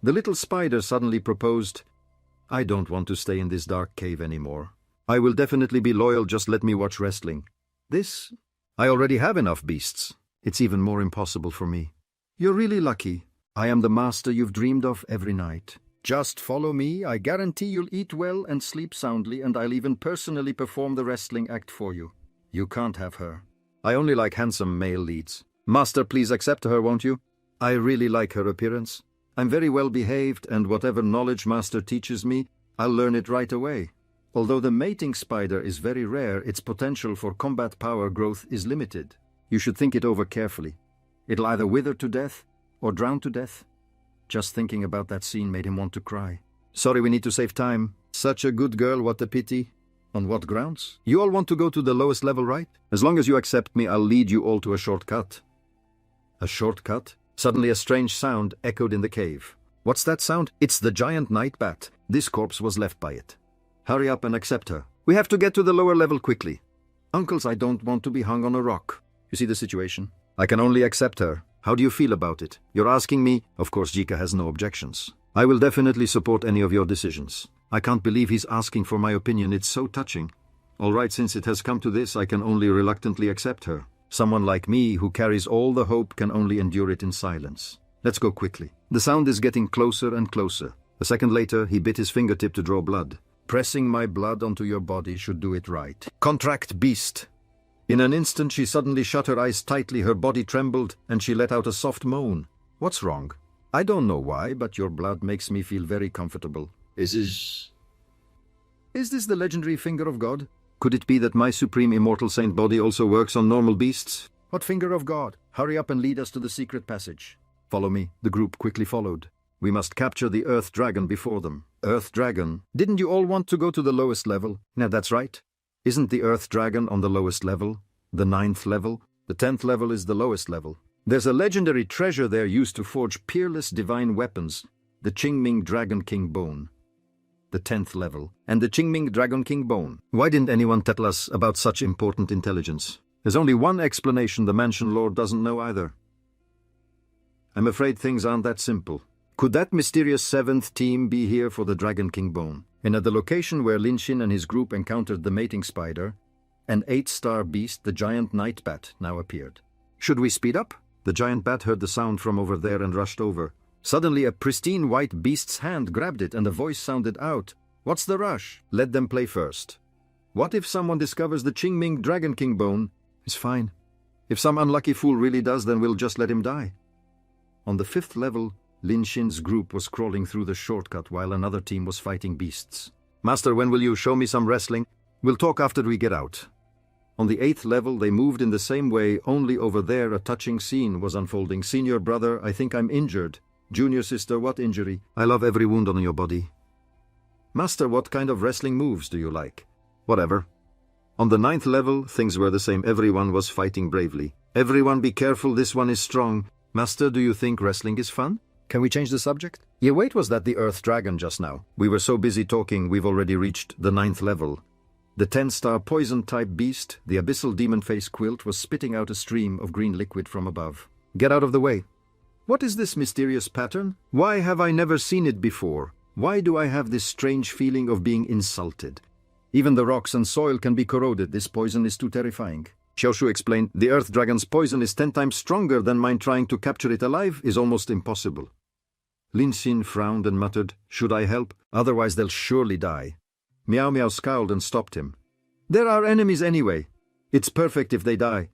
The little spider suddenly proposed, "I don't want to stay in this dark cave anymore. I will definitely be loyal, just let me watch wrestling. This? I already have enough beasts. It's even more impossible for me." "You're really lucky. I am the master you've dreamed of every night. Just follow me. I guarantee you'll eat well and sleep soundly, and I'll even personally perform the wrestling act for you." "You can't have her. I only like handsome male leads. Master, please accept her, won't you? I really like her appearance. I'm very well behaved, and whatever knowledge Master teaches me, I'll learn it right away. Although the mating spider is very rare, its potential for combat power growth is limited. You should think it over carefully. It'll either wither to death or drown to death." Just thinking about that scene made him want to cry. "Sorry, we need to save time. Such a good girl, what a pity." "On what grounds? You all want to go to the lowest level, right? As long as you accept me, I'll lead you all to a shortcut." A shortcut? Suddenly a strange sound echoed in the cave. "What's that sound?" "It's the giant night bat. This corpse was left by it. Hurry up and accept her. We have to get to the lower level quickly." "Uncles, I don't want to be hung on a rock. You see the situation? I can only accept her. How do you feel about it? You're asking me?" Of course, Jika has no objections. "I will definitely support any of your decisions. I can't believe he's asking for my opinion. It's so touching. All right, since it has come to this, I can only reluctantly accept her. Someone like me, who carries all the hope, can only endure it in silence. Let's go quickly." The sound is getting closer and closer. A second later, he bit his fingertip to draw blood. "Pressing my blood onto your body should do it right. Contract beast." In an instant, she suddenly shut her eyes tightly, her body trembled, and she let out a soft moan. "What's wrong?" "I don't know why, but your blood makes me feel very comfortable." Is this the legendary finger of God? Could it be that my supreme immortal saint body also works on normal beasts? What finger of God? Hurry up and lead us to the secret passage. Follow me. The group quickly followed. We must capture the Earth Dragon before them. Earth Dragon? Didn't you all want to go to the lowest level? No, that's right. Isn't the Earth Dragon on the lowest level? The 9th level? The 10th level is the lowest level. There's a legendary treasure there used to forge peerless divine weapons, the Qingming Dragon King Bone. The 10th level, and the Qingming Dragon King Bone. Why didn't anyone tell us about such important intelligence? There's only one explanation the Mansion Lord doesn't know either. I'm afraid things aren't that simple. Could that mysterious 7th team be here for the Dragon King Bone? And at the location where Lin Xin and his group encountered the mating spider, an 8-star beast, the giant night bat, now appeared. Should we speed up? The giant bat heard the sound from over there and rushed over. Suddenly, a pristine white beast's hand grabbed it and a voice sounded out. "What's the rush? Let them play first. What if someone discovers the Qingming Dragon King Bone? It's fine. If some unlucky fool really does, then we'll just let him die." On the 5th level, Lin Xin's group was crawling through the shortcut while another team was fighting beasts. "Master, when will you show me some wrestling? We'll talk after we get out." On the 8th level, they moved in the same way, only over there a touching scene was unfolding. "Senior brother, I think I'm injured." "Junior sister, what injury?" "I love every wound on your body." "Master, what kind of wrestling moves do you like?" "Whatever." On the 9th level, things were the same. Everyone was fighting bravely. Everyone be careful, this one is strong. Master, do you think wrestling is fun? Can we change the subject? Yeah, wait, was that the Earth Dragon just now? We were so busy talking, we've already reached the 9th level. The 10-star poison-type beast, the abyssal demon face quilt, was spitting out a stream of green liquid from above. Get out of the way. What is this mysterious pattern? Why have I never seen it before? Why do I have this strange feeling of being insulted? Even the rocks and soil can be corroded. This poison is too terrifying. Xiaoshu explained, the Earth Dragon's poison is 10 times stronger than mine. Trying to capture it alive is almost impossible. Lin Xin frowned and muttered, should I help? Otherwise they'll surely die. Meow Meow scowled and stopped him. There are enemies anyway. It's perfect if they die.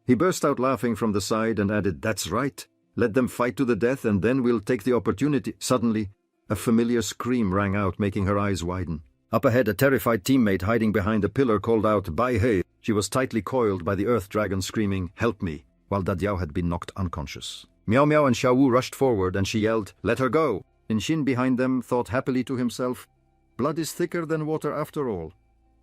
He burst out laughing from the side and added, that's right. Let them fight to the death and then we'll take the opportunity. Suddenly, a familiar scream rang out, making her eyes widen. Up ahead, a terrified teammate hiding behind a pillar called out, Bai He. She was tightly coiled by the Earth Dragon, screaming, help me, while Dadiao had been knocked unconscious. Meow Meow and Xiao Wu rushed forward and she yelled, let her go. In Xin behind them thought happily to himself, blood is thicker than water after all.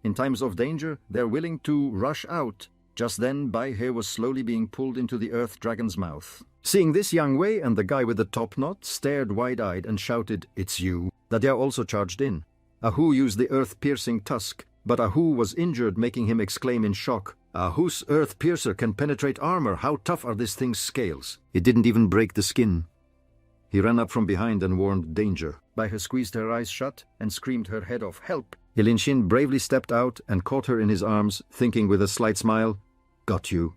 In times of danger, they're willing to rush out. Just then, Bai He was slowly being pulled into the Earth Dragon's mouth. Seeing this, Yang Wei and the guy with the top knot stared wide-eyed and shouted, it's you. Dadiao also charged in. Ahu used the earth-piercing tusk, but Ahu was injured, making him exclaim in shock, Ahu's earth piercer can penetrate armor. How tough are this thing's scales? It didn't even break the skin. He ran up from behind and warned danger. Bai He squeezed her eyes shut and screamed her head off, help! Lin Xin bravely stepped out and caught her in his arms, thinking with a slight smile, got you.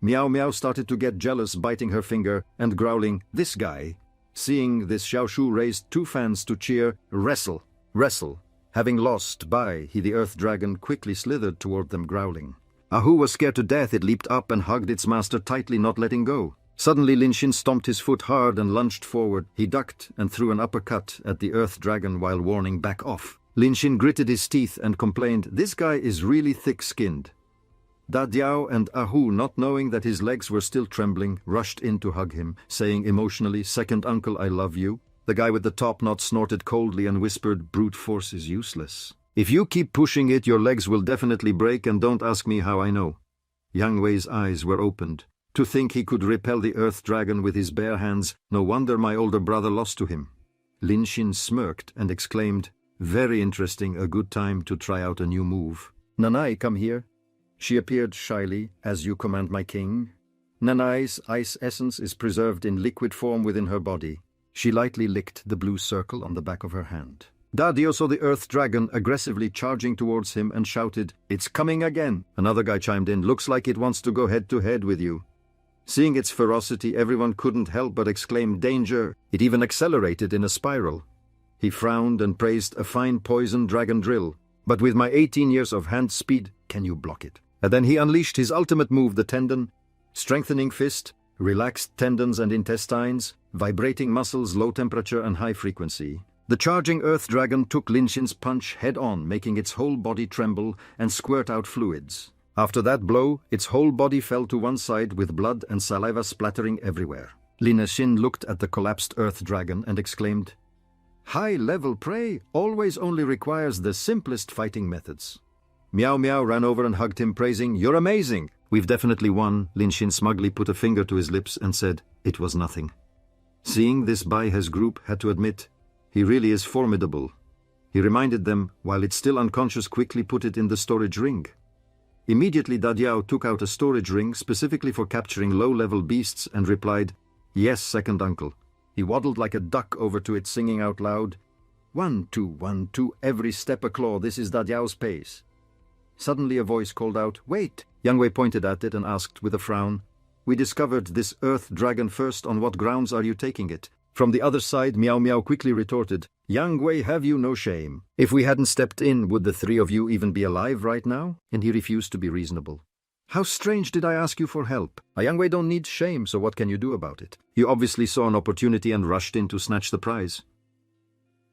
Meow Meow started to get jealous, biting her finger and growling, this guy. Seeing this, Xiaoshu raised 2 fans to cheer, wrestle, wrestle. Having lost Bai He, the Earth Dragon quickly slithered toward them, growling. Ahu was scared to death. It leaped up and hugged its master tightly, not letting go. Suddenly Lin Xin stomped his foot hard and lunged forward. He ducked and threw an uppercut at the Earth Dragon while warning, back off. Lin Xin gritted his teeth and complained, this guy is really thick-skinned. Dadiao and Ahu, not knowing that his legs were still trembling, rushed in to hug him, saying emotionally, second uncle, I love you. The guy with the top knot snorted coldly and whispered, brute force is useless. If you keep pushing it, your legs will definitely break, and don't ask me how I know. Yang Wei's eyes were opened. To think he could repel the Earth Dragon with his bare hands, no wonder my older brother lost to him. Lin Xin smirked and exclaimed, very interesting, a good time to try out a new move. Nanai, come here. She appeared shyly, as you command, my king. Nanai's ice essence is preserved in liquid form within her body. She lightly licked the blue circle on the back of her hand. Dadio saw the Earth Dragon aggressively charging towards him and shouted, it's coming again. Another guy chimed in, looks like it wants to go head-to-head with you. Seeing its ferocity, everyone couldn't help but exclaim, danger. It even accelerated in a spiral. He frowned and praised a fine poison dragon drill. But with my 18 years of hand speed, can you block it? And then he unleashed his ultimate move, the tendon. Strengthening fist, relaxed tendons and intestines, vibrating muscles, low temperature and high frequency. The charging Earth Dragon took Lin Xin's punch head-on, making its whole body tremble and squirt out fluids. After that blow, its whole body fell to one side with blood and saliva splattering everywhere. Lin Xin looked at the collapsed Earth Dragon and exclaimed, high-level prey always only requires the simplest fighting methods. Meow Meow ran over and hugged him, praising, you're amazing. We've definitely won. Lin Xin smugly put a finger to his lips and said, it was nothing. Seeing this, Bai He's group had to admit, he really is formidable. He reminded them, while it's still unconscious, quickly put it in the storage ring. Immediately Dadiao took out a storage ring specifically for capturing low-level beasts and replied, yes, second uncle. He waddled like a duck over to it, singing out loud, 1, 2, 1, 2, every step a claw, this is Dadiao's pace. Suddenly a voice called out, wait! Yang Wei pointed at it and asked with a frown, we discovered this Earth Dragon first, on what grounds are you taking it? From the other side, Meow Meow quickly retorted, Yang Wei, have you no shame? If we hadn't stepped in, would the 3 of you even be alive right now? And he refused to be reasonable. How strange, did I ask you for help? Yang Wei don't need shame, so what can you do about it? You obviously saw an opportunity and rushed in to snatch the prize.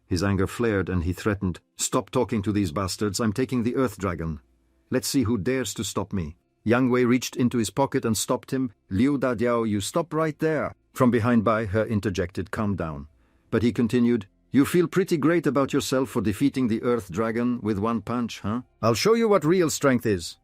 His anger flared and he threatened, stop talking to these bastards, I'm taking the Earth Dragon. Let's see who dares to stop me. Yang Wei reached into his pocket and stopped him. Liu Dadiao, you stop right there. From behind Bai He interjected, calm down. But he continued, You feel pretty great about yourself for defeating the Earth Dragon with one punch, huh? I'll show you what real strength is.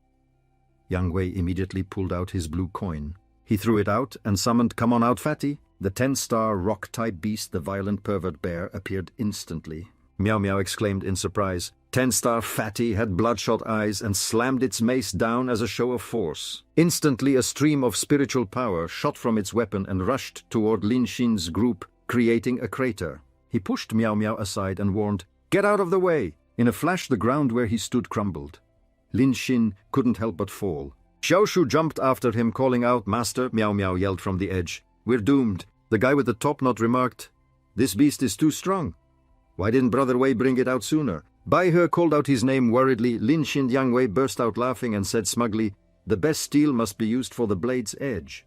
Yang Wei immediately pulled out his blue coin. He threw it out and summoned Come On Out Fatty. The 10-star rock-type beast, the violent pervert bear, appeared instantly. Meow Meow exclaimed in surprise. 10-star Fatty had bloodshot eyes and slammed its mace down as a show of force. Instantly a stream of spiritual power shot from its weapon and rushed toward Lin Xin's group, creating a crater. He pushed Meow Meow aside and warned, "Get out of the way!" In a flash the ground where he stood crumbled. Lin Xin couldn't help but fall. Xiaoshu jumped after him, calling out, "Master!" Meow Meow yelled from the edge. "We're doomed." The guy with the top knot remarked, "This beast is too strong. Why didn't Brother Wei bring it out sooner?" Bai He called out his name worriedly. Lin Xin Yang Wei burst out laughing and said smugly, "The best steel must be used for the blade's edge."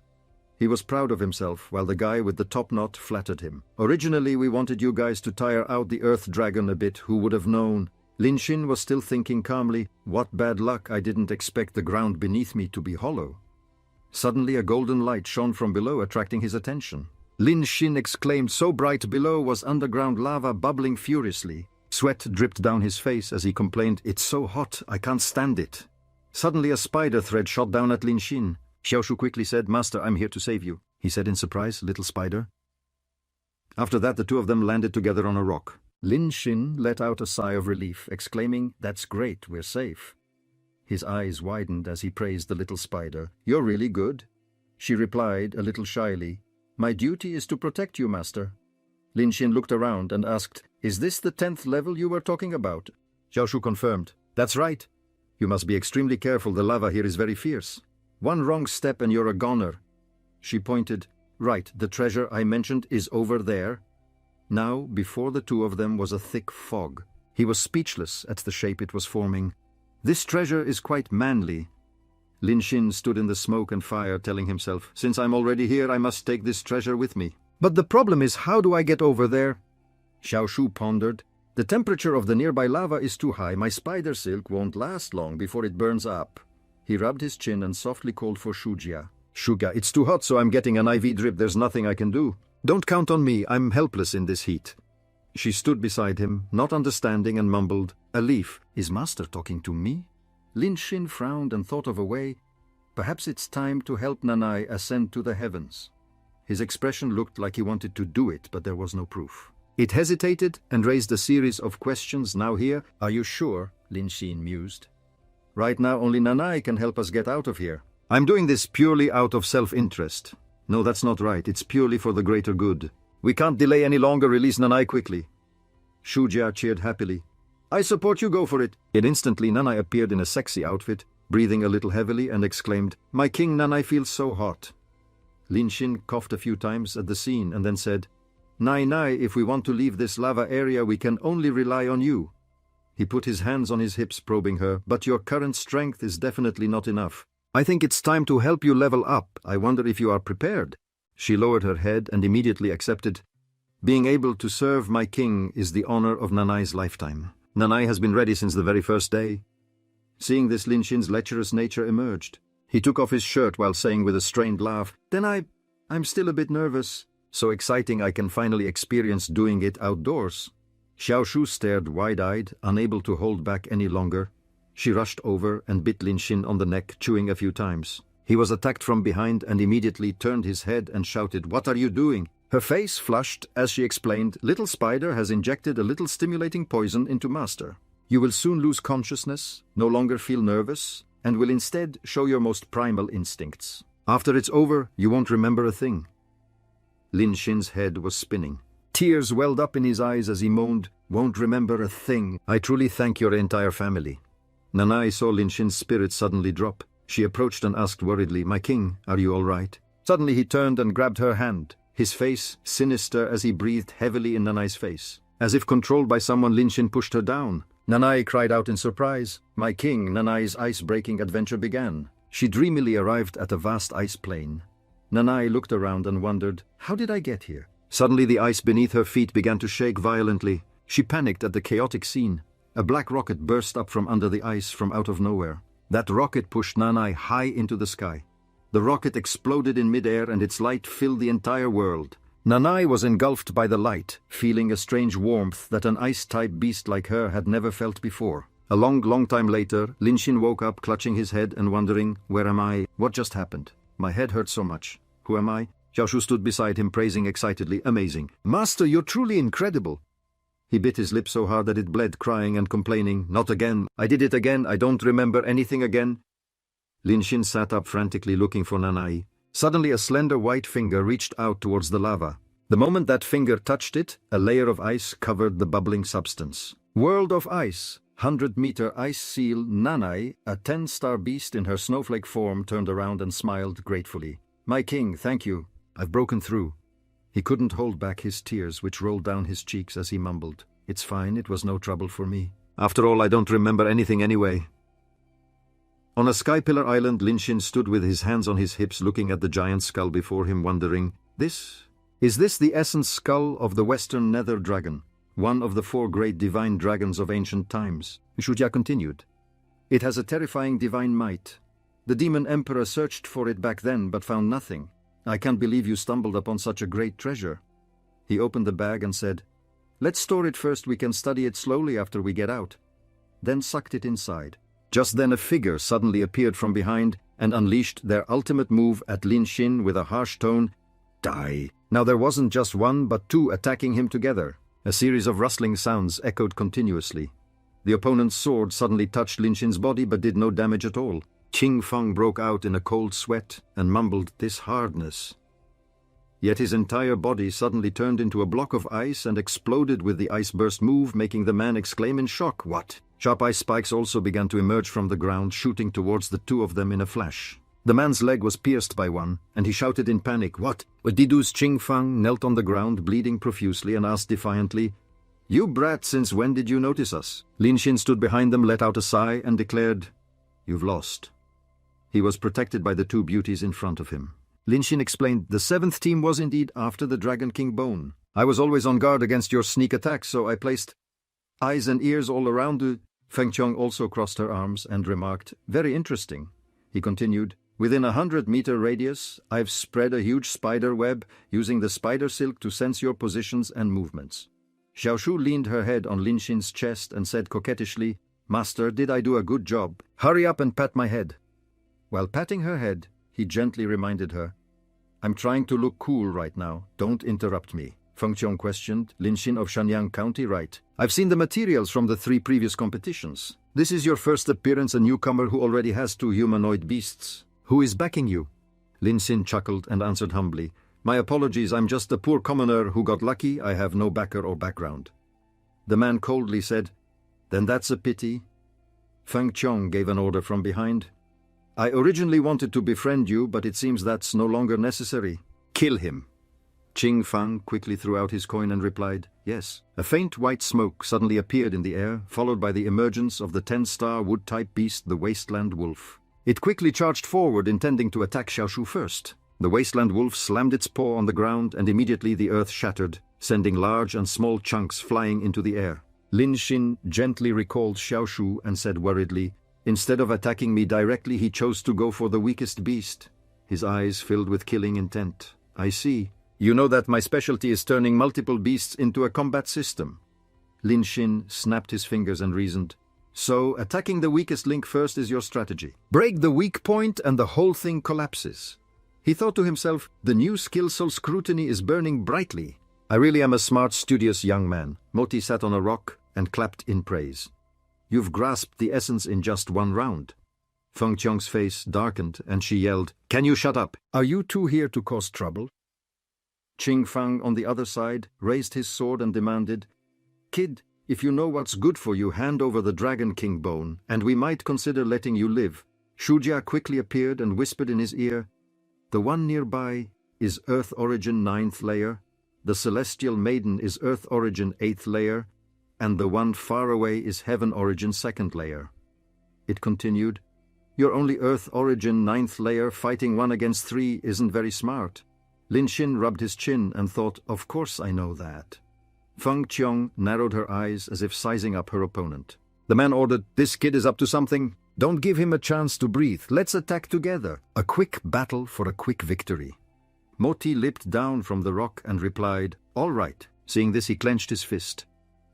He was proud of himself, while the guy with the top knot flattered him. "Originally we wanted you guys to tire out the Earth Dragon a bit, who would have known?" Lin Xin was still thinking calmly, "What bad luck, I didn't expect the ground beneath me to be hollow." Suddenly a golden light shone from below, attracting his attention. Lin Xin exclaimed, so bright below was underground lava bubbling furiously. Sweat dripped down his face as he complained, "It's so hot, I can't stand it." Suddenly a spider thread shot down at Lin Xin. Xiaoshu quickly said, "Master, I'm here to save you," he said in surprise, "Little spider." After that the two of them landed together on a rock. Lin Xin let out a sigh of relief, exclaiming, "That's great, we're safe." His eyes widened as he praised the little spider. "You're really good." She replied, a little shyly, "My duty is to protect you, Master." Lin Xin looked around and asked, "Is this the 10th level you were talking about?" Xiaoshu confirmed, "That's right. You must be extremely careful, the lava here is very fierce. One wrong step and you're a goner." She pointed, "Right, the treasure I mentioned is over there." Now, before the two of them was a thick fog. He was speechless at the shape it was forming. "This treasure is quite manly." Lin Xin stood in the smoke and fire, telling himself, "Since I'm already here, I must take this treasure with me. But the problem is, how do I get over there?" Xiaoshu pondered. "The temperature of the nearby lava is too high. My spider silk won't last long before it burns up." He rubbed his chin and softly called for Shujia. "Shuga, it's too hot, so I'm getting an IV drip. There's nothing I can do. Don't count on me. I'm helpless in this heat." She stood beside him, not understanding, and mumbled, "A leaf. Is Master talking to me?" Lin Xin frowned and thought of a way. Perhaps it's time to help Nanai ascend to the heavens. His expression looked like he wanted to do it, but there was no proof. It hesitated and raised a series of questions. "Now here, are you sure?" Lin Xin mused. "Right now only Nanai can help us get out of here. I'm doing this purely out of self-interest." "No, that's not right. It's purely for the greater good. We can't delay any longer. Release Nanai quickly." Shujia cheered happily. "I support you, go for it." And instantly Nanai appeared in a sexy outfit, breathing a little heavily, and exclaimed, "My king, Nanai feels so hot." Lin Xin coughed a few times at the scene and then said, "Nai Nai, if we want to leave this lava area, we can only rely on you." He put his hands on his hips, probing her. "But your current strength is definitely not enough. I think it's time to help you level up. I wonder if you are prepared." She lowered her head and immediately accepted. "Being able to serve my king is the honor of Nanai's lifetime. Nanai has been ready since the very first day." Seeing this, Lin Xin's lecherous nature emerged. He took off his shirt while saying with a strained laugh, "Then I'm still a bit nervous. So exciting I can finally experience doing it outdoors." Xiaoshu stared wide-eyed, unable to hold back any longer. She rushed over and bit Lin Xin on the neck, chewing a few times. He was attacked from behind and immediately turned his head and shouted, "What are you doing?" Her face flushed as she explained, "Little Spider has injected a little stimulating poison into Master. You will soon lose consciousness, no longer feel nervous, and will instead show your most primal instincts. After it's over, you won't remember a thing." Lin Xin's head was spinning. Tears welled up in his eyes as he moaned, "Won't remember a thing. I truly thank your entire family." Nanai saw Lin Xin's spirit suddenly drop. She approached and asked worriedly, "My king, are you all right?" Suddenly he turned and grabbed her hand, his face sinister as he breathed heavily in Nanai's face. As if controlled by someone, Lin Xin pushed her down. Nanai cried out in surprise. "My king!" Nanai's ice-breaking adventure began. She dreamily arrived at a vast ice plain. Nanai looked around and wondered, "How did I get here?" Suddenly the ice beneath her feet began to shake violently. She panicked at the chaotic scene. A black rocket burst up from under the ice from out of nowhere. That rocket pushed Nanai high into the sky. The rocket exploded in midair and its light filled the entire world. Nanai was engulfed by the light, feeling a strange warmth that an ice-type beast like her had never felt before. A long time later, Lin-Shin woke up clutching his head and wondering, where am I? What just happened? My head hurts so much. Who am I? Xiaoshu stood beside him, praising excitedly, amazing. Master, you're truly incredible. He bit his lip so hard that it bled, crying and complaining, not again. I did it again. I don't remember anything again. Lin-Shin sat up frantically looking for Nanai. Suddenly a slender white finger reached out towards the lava. The moment that finger touched it, a layer of ice covered the bubbling substance. World of Ice. 100-meter ice seal Nanai, a 10-star beast in her snowflake form, turned around and smiled gratefully. My king, thank you. I've broken through. He couldn't hold back his tears, which rolled down his cheeks as he mumbled. It's fine, it was no trouble for me. After all, I don't remember anything anyway. On a sky pillar island, Lin-Shin stood with his hands on his hips looking at the giant skull before him, wondering, Is this the essence skull of the Western Nether Dragon, one of the 4 great divine dragons of ancient times? Shujia continued. It has a terrifying divine might. The demon emperor searched for it back then but found nothing. I can't believe you stumbled upon such a great treasure. He opened the bag and said, Let's store it first, we can study it slowly after we get out. Then sucked it inside. Just then a figure suddenly appeared from behind and unleashed their ultimate move at Lin-Shin with a harsh tone, Die. Now there wasn't just one but 2 attacking him together. A series of rustling sounds echoed continuously. The opponent's sword suddenly touched Lin-Shin's body but did no damage at all. Qing Feng broke out in a cold sweat and mumbled, This hardness. Yet his entire body suddenly turned into a block of ice and exploded with the ice burst move, making the man exclaim in shock, What? Sharp ice spikes also began to emerge from the ground, shooting towards the 2 of them in a flash. The man's leg was pierced by one, and he shouted in panic, What? Didu's Qing Feng knelt on the ground, bleeding profusely, and asked defiantly, You brat, since when did you notice us? Lin-Shin stood behind them, let out a sigh, and declared, You've lost. He was protected by the 2 beauties in front of him. Lin-Shin explained, The 7th team was indeed after the Dragon King bone. I was always on guard against your sneak attacks, so I placed eyes and ears all around you. Feng Qiong also crossed her arms and remarked, Very interesting. He continued, Within 100-meter radius, I've spread a huge spider web using the spider silk to sense your positions and movements. Xiaoshu leaned her head on Lin-Shin's chest and said coquettishly, Master, did I do a good job? Hurry up and pat my head. While patting her head, he gently reminded her, I'm trying to look cool right now, don't interrupt me. Feng Qiong questioned, Lin-Shin of Shanyang County, right? I've seen the materials from the 3 previous competitions. This is your first appearance, a newcomer who already has 2 humanoid beasts. Who is backing you? Lin-Shin chuckled and answered humbly, My apologies, I'm just a poor commoner who got lucky, I have no backer or background. The man coldly said, Then that's a pity. Feng Qiong gave an order from behind. I originally wanted to befriend you, but it seems that's no longer necessary. Kill him. Qing Feng quickly threw out his coin and replied, Yes. A faint white smoke suddenly appeared in the air, followed by the emergence of the 10-star wood-type beast, the Wasteland Wolf. It quickly charged forward, intending to attack Xiaoshu first. The Wasteland Wolf slammed its paw on the ground, and immediately the earth shattered, sending large and small chunks flying into the air. Lin-Shin gently recalled Xiaoshu and said worriedly, Instead of attacking me directly, he chose to go for the weakest beast. His eyes filled with killing intent. I see. You know that my specialty is turning multiple beasts into a combat system. Lin-Shin snapped his fingers and reasoned. So, attacking the weakest link first is your strategy. Break the weak point and the whole thing collapses. He thought to himself, the new skill soul scrutiny is burning brightly. I really am a smart, studious young man. Moti sat on a rock and clapped in praise. You've grasped the essence in just 1 round. Feng Qiong's face darkened and she yelled, Can you shut up? Are you 2 here to cause trouble? Qing Feng, on the other side, raised his sword and demanded, Kid, if you know what's good for you, hand over the Dragon King bone, and we might consider letting you live. Shujia quickly appeared and whispered in his ear, The one nearby is Earth Origin 9th layer, the Celestial Maiden is Earth Origin 8th layer, and the one far away is Heaven Origin 2nd layer. It continued, Your only Earth Origin 9th layer fighting 1 against 3 isn't very smart. Lin-Shin rubbed his chin and thought, Of course I know that. Feng Qiong narrowed her eyes as if sizing up her opponent. The man ordered, This kid is up to something. Don't give him a chance to breathe. Let's attack together. A quick battle for a quick victory. Moti leaped down from the rock and replied, "All right." Seeing this, he clenched his fist.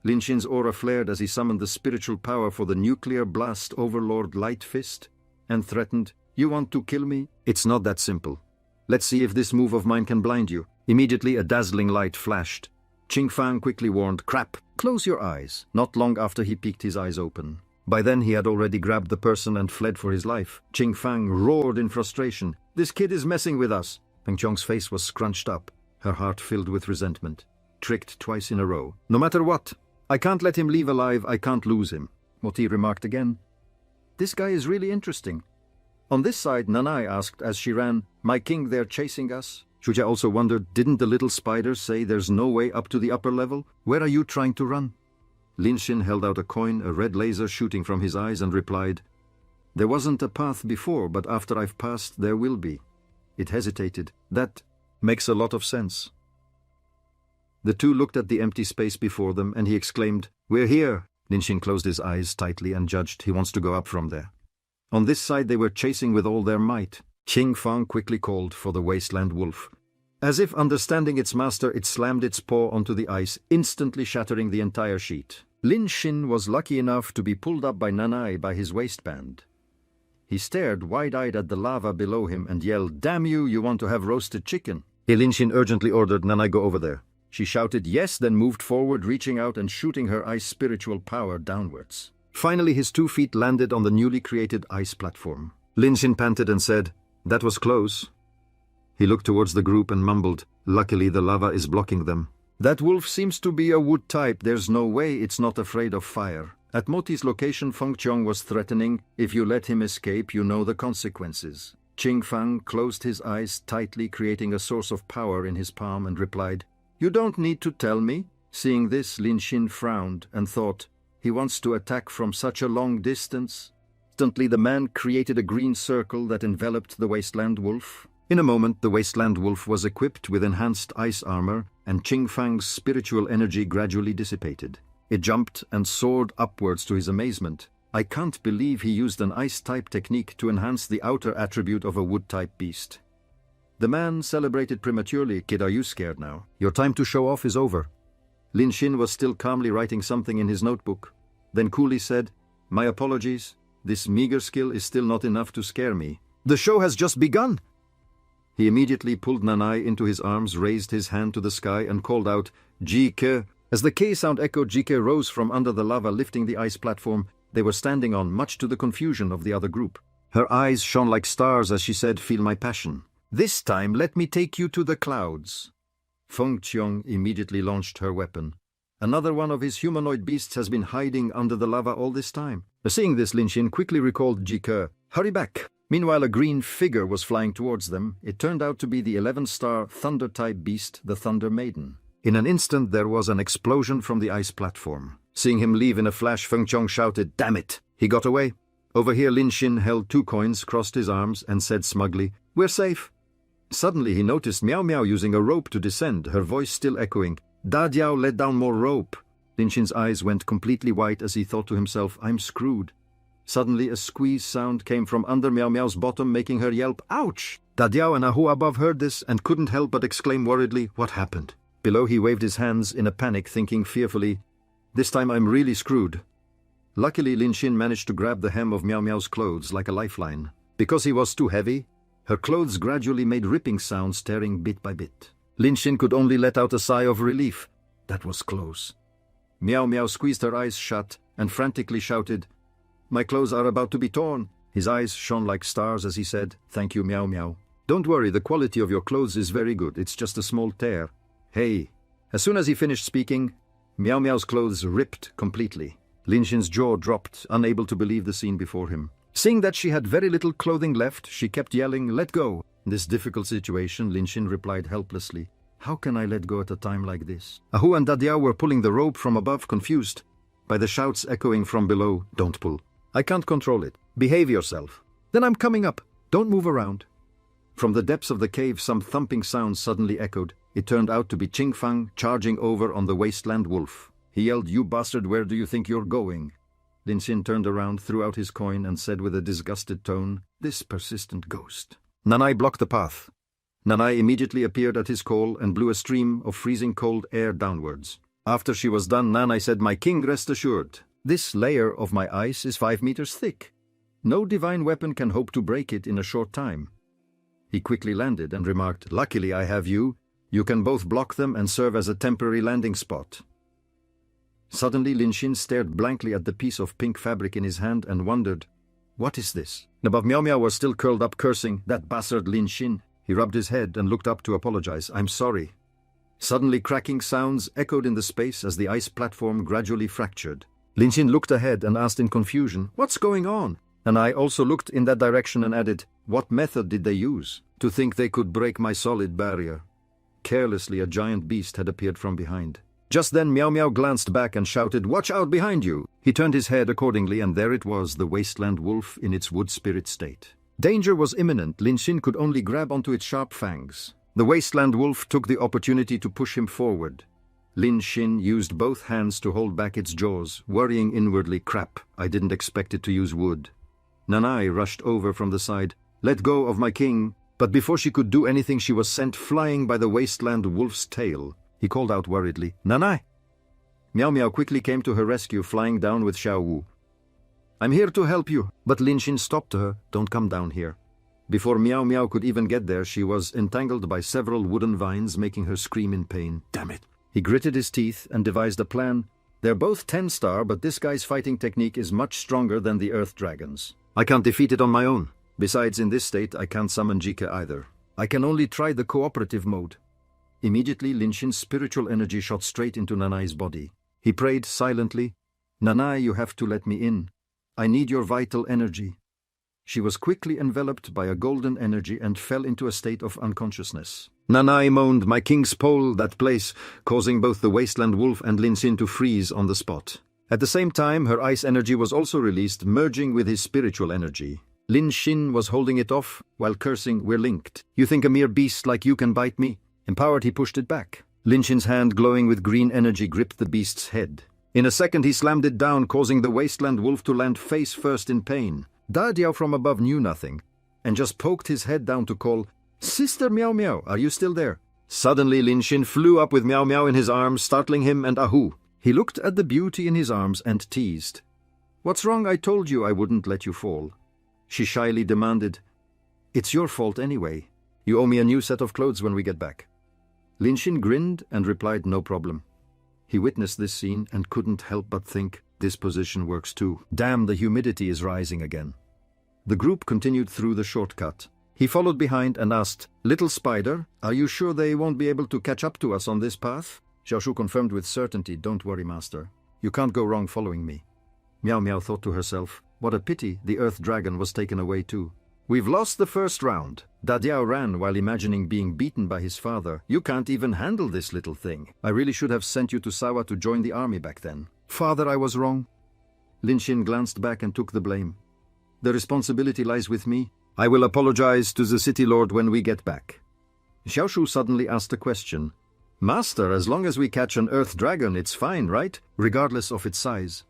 Lin Xin's aura flared as he summoned the spiritual power for the nuclear blast overlord Light Fist and threatened, "You want to kill me? It's not that simple. Let's see if this move of mine can blind you." Immediately, a dazzling light flashed. Qing Fang quickly warned, "Crap, close your eyes." Not long after, he peeked his eyes open. By then, he had already grabbed the person and fled for his life. Qing Fang roared in frustration, "This kid is messing with us." Peng Chong's face was scrunched up, her heart filled with resentment. Tricked twice in a row. "No matter what, I can't let him leave alive, I can't lose him," Moti remarked again. "This guy is really interesting." On this side, Nanai asked as she ran, "My king, they're chasing us?" Shuja also wondered, "Didn't the little spider say there's no way up to the upper level? Where are you trying to run?" Lin Xin held out a coin, a red laser shooting from his eyes, and replied, "There wasn't a path before, but after I've passed, there will be." It hesitated. "That makes a lot of sense." The two looked at the empty space before them, and he exclaimed, "We're here!" Lin Xin closed his eyes tightly and judged he wants to go up from there. On this side they were chasing with all their might. Qing Fang quickly called for the wasteland wolf. As if understanding its master, it slammed its paw onto the ice, instantly shattering the entire sheet. Lin Xin was lucky enough to be pulled up by Nanai by his waistband. He stared wide-eyed at the lava below him and yelled, "Damn you, you want to have roasted chicken?" Lin Xin urgently ordered Nanai go over there. She shouted yes, then moved forward, reaching out and shooting her ice spiritual power downwards. Finally, his 2 feet landed on the newly created ice platform. Lin Xin panted and said, "That was close." He looked towards the group and mumbled, "Luckily the lava is blocking them." "That wolf seems to be a wood type. There's no way it's not afraid of fire." At Moti's location, Feng Qiong was threatening, "If you let him escape, you know the consequences." Qing Fang closed his eyes tightly, creating a source of power in his palm, and replied, "You don't need to tell me." Seeing this, Lin Xin frowned and thought, "He wants to attack from such a long distance." Instantly, the man created a green circle that enveloped the wasteland wolf. In a moment, the wasteland wolf was equipped with enhanced ice armor, and Qing Fang's spiritual energy gradually dissipated. It jumped and soared upwards to his amazement. I can't believe he used an ice-type technique to enhance the outer attribute of a wood-type beast. The man celebrated prematurely. "Kid, are you scared now? Your time to show off is over." Lin Xin was still calmly writing something in his notebook, then coolly said, "My apologies. This meager skill is still not enough to scare me. The show has just begun." He immediately pulled Nanai into his arms, raised his hand to the sky, and called out, "Jike." As the K sound echoed, Jike rose from under the lava, lifting the ice platform they were standing on, much to the confusion of the other group. Her eyes shone like stars as she said, "Feel my passion. This time let me take you to the clouds." Feng Qiong immediately launched her weapon. Another one of his humanoid beasts has been hiding under the lava all this time. Seeing this, Lin Xin quickly recalled Jike. "Hurry back." Meanwhile, a green figure was flying towards them. It turned out to be the 11-star Thunder-type beast, the Thunder Maiden. In an instant, there was an explosion from the ice platform. Seeing him leave in a flash, Feng Qiong shouted, "Damn it!" He got away. Over here, Lin Xin held 2 coins, crossed his arms, and said smugly, "We're safe." Suddenly, he noticed Miao Miao using a rope to descend, her voice still echoing, "Da Diao, let down more rope." Lin Xin's eyes went completely white as he thought to himself, "I'm screwed." Suddenly, a squeeze sound came from under Miao Miao's bottom, making her yelp, "Ouch!" Da Diao and Ahu above heard this and couldn't help but exclaim worriedly, "What happened?" Below, he waved his hands in a panic, thinking fearfully, "This time I'm really screwed." Luckily, Lin Xin managed to grab the hem of Miao Miao's clothes like a lifeline. Because he was too heavy, her clothes gradually made ripping sounds, tearing bit by bit. Lin Xin could only let out a sigh of relief. That was close. Miao Miao squeezed her eyes shut and frantically shouted, "My clothes are about to be torn." His eyes shone like stars as he said, "Thank you, Miao Miao. Don't worry, the quality of your clothes is very good. It's just a small tear. Hey." As soon as he finished speaking, Miao Miao's clothes ripped completely. Lin Xin's jaw dropped, unable to believe the scene before him. Seeing that she had very little clothing left, she kept yelling, "Let go!" In this difficult situation, Lin Xin replied helplessly, "How can I let go at a time like this?" Ahu and Dadiao were pulling the rope from above, confused by the shouts echoing from below, "Don't pull. I can't control it. Behave yourself." "Then I'm coming up. Don't move around." From the depths of the cave, some thumping sounds suddenly echoed. It turned out to be Qing Fang charging over on the wasteland wolf. He yelled, "You bastard, where do you think you're going?" Lin Xin turned around, threw out his coin, and said with a disgusted tone, "This persistent ghost." Nanai blocked the path. Nanai immediately appeared at his call and blew a stream of freezing cold air downwards. After she was done, Nanai said, "My king, rest assured. This layer of my ice is 5 meters thick. No divine weapon can hope to break it in a short time." He quickly landed and remarked, "Luckily I have you. You can both block them and serve as a temporary landing spot." Suddenly Lin Xin stared blankly at the piece of pink fabric in his hand and wondered, "What is this?" Above, Miao Miao was still curled up cursing, "That bastard Lin Xin." He rubbed his head and looked up to apologize. "I'm sorry." Suddenly cracking sounds echoed in the space as the ice platform gradually fractured. Lin Xin looked ahead and asked in confusion, "What's going on?" And I also looked in that direction and added, "What method did they use to think they could break my solid barrier?" Carelessly, a giant beast had appeared from behind. Just then Miao Miao glanced back and shouted, "Watch out behind you!" He turned his head accordingly, and there it was, the wasteland wolf in its wood spirit state. Danger was imminent. Lin Xin could only grab onto its sharp fangs. The wasteland wolf took the opportunity to push him forward. Lin Xin used both hands to hold back its jaws, worrying inwardly, "Crap, I didn't expect it to use wood." Nanai rushed over from the side. "Let go of my king." But before she could do anything, she was sent flying by the wasteland wolf's tail. He called out worriedly, "Nanai!" Miao Miao quickly came to her rescue, flying down with Xiao Wu. "I'm here to help you." But Lin Xin stopped her. "Don't come down here." Before Miao Miao could even get there, she was entangled by several wooden vines, making her scream in pain. "Damn it." He gritted his teeth and devised a plan. "They're both 10-star, but this guy's fighting technique is much stronger than the Earth Dragons. I can't defeat it on my own. Besides, in this state, I can't summon Jike either. I can only try the cooperative mode." Immediately, Lin Xin's spiritual energy shot straight into Nanai's body. He prayed silently, "Nanai, you have to let me in. I need your vital energy." She was quickly enveloped by a golden energy and fell into a state of unconsciousness. Nanai moaned, "My king's pole, that place," causing both the wasteland wolf and Lin Xin to freeze on the spot. At the same time, her ice energy was also released, merging with his spiritual energy. Lin Xin was holding it off, while cursing, "We're linked. You think a mere beast like you can bite me?" Empowered, he pushed it back. Lin Xin's hand, glowing with green energy, gripped the beast's head. In a second, he slammed it down, causing the wasteland wolf to land face first in pain. Da Diao from above knew nothing, and just poked his head down to call, "Sister Miao Miao, are you still there?" Suddenly, Lin Xin flew up with Miao Miao in his arms, startling him and Ahu. He looked at the beauty in his arms and teased, "What's wrong? I told you I wouldn't let you fall." She shyly demanded, "It's your fault anyway. You owe me a new set of clothes when we get back." Lin Xin grinned and replied, "No problem." He witnessed this scene and couldn't help but think, this position works too. Damn, the humidity is rising again. The group continued through the shortcut. He followed behind and asked, "Little spider, are you sure they won't be able to catch up to us on this path?" Xiaoshu confirmed with certainty, "Don't worry, master. You can't go wrong following me." Miao Miao thought to herself, what a pity the Earth Dragon was taken away too. "We've lost the first round." Da Diao ran while imagining being beaten by his father. "You can't even handle this little thing. I really should have sent you to Sawa to join the army back then." "Father, I was wrong." Lin Xin glanced back and took the blame. "The responsibility lies with me. I will apologize to the city lord when we get back." Xiaoshu suddenly asked a question. "Master, as long as we catch an Earth Dragon, it's fine, right? Regardless of its size."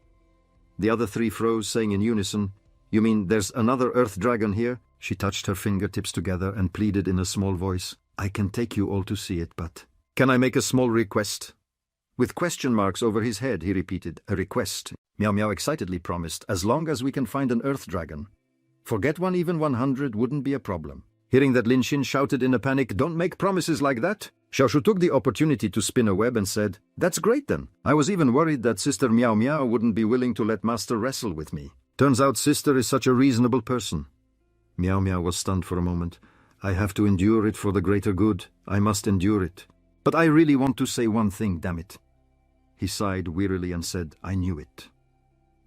The other three froze, saying in unison, "You mean there's another Earth Dragon here?" She touched her fingertips together and pleaded in a small voice, "I can take you all to see it, but can I make a small request?" With question marks over his head, he repeated, "A request." Miao Miao excitedly promised, "As long as we can find an Earth Dragon. Forget one, even 100 wouldn't be a problem." Hearing that, Lin Xin shouted in a panic, "Don't make promises like that." Xiaoshu took the opportunity to spin a web and said, "That's great then. I was even worried that Sister Miao Miao wouldn't be willing to let Master wrestle with me. Turns out Sister is such a reasonable person." Miao Miao was stunned for a moment. "I have to endure it for the greater good. I must endure it. But I really want to say one thing, damn it." He sighed wearily and said, "I knew it."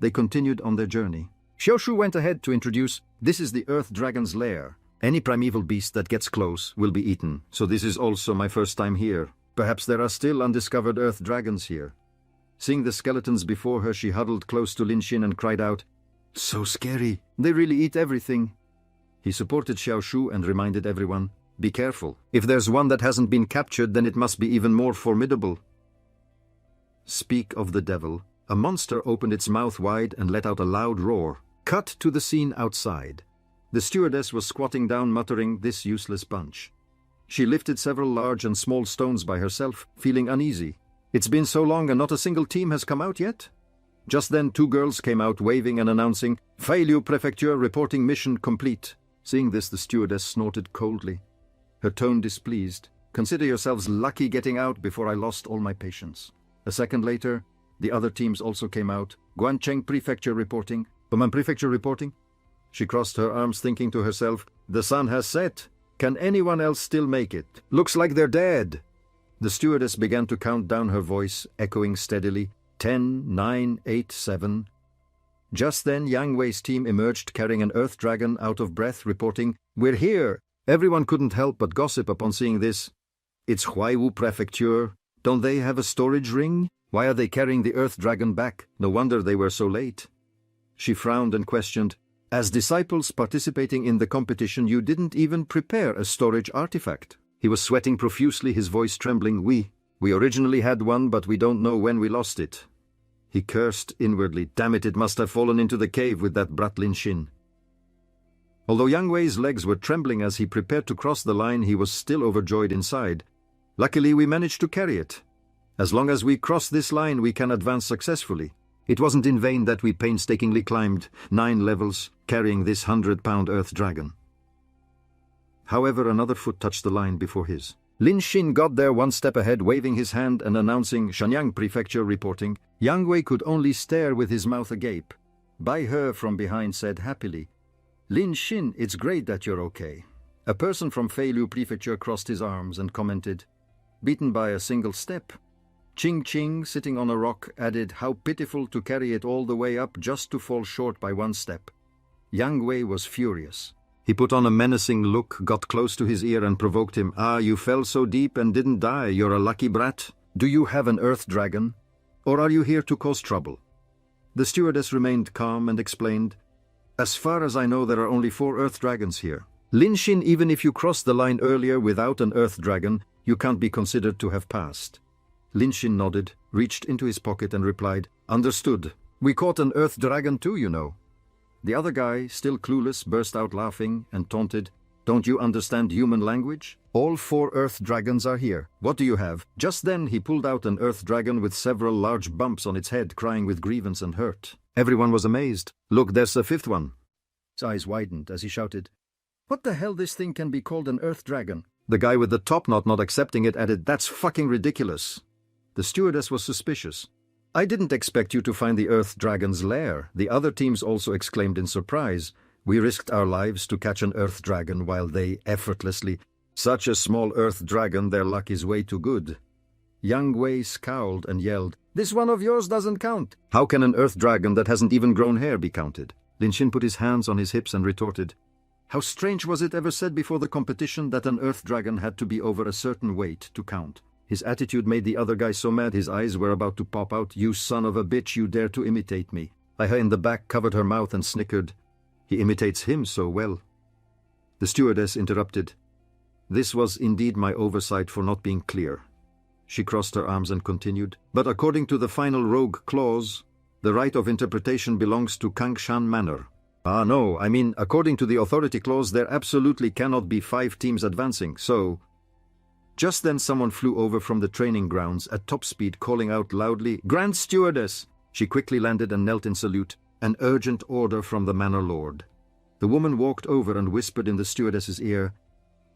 They continued on their journey. Xiaoshu went ahead to introduce, "This is the Earth Dragon's lair. Any primeval beast that gets close will be eaten, so this is also my first time here. Perhaps there are still undiscovered Earth Dragons here." Seeing the skeletons before her, she huddled close to Lin Xin and cried out, "So scary. They really eat everything." He supported Xiaoshu and reminded everyone, "Be careful. If there's one that hasn't been captured, then it must be even more formidable." Speak of the devil. A monster opened its mouth wide and let out a loud roar. Cut to the scene outside. The stewardess was squatting down, muttering, "This useless bunch." She lifted several large and small stones by herself, feeling uneasy. It's been so long and not a single team has come out yet? Just then 2 girls came out waving and announcing, "Failu Prefecture reporting mission complete." Seeing this, the stewardess snorted coldly, her tone displeased. "Consider yourselves lucky getting out before I lost all my patience." A second later, the other teams also came out. "Guancheng Prefecture reporting." "Baman Prefecture reporting?" She crossed her arms thinking to herself, "The sun has set. Can anyone else still make it? Looks like they're dead." The stewardess began to count down, her voice echoing steadily. 10, 9, 8, 7. Just then Yang Wei's team emerged carrying an earth dragon, out of breath, reporting, "We're here." Everyone couldn't help but gossip upon seeing this. "It's Huaiwu Prefecture. Don't they have a storage ring? Why are they carrying the earth dragon back? No wonder they were so late." She frowned and questioned, "As disciples participating in the competition, you didn't even prepare a storage artifact." He was sweating profusely, his voice trembling. We originally had one, but we don't know when we lost it." He cursed inwardly. Damn it must have fallen into the cave with that brat Lin Xin. Although Yang Wei's legs were trembling as he prepared to cross the line, he was still overjoyed inside. "Luckily we managed to carry it. As long as we cross this line, we can advance successfully. It wasn't in vain that we painstakingly climbed 9 levels, carrying this 100-pound earth dragon." However, another foot touched the line before his. Lin Xin got there 1 step ahead, waving his hand and announcing, "Shenyang Prefecture reporting." Yang Wei could only stare with his mouth agape. Bai He from behind said happily, "Lin Xin, it's great that you're okay." A person from Feilu Prefecture crossed his arms and commented, "Beaten by a single step." Ching Ching, sitting on a rock, added, "How pitiful to carry it all the way up just to fall short by 1 step." Yang Wei was furious. He put on a menacing look, got close to his ear and provoked him. "Ah, you fell so deep and didn't die. You're a lucky brat. Do you have an earth dragon? Or are you here to cause trouble?" The stewardess remained calm and explained, "As far as I know, there are only 4 earth dragons here. Lin Xin, even if you crossed the line earlier without an earth dragon, you can't be considered to have passed." Lin Xin nodded, reached into his pocket and replied, "Understood. We caught an earth dragon too, you know." The other guy, still clueless, burst out laughing and taunted, "Don't you understand human language? All 4 earth dragons are here. What do you have?" Just then he pulled out an earth dragon with several large bumps on its head, crying with grievance and hurt. Everyone was amazed. "Look, there's a 5th one." His eyes widened as he shouted, "What the hell, this thing can be called an earth dragon?" The guy with the top knot not accepting it added, "That's fucking ridiculous." The stewardess was suspicious. "I didn't expect you to find the earth dragon's lair." The other teams also exclaimed in surprise. "We risked our lives to catch an earth dragon while they effortlessly—" "Such a small earth dragon, their luck is way too good." Yang Wei scowled and yelled, "This one of yours doesn't count." "How can an earth dragon that hasn't even grown hair be counted?" Lin Xin put his hands on his hips and retorted, "How strange was it ever said before the competition that an earth dragon had to be over a certain weight to count?" His attitude made the other guy so mad his eyes were about to pop out. "You son of a bitch, you dare to imitate me." Aiha in the back covered her mouth and snickered. "He imitates him so well." The stewardess interrupted. "This was indeed my oversight for not being clear." She crossed her arms and continued, "But according to the final rogue clause, the right of interpretation belongs to Kangshan Manor." "Ah no, I mean, according to the authority clause, there absolutely cannot be 5 teams advancing, so—" Just then someone flew over from the training grounds at top speed, calling out loudly, "Grand Stewardess!" She quickly landed and knelt in salute, an urgent order from the Manor Lord. The woman walked over and whispered in the stewardess's ear,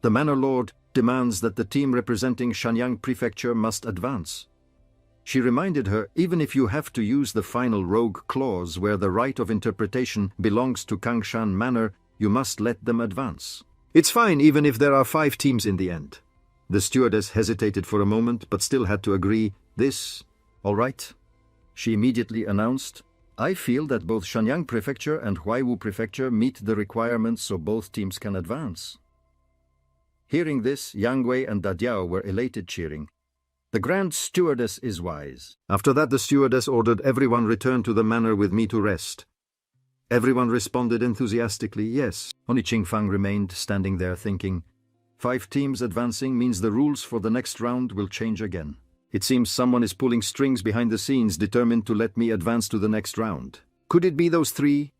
"The Manor Lord demands that the team representing Shenyang Prefecture must advance." She reminded her, "Even if you have to use the final rogue clause where the right of interpretation belongs to Kangshan Manor, you must let them advance. It's fine even if there are 5 teams in the end." The stewardess hesitated for a moment, but still had to agree. "This, all right." She immediately announced, "I feel that both Shenyang Prefecture and Huaiwu Prefecture meet the requirements so both teams can advance." Hearing this, Yang Wei and Dadiao were elated, cheering, "The Grand Stewardess is wise." After that, the stewardess ordered everyone return to the manor with me to rest. Everyone responded enthusiastically, yes. Only Qingfang remained standing there thinking, 5 teams advancing means the rules for the next round will change again. It seems someone is pulling strings behind the scenes, determined to let me advance to the next round. Could it be those 3?